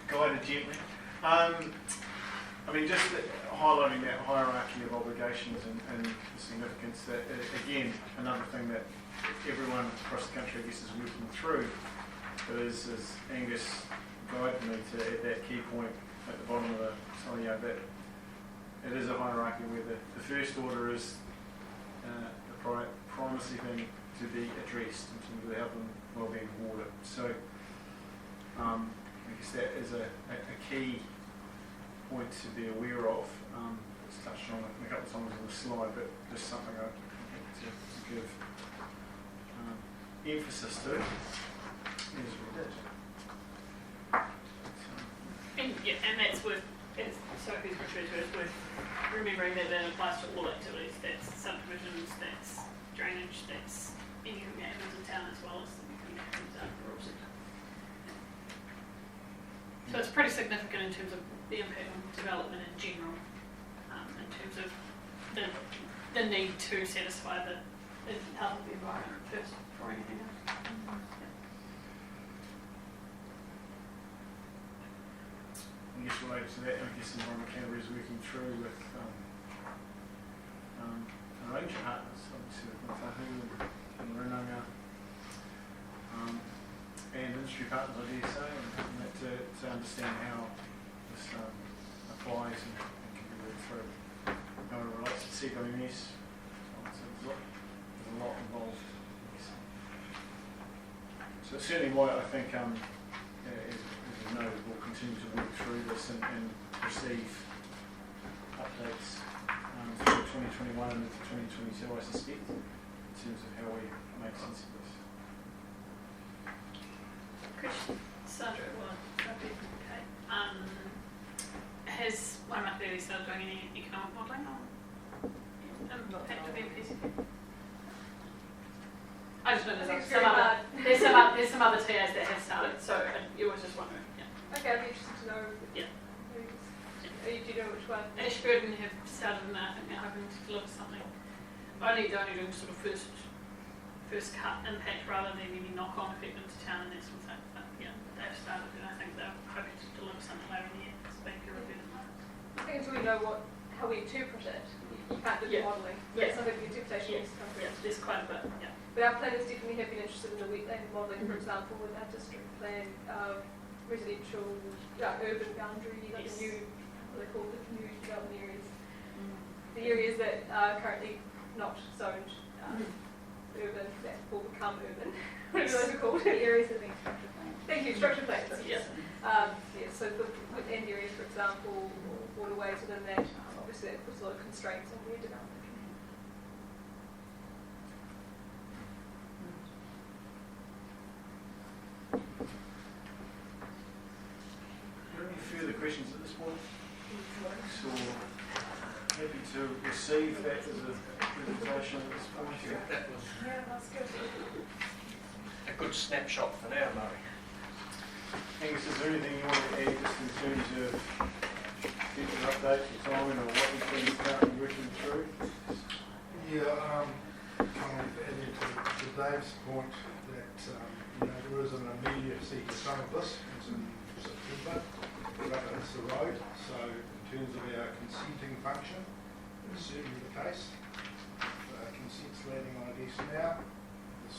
Guided gently. I mean, just highlighting that hierarchy of obligations and the significance that, again, another thing that everyone across the country, I guess, is working through is Angus guided me to at that key point at the bottom of the slide, that it is a hierarchy where the first order is the primacy thing to be addressed in terms of the health and wellbeing of water. So I guess that is a key point to be aware of. It's touched on a couple of times on the slide, but just something I think to give emphasis to is what it is. And that's worth, as Sophie's referred to, it's worth remembering that that applies to all activities. That's subdivisions, that's drainage, that's anything that happens in town as well as anything that happens out in the rural centre. So it's pretty significant in terms of the impact on development in general, in terms of the the need to satisfy the health of the environment first before anything else. I guess related to that, I guess Environment Canterbury is working through with a range of partners, obviously with Matahu and Runanga, and industry partners, I dare say, and that to understand how this applies and can be worked through. How it relates to CWMS, so there's a lot involved. So certainly why I think, as you know, we'll continue to work through this and receive updates through 2021 and into 2022, I suspect, in terms of how we make sense of this. Sandra, has waimakariri started doing any economic modelling on impact of MPCP? I just know there's some other TAs that have started, so you was just wondering. Yeah. Okay, I'd be interested to know. Yeah. Do you know which one? Ashburton have started, and I think they're hoping to deliver something. They're only doing sort of first cut impact rather than any knock-on effect into town and that sort of thing. But yeah, they've started, and I think they're hoping to deliver something later in the year. It's being peer reviewed. I think until we know how we interpret it, you can't do the modelling. Yeah. Something the interpretation needs to come through. Yeah, there's quite a bit. Yeah. But our planners definitely have been interested in the wetland modelling, for example, with our district plan, residential, urban boundary, like the new, what they call the new development areas. The areas that are currently not zoned urban, that will become urban. Whatever those are called. The areas that have been structure plans. Thank you, structure plans. Yes. So the wetland areas, for example, or waterways within that, obviously that puts a lot of constraints on where development can happen. Are there any further questions at this point? So happy to receive that as a presentation at this point. Yeah, that's good. A good snapshot for now, Murray. Angus, is there anything you want to add just in terms of future updates or timing or what you've been currently working through? Yeah, kind of adding to Dave's point that there is an immediacy to some of this. It's in September, but it's the road. So in terms of our consenting function, it's certainly the case. Consent's landing on a desk now. This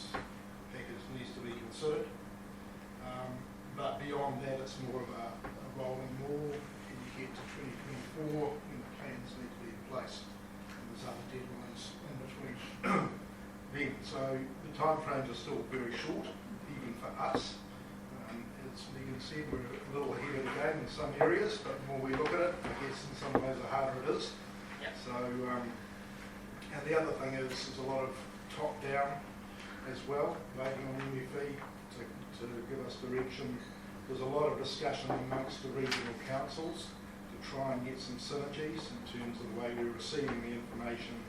package needs to be considered. But beyond that, it's more of a rolling wall. And you get to 2024, and the plans need to be in place. And there's other deadlines in between then. So the timeframes are still very short, even for us. As Megan said, we're a little ahead of the game in some areas, but the more we look at it, I guess in some ways the harder it is. Yep. So, and the other thing is there's a lot of top-down as well, waiting on MFE to give us direction. There's a lot of discussion amongst the regional councils to try and get some synergies in terms of the way we're receiving the information,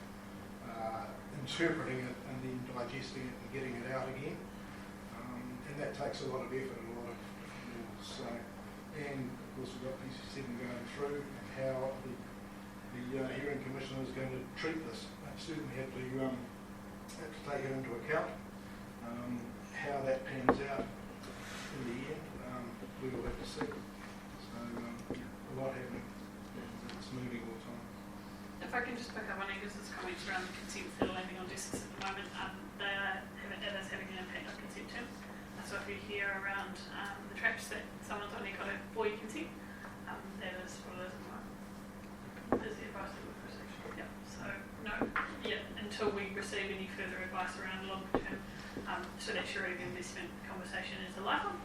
interpreting it and then digesting it and getting it out again. And that takes a lot of effort and a lot of rules. So, and of course we've got PC7 going through and how the hearing commissioner is going to treat this. They certainly have to take it into account. How that pans out in the end, we will have to see. So a lot happening. It's moving all the time. If I can just pick up on Angus's comments around the consents that are landing on desks at the moment, it is having an impact on consent terms. So if you hear around the traps that someone's only got a 4-year consent, that is what it is at the moment. Is the advice that we've received. Yeah. So no, until we receive any further advice around long term, so that sure the investment conversation is a live one.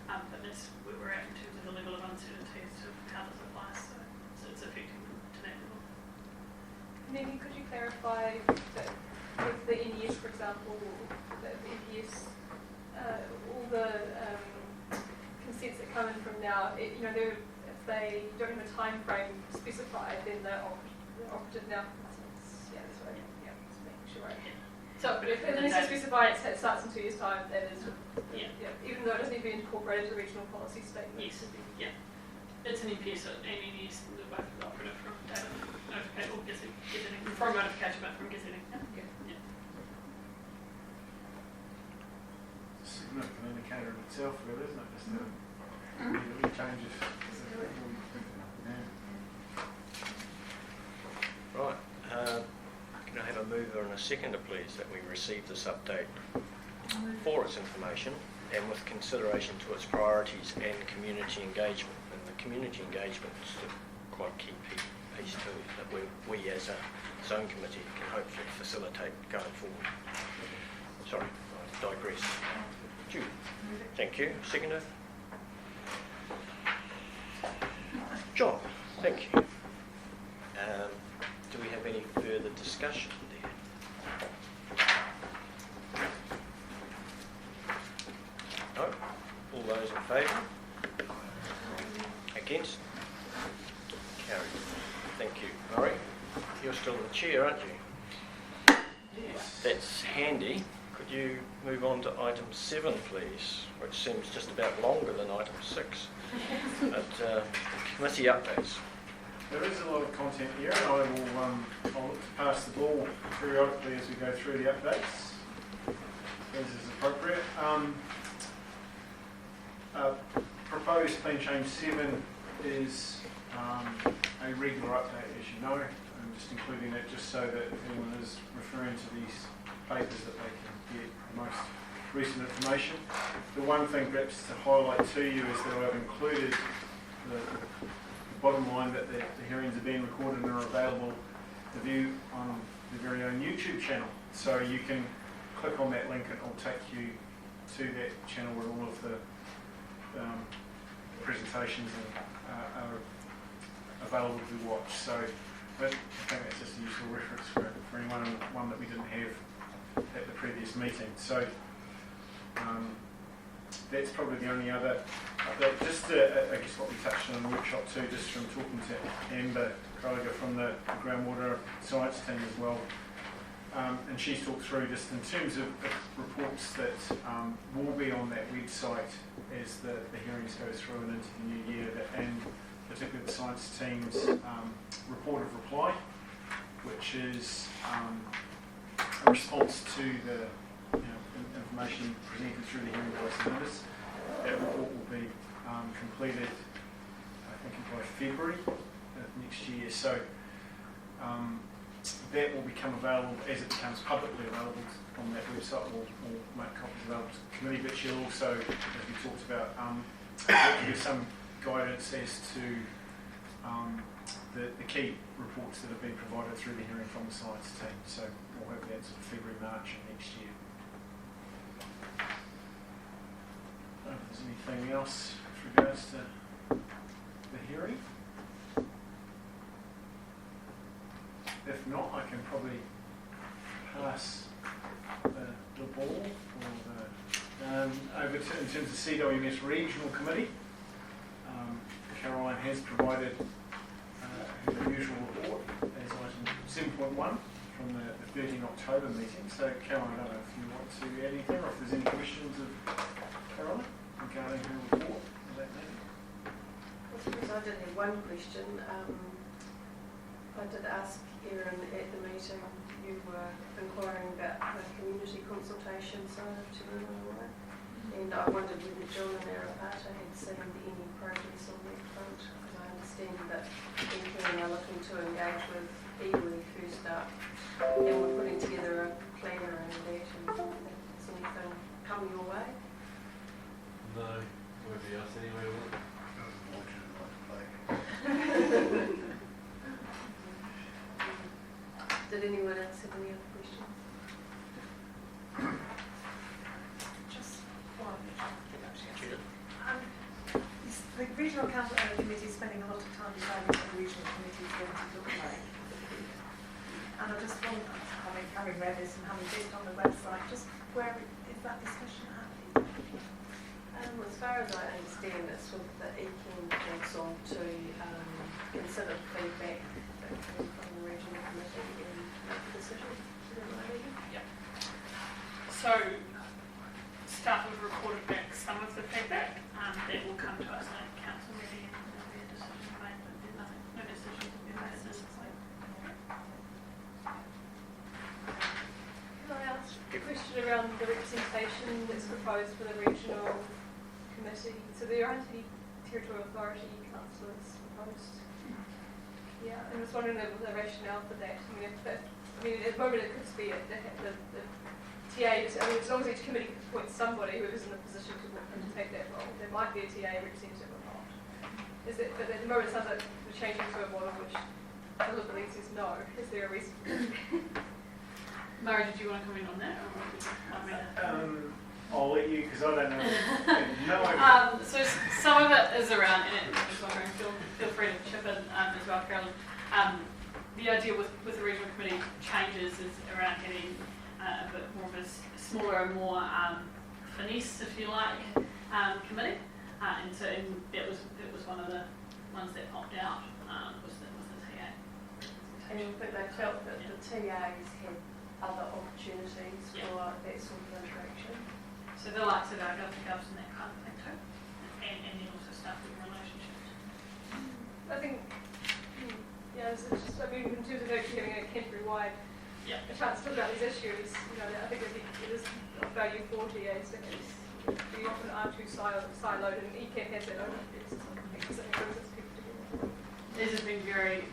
But that's where we're at in terms of the level of uncertainty as to how this applies. So it's affecting them to that level. Maybe could you clarify that with the NES, for example, the NPS, all the consents that come in from now, if they don't have a time frame specified, then they're opted now. Yeah, that's right. Yeah, just making sure. So, but if it is specified, it starts in 2 years' time, that is, even though it doesn't need to be incorporated into the regional policy statement. Yes, yeah. it's an EPS and NES, the both operative from data notification, or gazetting, from notification, but from gazetting. Yeah. It's a significant indicator in itself, really, isn't it? Just the changes. Yeah. Right. Can I have a mover and a seconder, please, that we receive this update for its information and with consideration to its priorities and community engagement. And the community engagement is quite a key piece too, that we as a zone committee can hopefully facilitate going forward. Sorry, I digress. Jude. Thank you. Seconder. John, thank you. Do we have any further discussion there? No? All those in favour? Against? Carried. Thank you. Murray, you're still the chair, aren't you? Yes. That's handy. Could you move on to item 7, please, which seems just about longer than item 6. But committee updates. There is a lot of content here, and I'll look to pass the ball periodically as we go through the updates, as is appropriate. Proposed Plan Change 7 is a regular update, as you know. I'm just including it just so that if anyone is referring to these papers that they can get the most recent information. The one thing perhaps to highlight to you is that I've included the bottom line that the hearings are being recorded and are available to view on the very own YouTube channel. So you can click on that link and it will take you to that channel where all of the presentations are available to watch. So I think that's just a useful reference for anyone, and one that we didn't have at the previous meeting. So that's probably the only other update. Just I guess what we touched on in the workshop too, just from talking to Amber Kroger from the groundwater science team as well. And she's talked through just in terms of reports that will be on that website as the hearings go through and into the new year, and particularly the science team's report of reply, which is a response to the information presented through the hearing by submitters. That report will be completed, I think, by February of next year. So that will become available as it becomes publicly available on that website. We'll make copies available to the committee, but she'll also, as we talked about, give some guidance as to the key reports that have been provided through the hearing from the science team. So we'll have that sort of February, March of next year. I don't know if there's anything else with regards to the hearing. If not, I can probably pass the ball over to, in terms of CWMS Regional Committee. Caroline has provided her usual report as item 7.1 from the 13 October meeting. So Caroline, I don't know if you want to add anything or if there's any questions of Caroline regarding her report of that meeting. I suppose I did have one question. I did ask Erin at the meeting, you were inquiring about the community consultation side of Te Rūnga, and I wondered whether John and Arapata had seen any progress on that front, because I understand that EPN are looking to engage with iwi first up, and we're putting together a plan around that, and has anything come your way? No, won't be us anyway, will it? Did anyone else have any other questions? Just one. The Regional Committee is spending a lot of time deciding what the Regional Committee is going to look like. And I just wonder, having read this and having looked on the website, just where is that discussion happening? As far as I understand, it's with the EPN Council to consider feedback that came from the Regional Committee and make a decision. Yep. So staff have recorded back some of the feedback that will come to us at council meeting and there'll be a at this point. Can I ask a question around the representation that's proposed for the regional committee? So there aren't any territorial authority councillors proposed. Yeah, I'm just wondering the rationale for that. I mean, at the moment it could be the TA, as long as each committee appoints somebody who is in the position to undertake that role, there might be a TA representative or not. Is it, but at the moment it sounds like we're changing to a model which deliberately says no. Is there a reason? Murray, did you want to comment on that? Or I'll let you, because I don't know. No. So some of it is around, and just wondering, feel free to chip in as well, Carolyn. The idea with the regional committee changes is around getting a bit more of a smaller and more finesse, if you like, committee. And so that was one of the ones that popped out was the TA. But they felt that the TAs had other opportunities for that sort of interaction. So the likes of our government and that kind of thing too. And then also stuff with relationships. I think, it's just, I mean, in terms of actually having a Canterbury-wide a chance to talk about these issues, I think it is of value for TAs because we often are too siloed and ECAN has that overview. So I think it's something that brings people together. These have been very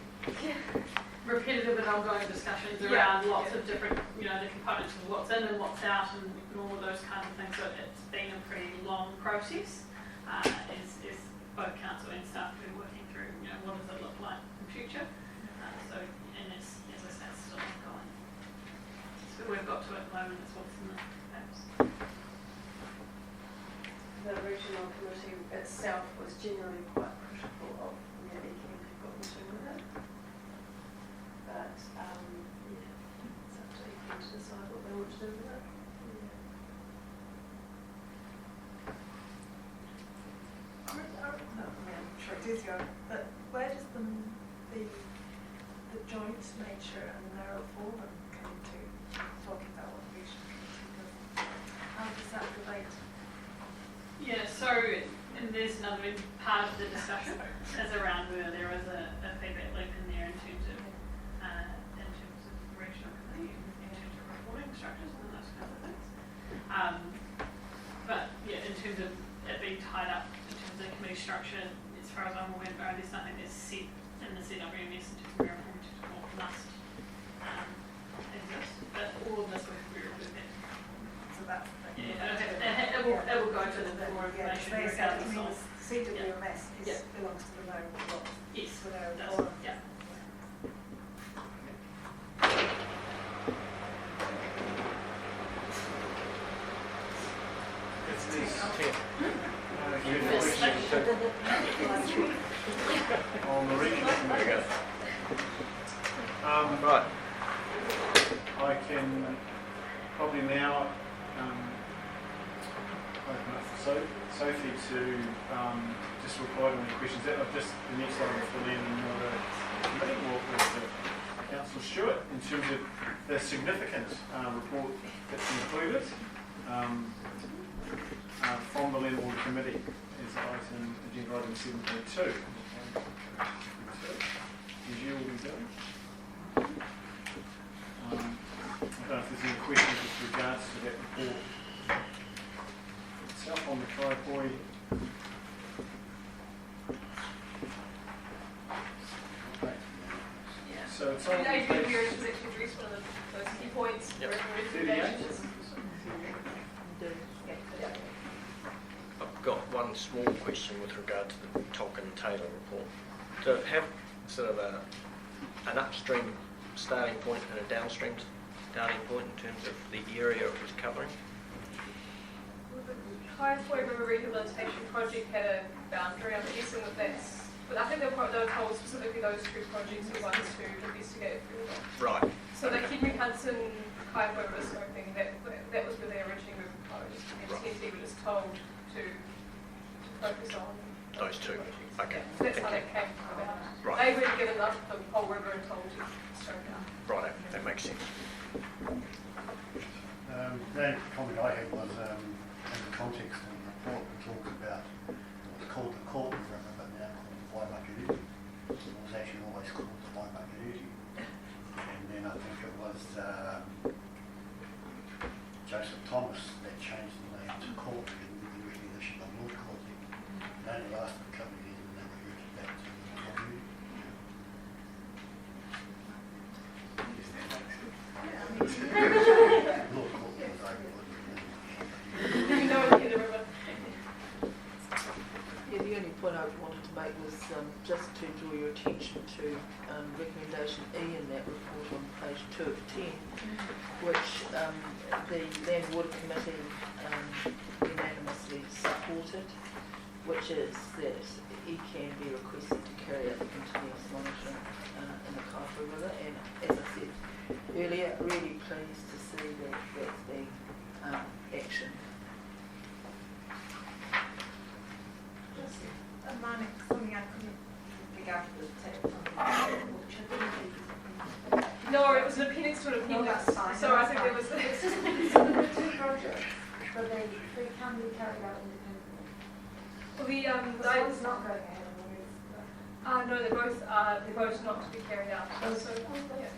repetitive and ongoing discussions around lots of different, the components of what's in and what's out and all of those kinds of things. So it's been a pretty long process as both council and staff have been working through, what does it look like in the future. And it's, as I say, it's still ongoing. So we've got to at the moment is what's in the papers. The regional committee itself was generally quite critical of where ECAN had gotten to with it. But it's up to ECAN to decide what they want to do with it. I'm sure it is but where does the joint nature and the narrow forum come to talking about what the regional committee does? How does that relate? Yeah, so and there's another part of the discussion is around whether there is a feedback loop in there in terms of regional committee, in terms of reporting structures and those kinds of things. But in terms of it being tied up in terms of the committee structure, as far as I'm aware, there's nothing that's set in the CWMS in terms of where what must exist. But all of this will be reviewed. So that's the thing. It will go to the more information regardless of. CWMS belongs to the narrow block. Yes, the narrow it does. forum. Yeah. It's this. On the regional committee. Right. I can probably now open up for Sophie to just reply to any questions. Just the next item for Lynn and the committee or the Councillor Stewart in terms of the significant report that's included from the Land Water Committee is agenda item 7.2. As you will be doing. I don't know if there's any questions with regards to that report itself on the Kaiko. So it's on Adrian Murray was actually addressed one of those key points. Recommendations. I've got one small question with regard to the Tolkien-Taylor report. To have sort of an upstream starting point and a downstream starting point in terms of the area it was covering? The Kaiko River Rehabilitation Project had a boundary. I'm guessing that's. But I think they were told specifically those two projects are ones to investigate further. Right. So the Henry Hudson Kaiko River scoping, that was where they originally were proposed. And TNT were just told to focus on Those two. projects. Okay. So that's how that came about. Right. They were given the whole river and told to scope it out. Right, that makes sense. The comment I had was in the context of the report that talks about what's called the Court River, but now called the Waimakariri. It was actually always called the Waimakariri. Joseph Thomas that changed the name to Court with the recognition of locality. It only lasted a couple of years and then we moved back to the community. Yeah, the only point I wanted to make was just to draw your attention to recommendation E in that report on page 2 of 10, which the Land and Water Committee unanimously supported, which is that E can be requested to carry out the continuous monitoring in the Kaiko River, and as I said earlier, really pleased to see that that's being action. Mine, something I couldn't pick out of the text on which I didn't. No, it was an appendix to an appendix. No, that's fine. So I think there was. So the two projects, but they can be carried out independently. Well, The one's not going ahead and one is. no, they're both not to be carried out. So, yeah.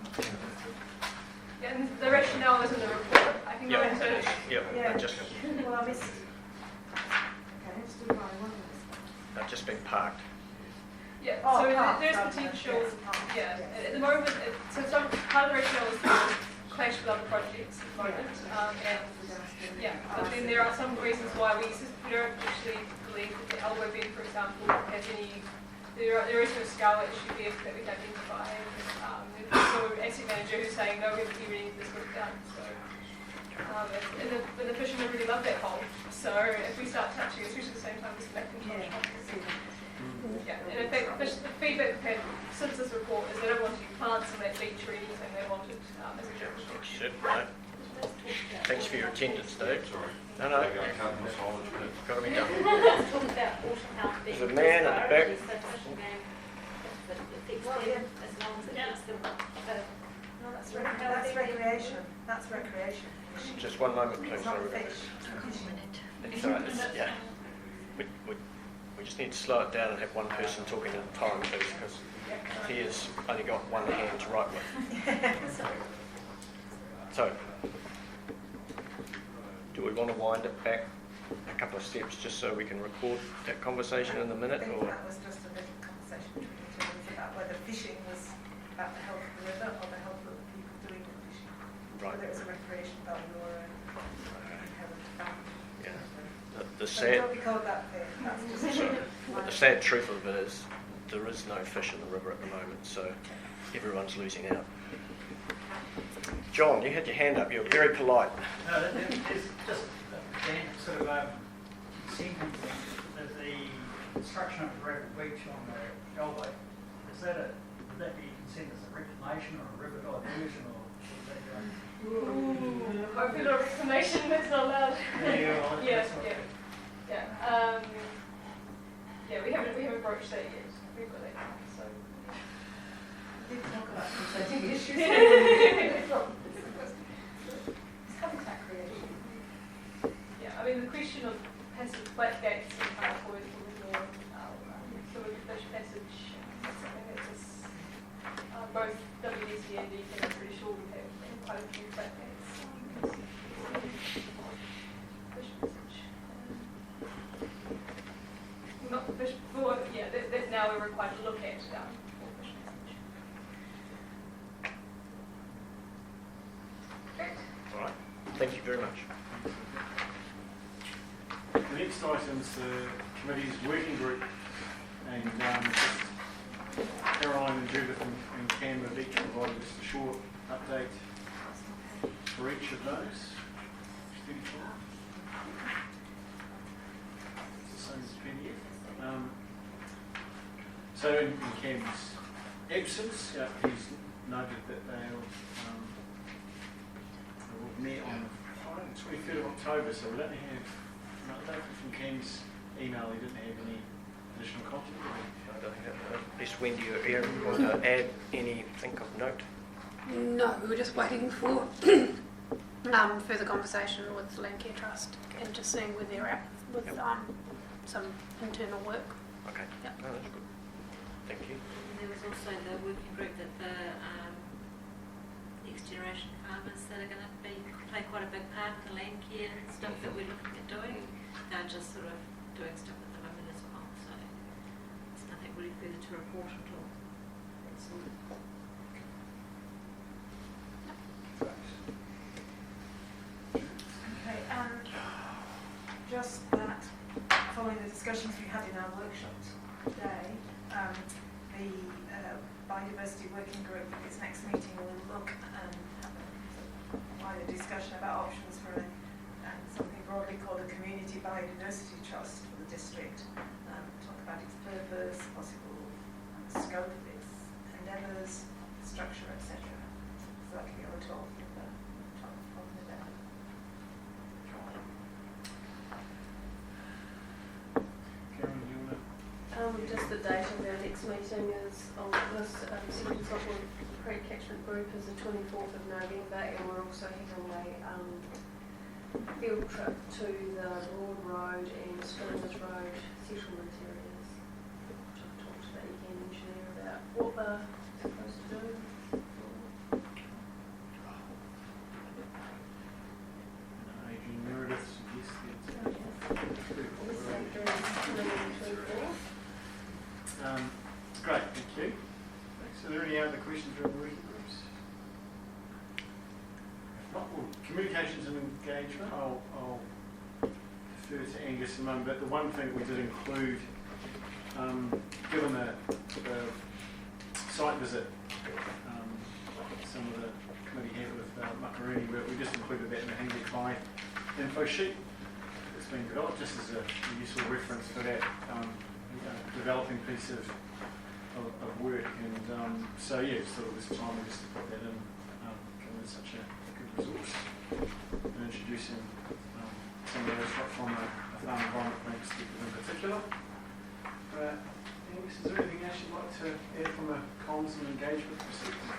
Yeah, and the rationale is in the report. I can go into it. Yeah. Just, Well, I missed. Okay, let's do my one. they've just been parked. Yeah, Oh, so park, there's sorry, potential, yes, park. yeah, at the moment, so some part of the rationale is to clash with other projects at the moment, and, yeah, but then there are some reasons why we don't actually believe that the Elbow Bend, for example, has any, there is no scale issue there that we can identify. So asset manager who's saying, no, we really need this work done, so. And the fishermen really love that hole, so if we start touching, especially at the same time as the Macintosh. Yeah, and in fact, the feedback we've had since this report is they don't want to do plants on that beach or anything, they want it as a general structure. Thanks for your attendance, Dave. No, got to be done. Let's talk about autumn health being There's a man at the back. priority, so fishing game, if it affects Well, them, yeah. as long as it affects them. No, that's recreation. That's recreation. Just one moment, please. It's not Sorry. fish. It's all right, yeah. We just need to slow it down and have one person talking at a time, please, because he has only got one hand to write with. So, do we want to wind it back a couple of steps just so we can record that conversation in the minute? I think Or that was just a little conversation between the two of us about whether fishing was about the health of the river or the health of the people doing the fishing. Right. Whether it was a recreation value or a inherent value. Yeah. The So sad, don't be called that thing. That's just the sad truth of it is there is no fish in the river at the moment, so everyone's losing out. John, you had your hand up. You're very polite. No, there's just Dan sort of sinking that the construction of the Rapid Beach on the Elbow, would that be considered as a reclamation or a river diversion or what is that going? Ooh, hopefully not reclamation, that's not allowed. Yeah, we haven't broached that yet. We've got that coming, so. We did talk about consenting issues. It's habitat creation. Yeah, I mean, the question of passive flat gates and Kaiko is probably more sort of fish passage, something that's just, both WDC and DECA, I'm pretty sure we have quite a few flat gates. Fish passage. Not the fish, well, yeah, that now we're required to look at for fish passage. Great. All right. Thank you very much. The next item is the committee's working group, and Caroline and Judith and Cam have each provided just a short update for each of those. It's the same as PDF. So in Cam's absence, he's noted that they'll met on the 23rd of October, so we don't have an update from Cam's email. He didn't have any additional content. I don't think that, unless Wendy or Aaron want to add anything of note. No, we were just waiting for further conversation with the Land Care Trust and just seeing where they're at with some internal work. Okay. Yep. No, that's good. Thank you. There was also the working group that the next generation farmers that are going to be play quite a big part in the land care stuff that we're looking at doing. They're just sort of doing stuff at the moment as well, so there's nothing really further to report at all. Okay, just that, following the discussions we had in our workshops today, the biodiversity working group, its next meeting will look and have a wider discussion about options for something broadly called a community biodiversity trust for the district. Talk about its purpose, possible scope of its endeavours, structure, etc. So that can be on the 12th of November. Karen, do you want to? Just the date of our next meeting is on this Central Southwood Creek Catchment Group is the 24th of November, and we're also having a field trip to the Broad Road and Streamers Road settlement areas. I've talked to the ECAN engineer about what they're supposed to do. Adrian Meredith suggested. Great, thank you. Thanks. Are there any other questions around the working groups? If not, well, communications and engagement, I'll defer to Angus in a moment, but the one thing we did include, given the site visit some of the committee had with Makariri, we just included that in the Hangley Clyde info sheet. It's been developed just as a useful reference for that developing piece of work, and so yeah, just thought it was time just to put that in, given it's such a good resource, and introducing some of those from a farm environment plan perspective in particular. Angus, is there anything else you'd like to add from a comms and engagement perspective?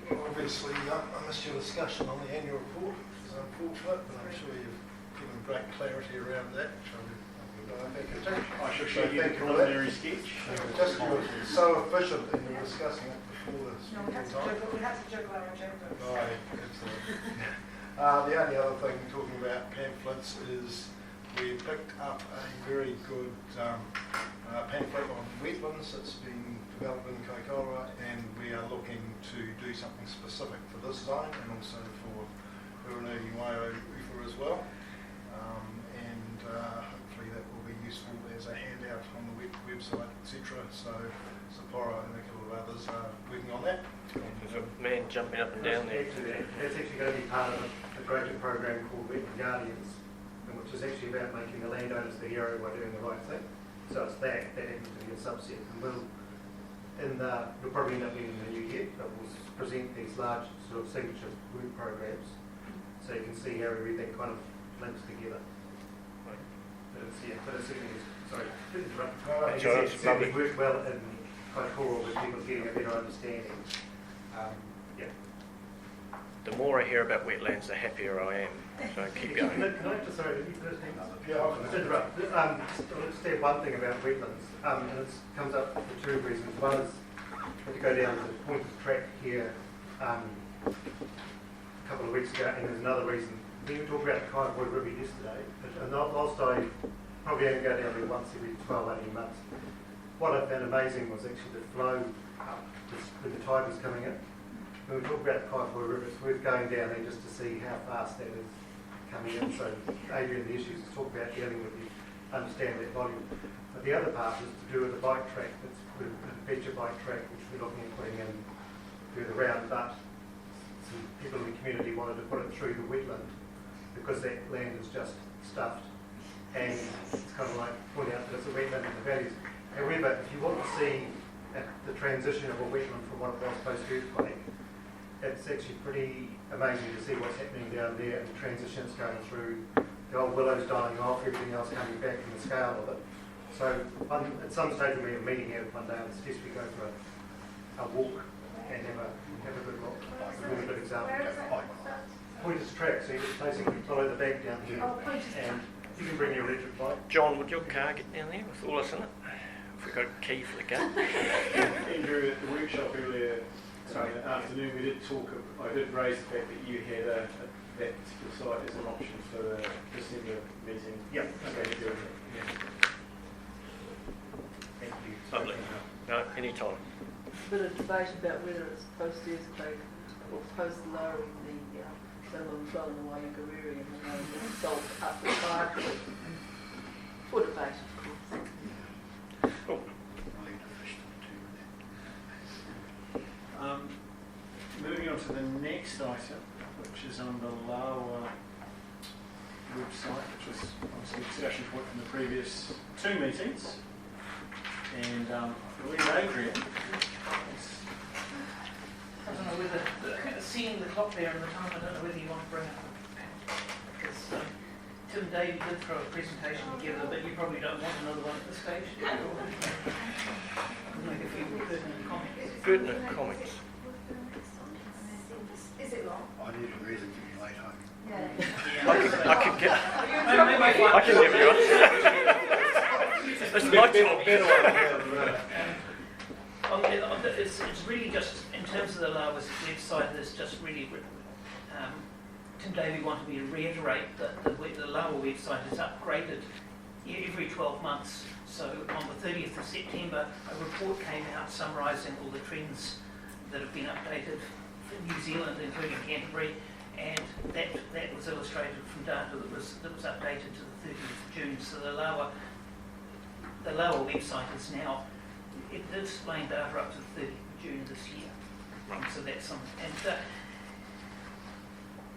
Obviously, I missed your discussion on the annual report, which is unfortunate, but I'm sure you've given great clarity around that, which I think it takes. I shall show you the preliminary sketch. Just you were so efficient in your discussing it before this. No, we had to juggle our agenda. Right, absolutely. The only other thing, talking about pamphlets, is we picked up a very good pamphlet on wetlands that's been developed in Kaiko, and we are looking to do something specific for this zone and also for Huranui Waimakariri as well. Hopefully that will be useful as a handout on the website, etc. So Sapporo and a couple of others are working on that. There's a man jumping up and down there. That's actually going to be part of a greater program called Wetland Guardians, which is actually about making the landowners the hero by doing the right thing. So it's that happens to be a subset. And we'll probably end up being in the new year, but we'll present these large sort of signature work programs so you can see how everything kind of links together. But it's certainly, sorry, to interrupt. It's certainly worked well in Kaikoura with people getting a better understanding. Yeah. The more I hear about wetlands, the happier I am. So keep going. Can I just, sorry, did you first thing? Yeah, I'll just interrupt. I'll just say one thing about wetlands, and it comes up for two reasons. One is, if you go down to the point of track here a couple of weeks ago, and there's another reason. We talked about the Kaiko River yesterday, and whilst I probably only go down there once every 12, 18 months, what I found amazing was actually the flow up when the tide was coming in. When we talk about the Kaiko River, it's worth going down there just to see how fast that is coming in. So Adrian, the issues to talk about dealing with, you understand that volume. But the other part is to do with the bike track, that's a feature bike track, which we're looking at putting in further around, but some people in the community wanted to put it through the wetland, because that land is just stuffed, and it's kind of like pointing out that it's a wetland in the valleys. However, if you want to see the transition of a wetland from what it was post-earthquake, it's actually pretty amazing to see what's happening down there and the transitions going through, the old willows dying off, everything else coming back, and the scale of it. So at some stage we'll be a meeting here one day and suggest we go for a walk and have a good look. It's a really good example. Pointer's track, so you just basically follow the bank down here, and you can bring your electric bike. John, would your car get down there with all us in it? If we've got a key for the car? Andrew, at the workshop earlier afternoon, we did talk. I did raise the fact that you had a that particular site as an option for the December meeting. Yeah, okay. Yeah. Thank you. Lovely. No, any time. A bit of debate about whether it's post-earthquake or post-lowering the minimum flow in the Waimakariri and the salt up the fire point. For debate, of course. Cool. Moving on to the next item, which is on the Lawa website, which was obviously a discussion point from the previous two meetings. And I believe Adrian is I don't know whether, seeing the clock there and the time, I don't know whether you want to bring up, because Tim and Davey did throw a presentation together, but you probably don't want another one at this stage. Make a few pertinent comments. Pertinent comments. Is it long? I need a reason to be late home. Yeah. I could get. Are you in I trouble? can give you one. It's my job. It's really just, in terms of the Lawa's website, there's just really, Tim Davey wanted me to reiterate that the Lawa website is upgraded every 12 months. So on the 30th of September, a report came out summarising all the trends that have been updated for New Zealand, including Canterbury, and that was illustrated from data that was updated to the 30th of June. So the Lawa website is now, it displaying data up to the 30th of June this year. So that's some. And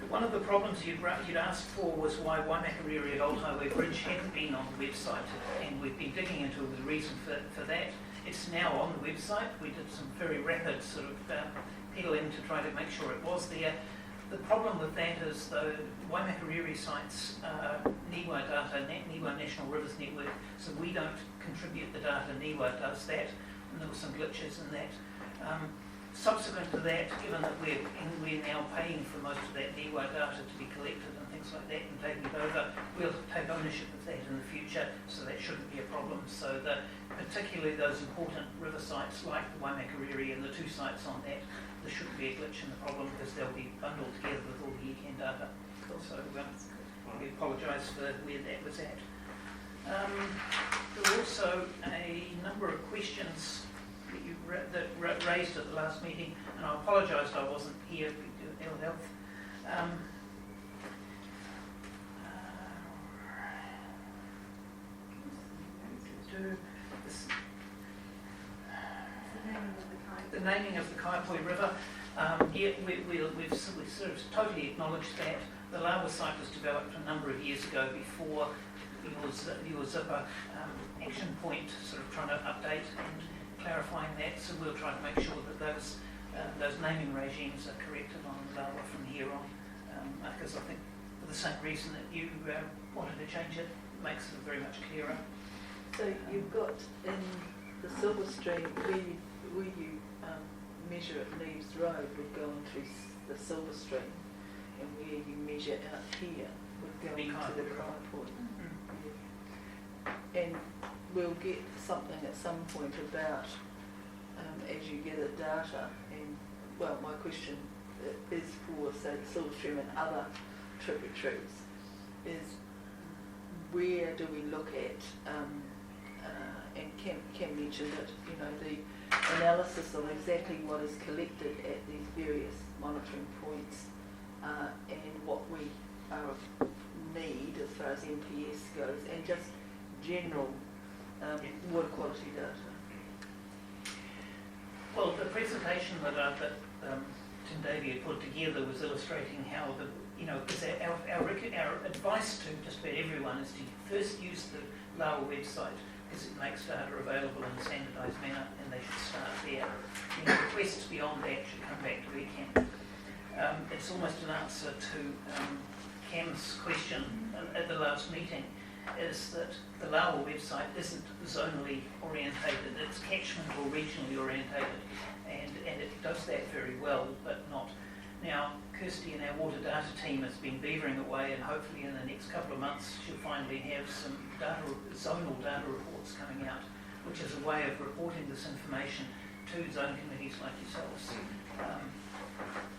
one of the problems you'd asked for was why Waimakariri at Old Highway Bridge hadn't been on the website, and we've been digging into the reason for that. It's now on the website. We did some very rapid sort of peddling to try to make sure it was there. The problem with that is the Waimakariri site's NIWA data, NIWA National Rivers Network, so we don't contribute the data, NIWA does that, and there were some glitches in that. Subsequent to that, given that we're now paying for most of that NIWA data to be collected and things like that and taking it over, we'll take ownership of that in the future, so that shouldn't be a problem. So particularly those important river sites like the Waimakariri and the two sites on that, there shouldn't be a glitch in the problem because they'll be bundled together with all the ECAN data. So we apologise for where that was at. There were also a number of questions that you raised at the last meeting, and I apologise I wasn't here due to ill health. The naming of the Kaiko River. We've sort of totally acknowledged that. The Lawa site was developed a number of years ago before your zipper action point, sort of trying to update and clarifying that. So we'll try to make sure that those naming regimes are corrected on Lawa from here on, because I think for the same reason that you wanted to change it, makes it very much clearer. So you've got in the Silver Stream where you measure at Neves Road would go into the Silver Stream, and where you measure out here would go into the Kai Point. And we'll get something at some point about as you gather data, and well, my question is for say the Silver Stream and other tributaries is where do we look at and Cam mentioned it, you know, the analysis of exactly what is collected at these various monitoring points and what we need as far as MPS goes, and just general water quality data. Well, the presentation that Tim Davey had put together was illustrating how because our advice to just about everyone is to first use the Lawa website, because it makes data available in a standardised manner, and they should start there. Requests beyond that should come back to ECAN. It's almost an answer to Cam's question at the last meeting, is that the Lawa website isn't zonally orientated, it's catchment or regionally orientated, and it does that very well, but not. Now, Kirsty and our water data team has been beavering away, and hopefully in the next couple of months she'll finally have some zonal data reports coming out, which is a way of reporting this information to zone committees like yourselves.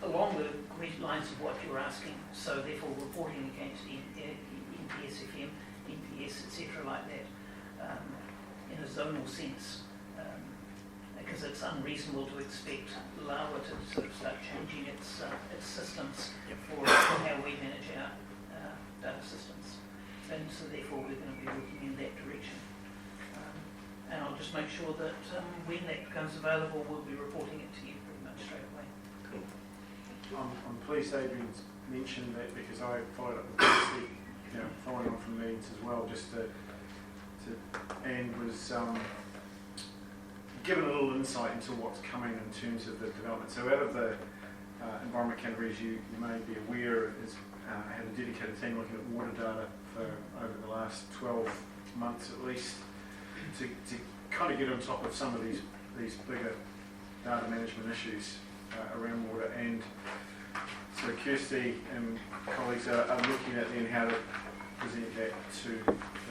along the lines of what you're asking, so therefore reporting against NPS, FM, NPS, etc. like that, in a zonal sense, because it's unreasonable to expect Lawa to sort of start changing its systems for how we manage our data systems. And so therefore we're going to be working in that direction. And I'll just make sure that when that becomes available, we'll be reporting it to you pretty much straight away. I'm pleased Adrian's mentioned that, because I followed up with Kirsty, following on from meetings as well, just and was given a little insight into what's coming in terms of the development. So out of the environment categories, you may be aware, has had a dedicated team looking at water data for over the last 12 months at least, to kind of get on top of some of these bigger data management issues around water. And so Kirsty and colleagues are looking at then how to present that to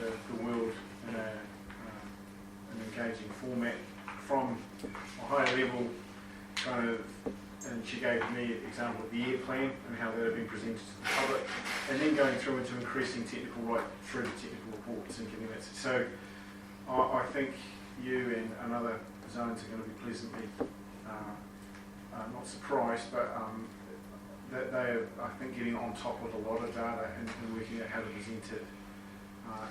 the world in an engaging format from a higher level kind of, and she gave me an example of the air plan and how that had been presented to the public, and then going through into increasing technical right through the technical reports and getting that. So I think you and other zones are going to be pleasantly not surprised, but that they are, I think, getting on top of a lot of data and working out how to present it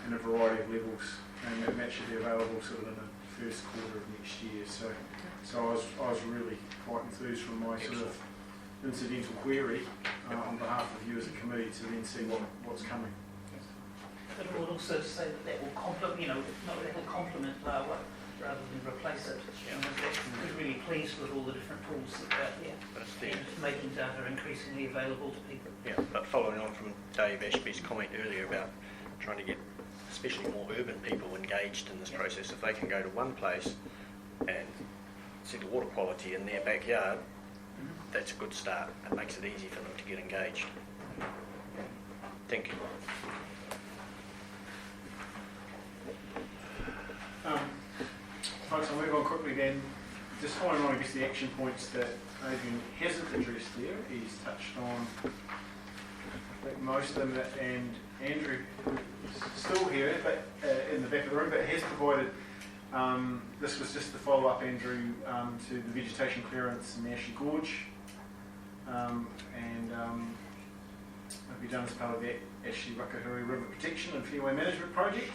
in a variety of levels, and that should be available sort of in the first quarter of next year. So I was really quite enthused from my sort of incidental query on behalf of you as a committee to then see what's coming. But I would also say that will complement, that will complement Lawa rather than replace it. We're really pleased with all the different tools that are out there and making data increasingly available to people. Yeah, but following on from Dave Ashby's comment earlier about trying to get especially more urban people engaged in this process, if they can go to one place and see the water quality in their backyard, that's a good start. It makes it easy for them to get engaged. Thank you. Folks, I'll move on quickly then. Just following on, I guess, the action points that Adrian hasn't addressed there. He's touched on, I think, most of them, and Andrew is still here, but in the back of the room, but has provided, this was just the follow-up, Andrew, to the vegetation clearance in the Ashley Gorge, and it'll be done as part of the Ashley Ruakahuri River Protection and Fairway Management Project.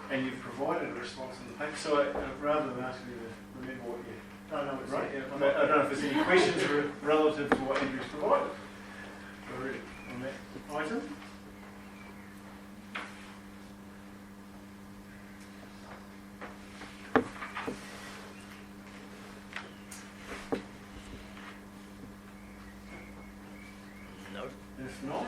And you've provided a response in the paper, so rather than asking you to remember what you... I know it's right. I don't know if there's any questions relative to what Andrew's provided already on that item. No. If not...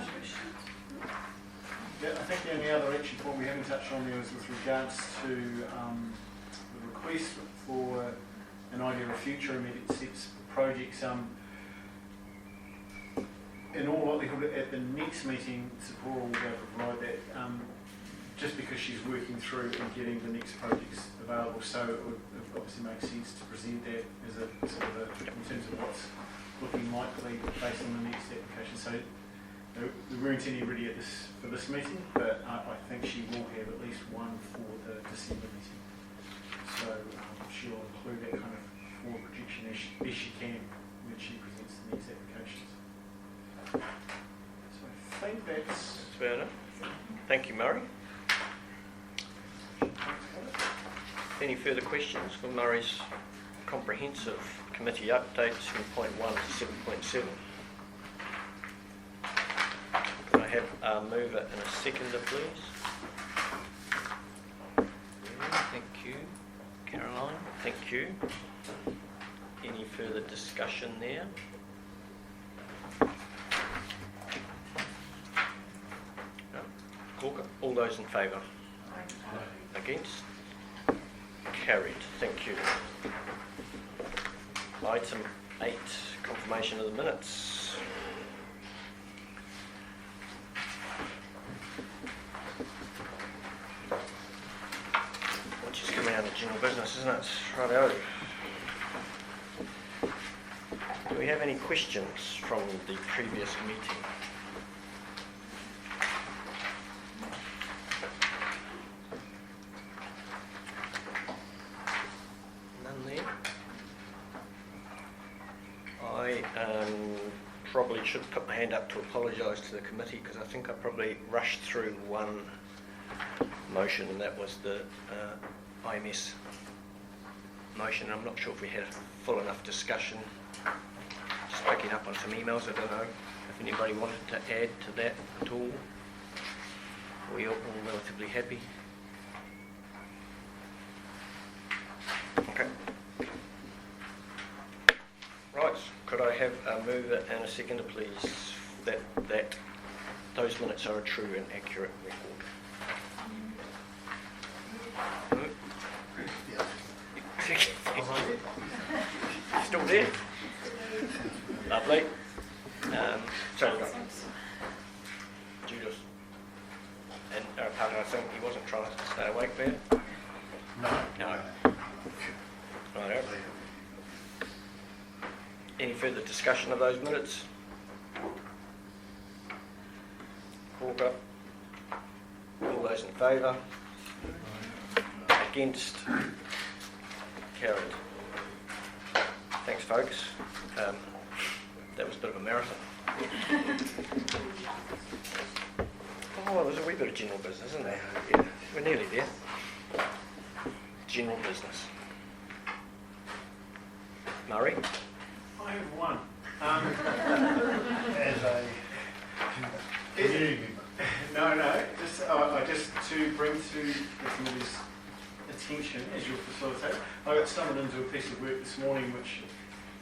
Yeah, I think the only other action point we haven't touched on there is with regards to the request for an idea of future immediate steps projects. In all likelihood, at the next meeting, Sephora will be able to provide that, just because she's working through and getting the next projects available. So it would obviously make sense to present that as a sort of in terms of what's looking likely based on the next application. So we weren't any ready for this meeting, but I think she will have at least one for the December meeting. So she'll include that kind of forward projection as she can when she presents the next applications. So I think that's fair enough. Thank you, Murray. Any further questions for Murray's comprehensive committee updates from point 1 to 7.7? Can I have a mover and a seconder, please? Thank you. Caroline, thank you. Any further discussion there? No. Corker, all those in favour? Against? Carried. Thank you. Item 8, confirmation of the minutes. Which is coming out of general business, isn't it? Righto. we have any questions from the previous meeting? None there. I probably should put my hand up to apologise to the committee because I think I probably rushed through one motion, and that was the IMS motion. I'm not sure if we had a full enough discussion. Just picking up on some emails. I don't know if anybody wanted to add to that at all. Are we all relatively happy? Okay. Right. Could I have a mover and a seconder, please, that those minutes are a true and accurate record? Still there? Lovely. Sorry, Judas and Arapata, I think he wasn't trying to stay awake there? No. Right. Any further discussion of those minutes? Walker? All those in favour? Against? Carried. Thanks, folks. That was a bit of a marathon. Oh, there's a wee bit of general business, isn't there? Yeah, we're nearly there. General business. Murray? I have one. As a community member. No, just to bring to the committee's attention as your facilitator, I got stumbled into a piece of work this morning which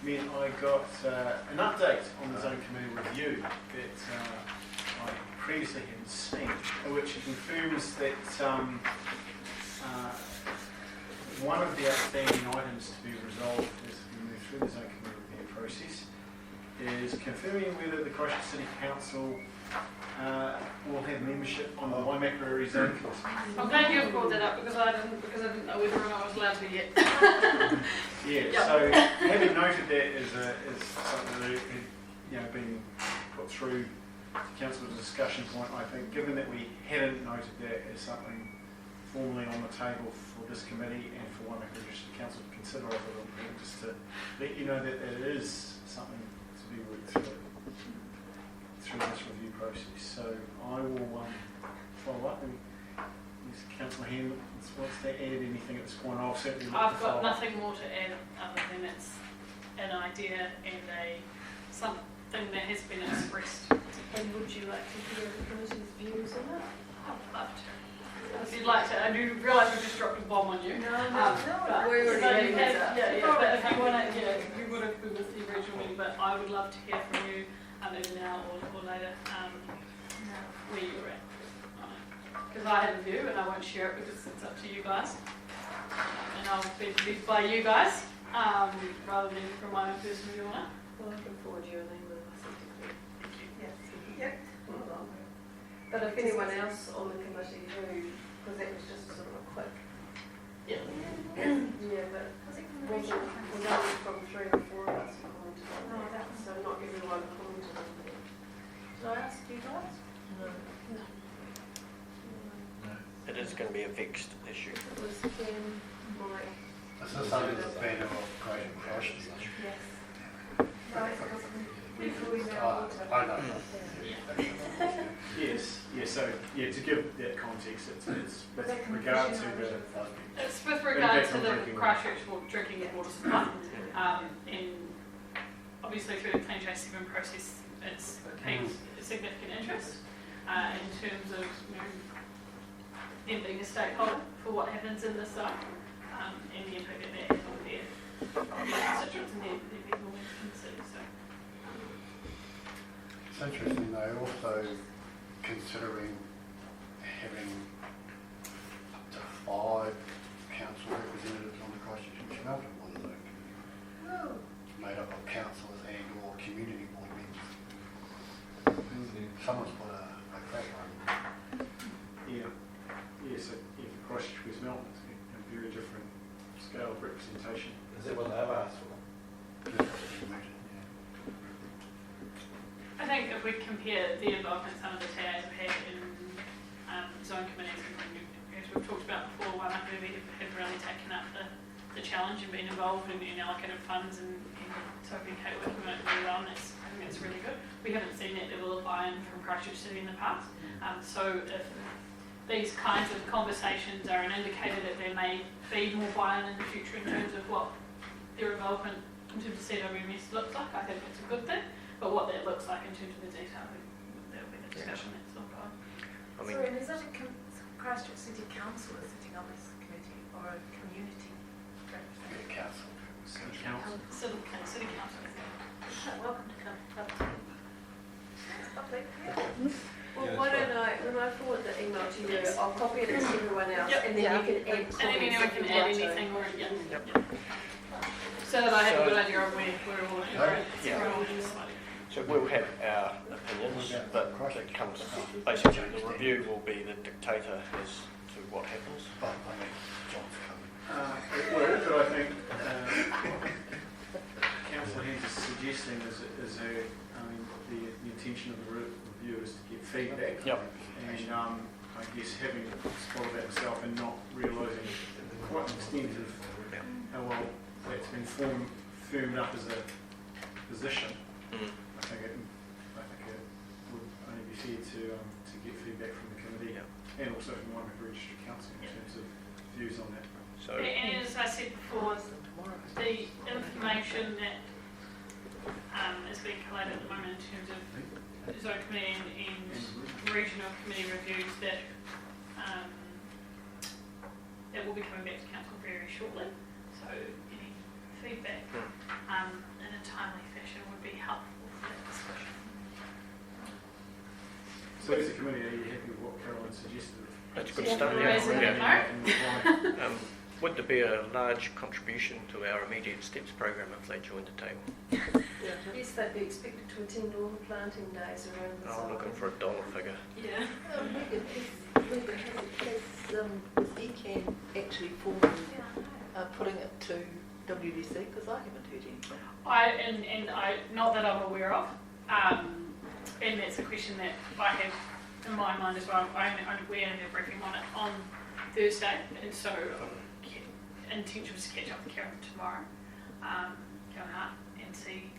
meant I got an update on the zone committee review that I previously hadn't seen, which confirms that one of the outstanding items to be resolved as we move through the zone committee review process is confirming whether the Christchurch City Council will have membership on the Waimakariri Zone Committee. I'm glad you brought that up because I didn't know whether or not I was allowed to yet. So having noted that as something that had been put through the council's discussion point, I think given that we hadn't noted that as something formally on the table for this committee and for Waimakariri City Council to consider, I thought it would just to let you know that it is something to be worked through this review process. So I will follow up. Councillor Hand wants to add anything at this point. I've certainly I've got nothing more to add other than it's an idea and something that has been expressed. And would you like to hear the committee's views on it? I'd love to. If you'd like to, I do realise we just dropped a bomb on you. No, but we already but if you want to, you would have been with the original meeting, but I would love to hear from you either now or later where you're at. Because I have a view and I won't share it because it's up to you guys. And I'll be led by you guys rather than from my own personal view on it. Well, I can forward you a name with Yep. But if anyone else on the committee who, because that was just sort of a quick. Yeah. But was only from 3 or 4 of us who commented on that. So not everyone commented on that. Did I ask you guys? No. It is going to be a vexed issue. It was Ken, Mike. This is something that's been of great importance. Yes. Right, it wasn't before we know water. I know. Yes. So to give that context, it's with regard to the. It's with regard to the Christchurch drinking water supply, and obviously through the Clean Change 7 process, it's gained significant interest in terms of them being a stakeholder for what happens in this zone and the impact that has on their constituents and their people in the city. So. It's interesting though, also considering having up to 5 council representatives on the Christchurch and Melbourne Water Zone Committee. Made up of councillors and or community board members. Someone's put a crack on. Yes, for Christchurch with Melbourne, it's a very different scale of representation. Is that what they've asked for? we compare the involvement some of the TAs have had in zone committees, and as we've talked about before, waimakariri have really taken up the challenge and been involved in allocated funds, and Sophie and Kate working on it really well, and I think that's really good. We haven't seen that level of buy-in from Christchurch City in the past, so if these kinds of conversations are an indicator that there may be more buy-in in the future in terms of what their involvement in terms of CWMS looks like, I think it's a good thing, but what that looks like in terms of the detail, that'll be the discussion that's ongoing. Sorry, and is that a Christchurch City Council is sitting on this committee, or a community representative? Council. City Council. City Council. Welcome to come up to lovely. Well, why don't when I forward the email to you, I'll copy it to everyone else, and then you can add comments. And then we can add anything, or so that I have a good idea of where we're all at. So we'll have our opinions, but it comes, basically the review will be the dictator as to what happens. Well, but I think Councillor Haynes is suggesting the intention of the review is to get feedback. Yep. And I guess having spotted that myself and not realising quite an extent of how well that's been firmed up as a position, I think it would only be fair to get feedback from the committee and also from one of the Registered Council in terms of views on that. So, and as I said before, the information that is being collated at the moment in terms of zone committee and regional committee reviews that will be coming back to council very shortly. So any feedback in a timely fashion would be helpful for that discussion. So as a committee, are you happy with what Caroline suggested? that's a good start. Would there be a large contribution to our immediate steps program if they joined the table? Yes, they'd be expected to attend all the planting days around the I'm looking for a dollar figure. Yeah. Is ECAN actually formally putting it to WDC? Because I haven't heard anything. I not that I'm aware of, and that's a question that I have in my mind as well. We only had a briefing on it on Thursday, and so intention was to catch up with Karen tomorrow, Karen Hart, and see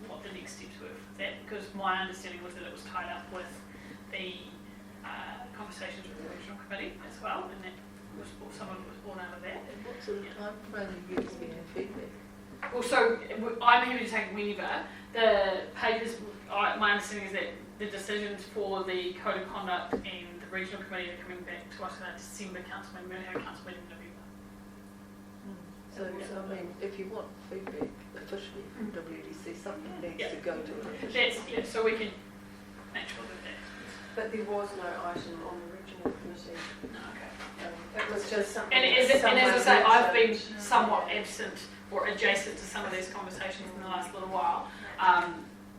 what the next steps were for that, because my understanding was that it was tied up with the conversations with the regional committee as well, and that was some of it was born out of that. And what sort of time frame are you expecting feedback? Well, so I'm happy to take whenever. The papers, my understanding is that the decisions for the code of conduct and the regional committee are coming back to us in a December council meeting. We're going to have a council meeting in November. So I mean, if you want feedback officially from WDC, something needs to go to it. So we can make sure that. But there was no item on the regional committee. No, okay. It was just something. And as I say, I've been somewhat absent or adjacent to some of these conversations in the last little while,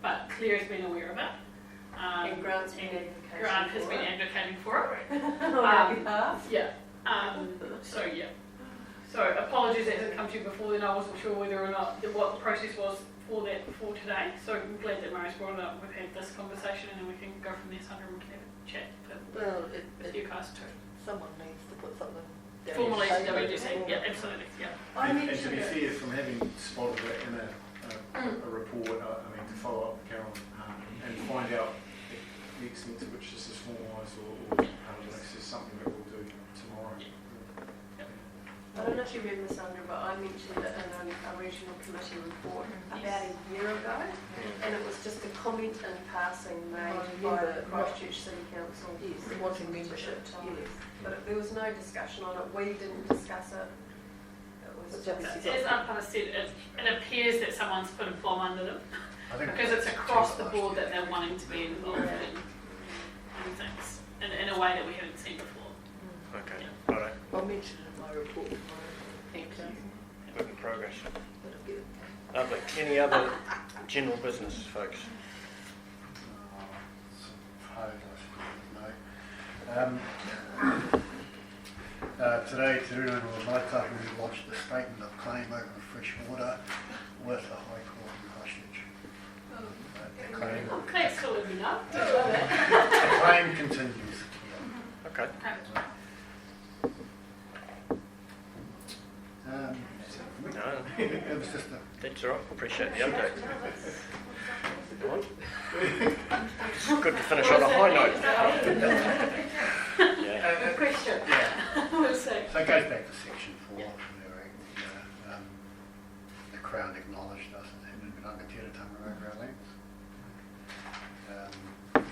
but Claire has been aware of it. And Grant has been advocating for it. So apologies that hasn't come to you before then. I wasn't sure whether or not what the process was for that before today. So I'm glad that Murray's brought it up. We've had this conversation and then we can go from there, Sandra, and we can have a chat with you guys too. Someone needs to put something down. Formally to WDC, yeah, absolutely, yeah. And to be fair, from having spotted it in a report, to follow up with Carol and find out the extent to which this is formalised or this is something that we'll do tomorrow. I don't know if you remember, Sandra, but I mentioned it in a regional committee report about a year ago, and it was just a comment in passing made by the Christchurch City Council. Yes, wanting membership, yes. But there was no discussion on it. We didn't discuss it. It was just... As I've said, it appears that someone's put a bomb under them, because it's across the board that they're wanting to be involved in things in a way that we haven't seen before. Okay, all right. I'll mention it in my report tomorrow. Thank you. Work in progress. Lovely. Any other general business, folks? Today, Te Ruru and Maitaki, we launched the statement of claim over fresh water with the High Court in Christchurch. claim. Claims still let me know. The claim continues. Okay. No, It was just a... that's all right. Appreciate the update. Go on. It's good to finish on a high note. Yeah. Question. We'll see. So it goes back to section 4, where the Crown acknowledged us as having been ungateratanga over our lands. And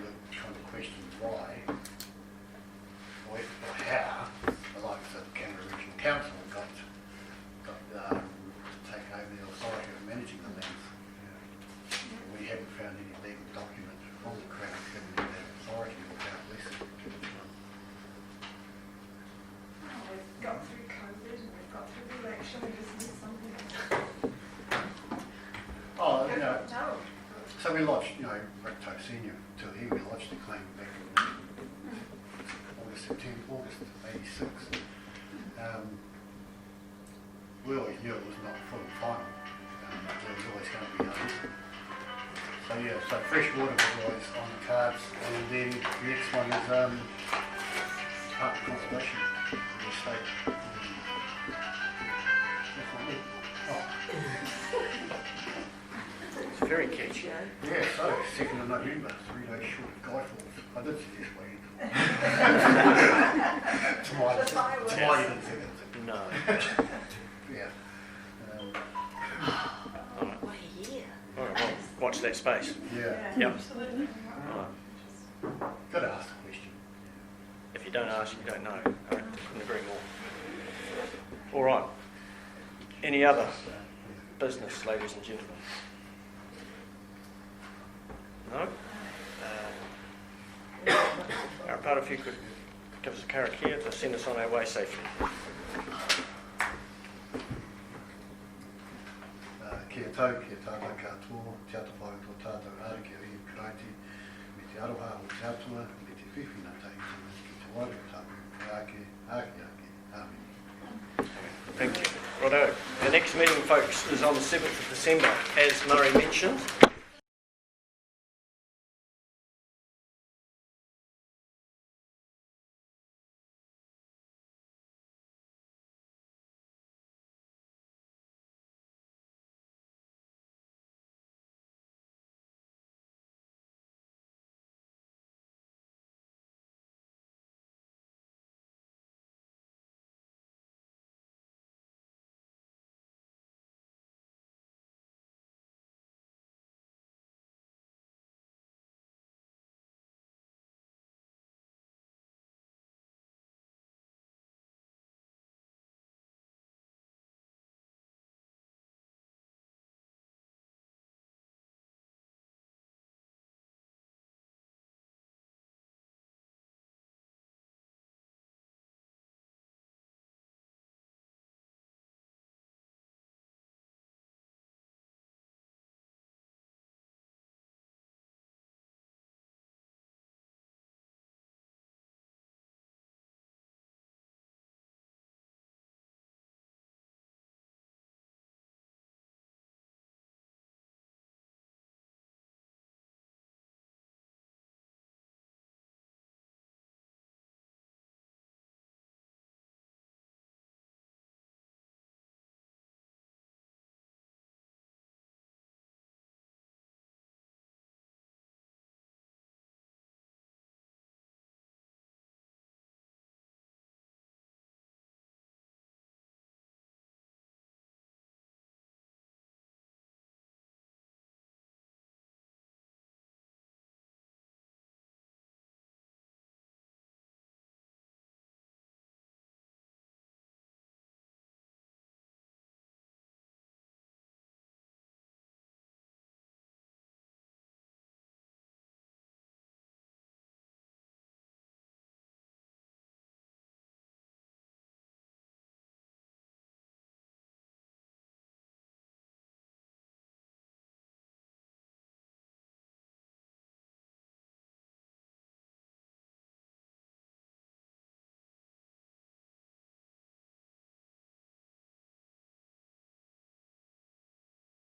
we're trying to question why, or how, the likes of Canberra Regional Council got to take over the authority of managing the lands. We haven't found any legal document from the Crown giving them that authority without leasing. We've got through COVID and we've got through the election, we just need something. Oh, you know, No. so we lodged, Recto Senior till he, we lodged the claim back in August 86. We always knew it was not full and final. There was always going to be others. So yeah, so fresh water was always on the cards, and then the next one is part of conservation in the state. That's not it. Oh. It's very catchy. Yeah, so 2nd of November, 3 days short of Guy Fawkes. I did suggest waiting. To my you didn't think it. No. Yeah. All right. All right, well, watch that space. Yeah. Yep. Absolutely. All right. Got to ask the question. If you don't ask, you don't know. I couldn't agree more. All right. Any other business, ladies and gentlemen? No? Part if you could give us a karakia to send us on our way safely. Kia tau, kia tātou katoa, te atawhau tō tātou āre, kia rii karaiti, me te aroha o te atua, me te whiwhina taiti, ki te waru tapu, ake, ame. Thank you. Righto. The next meeting, folks, is on the 7th of December, as Murray mentioned.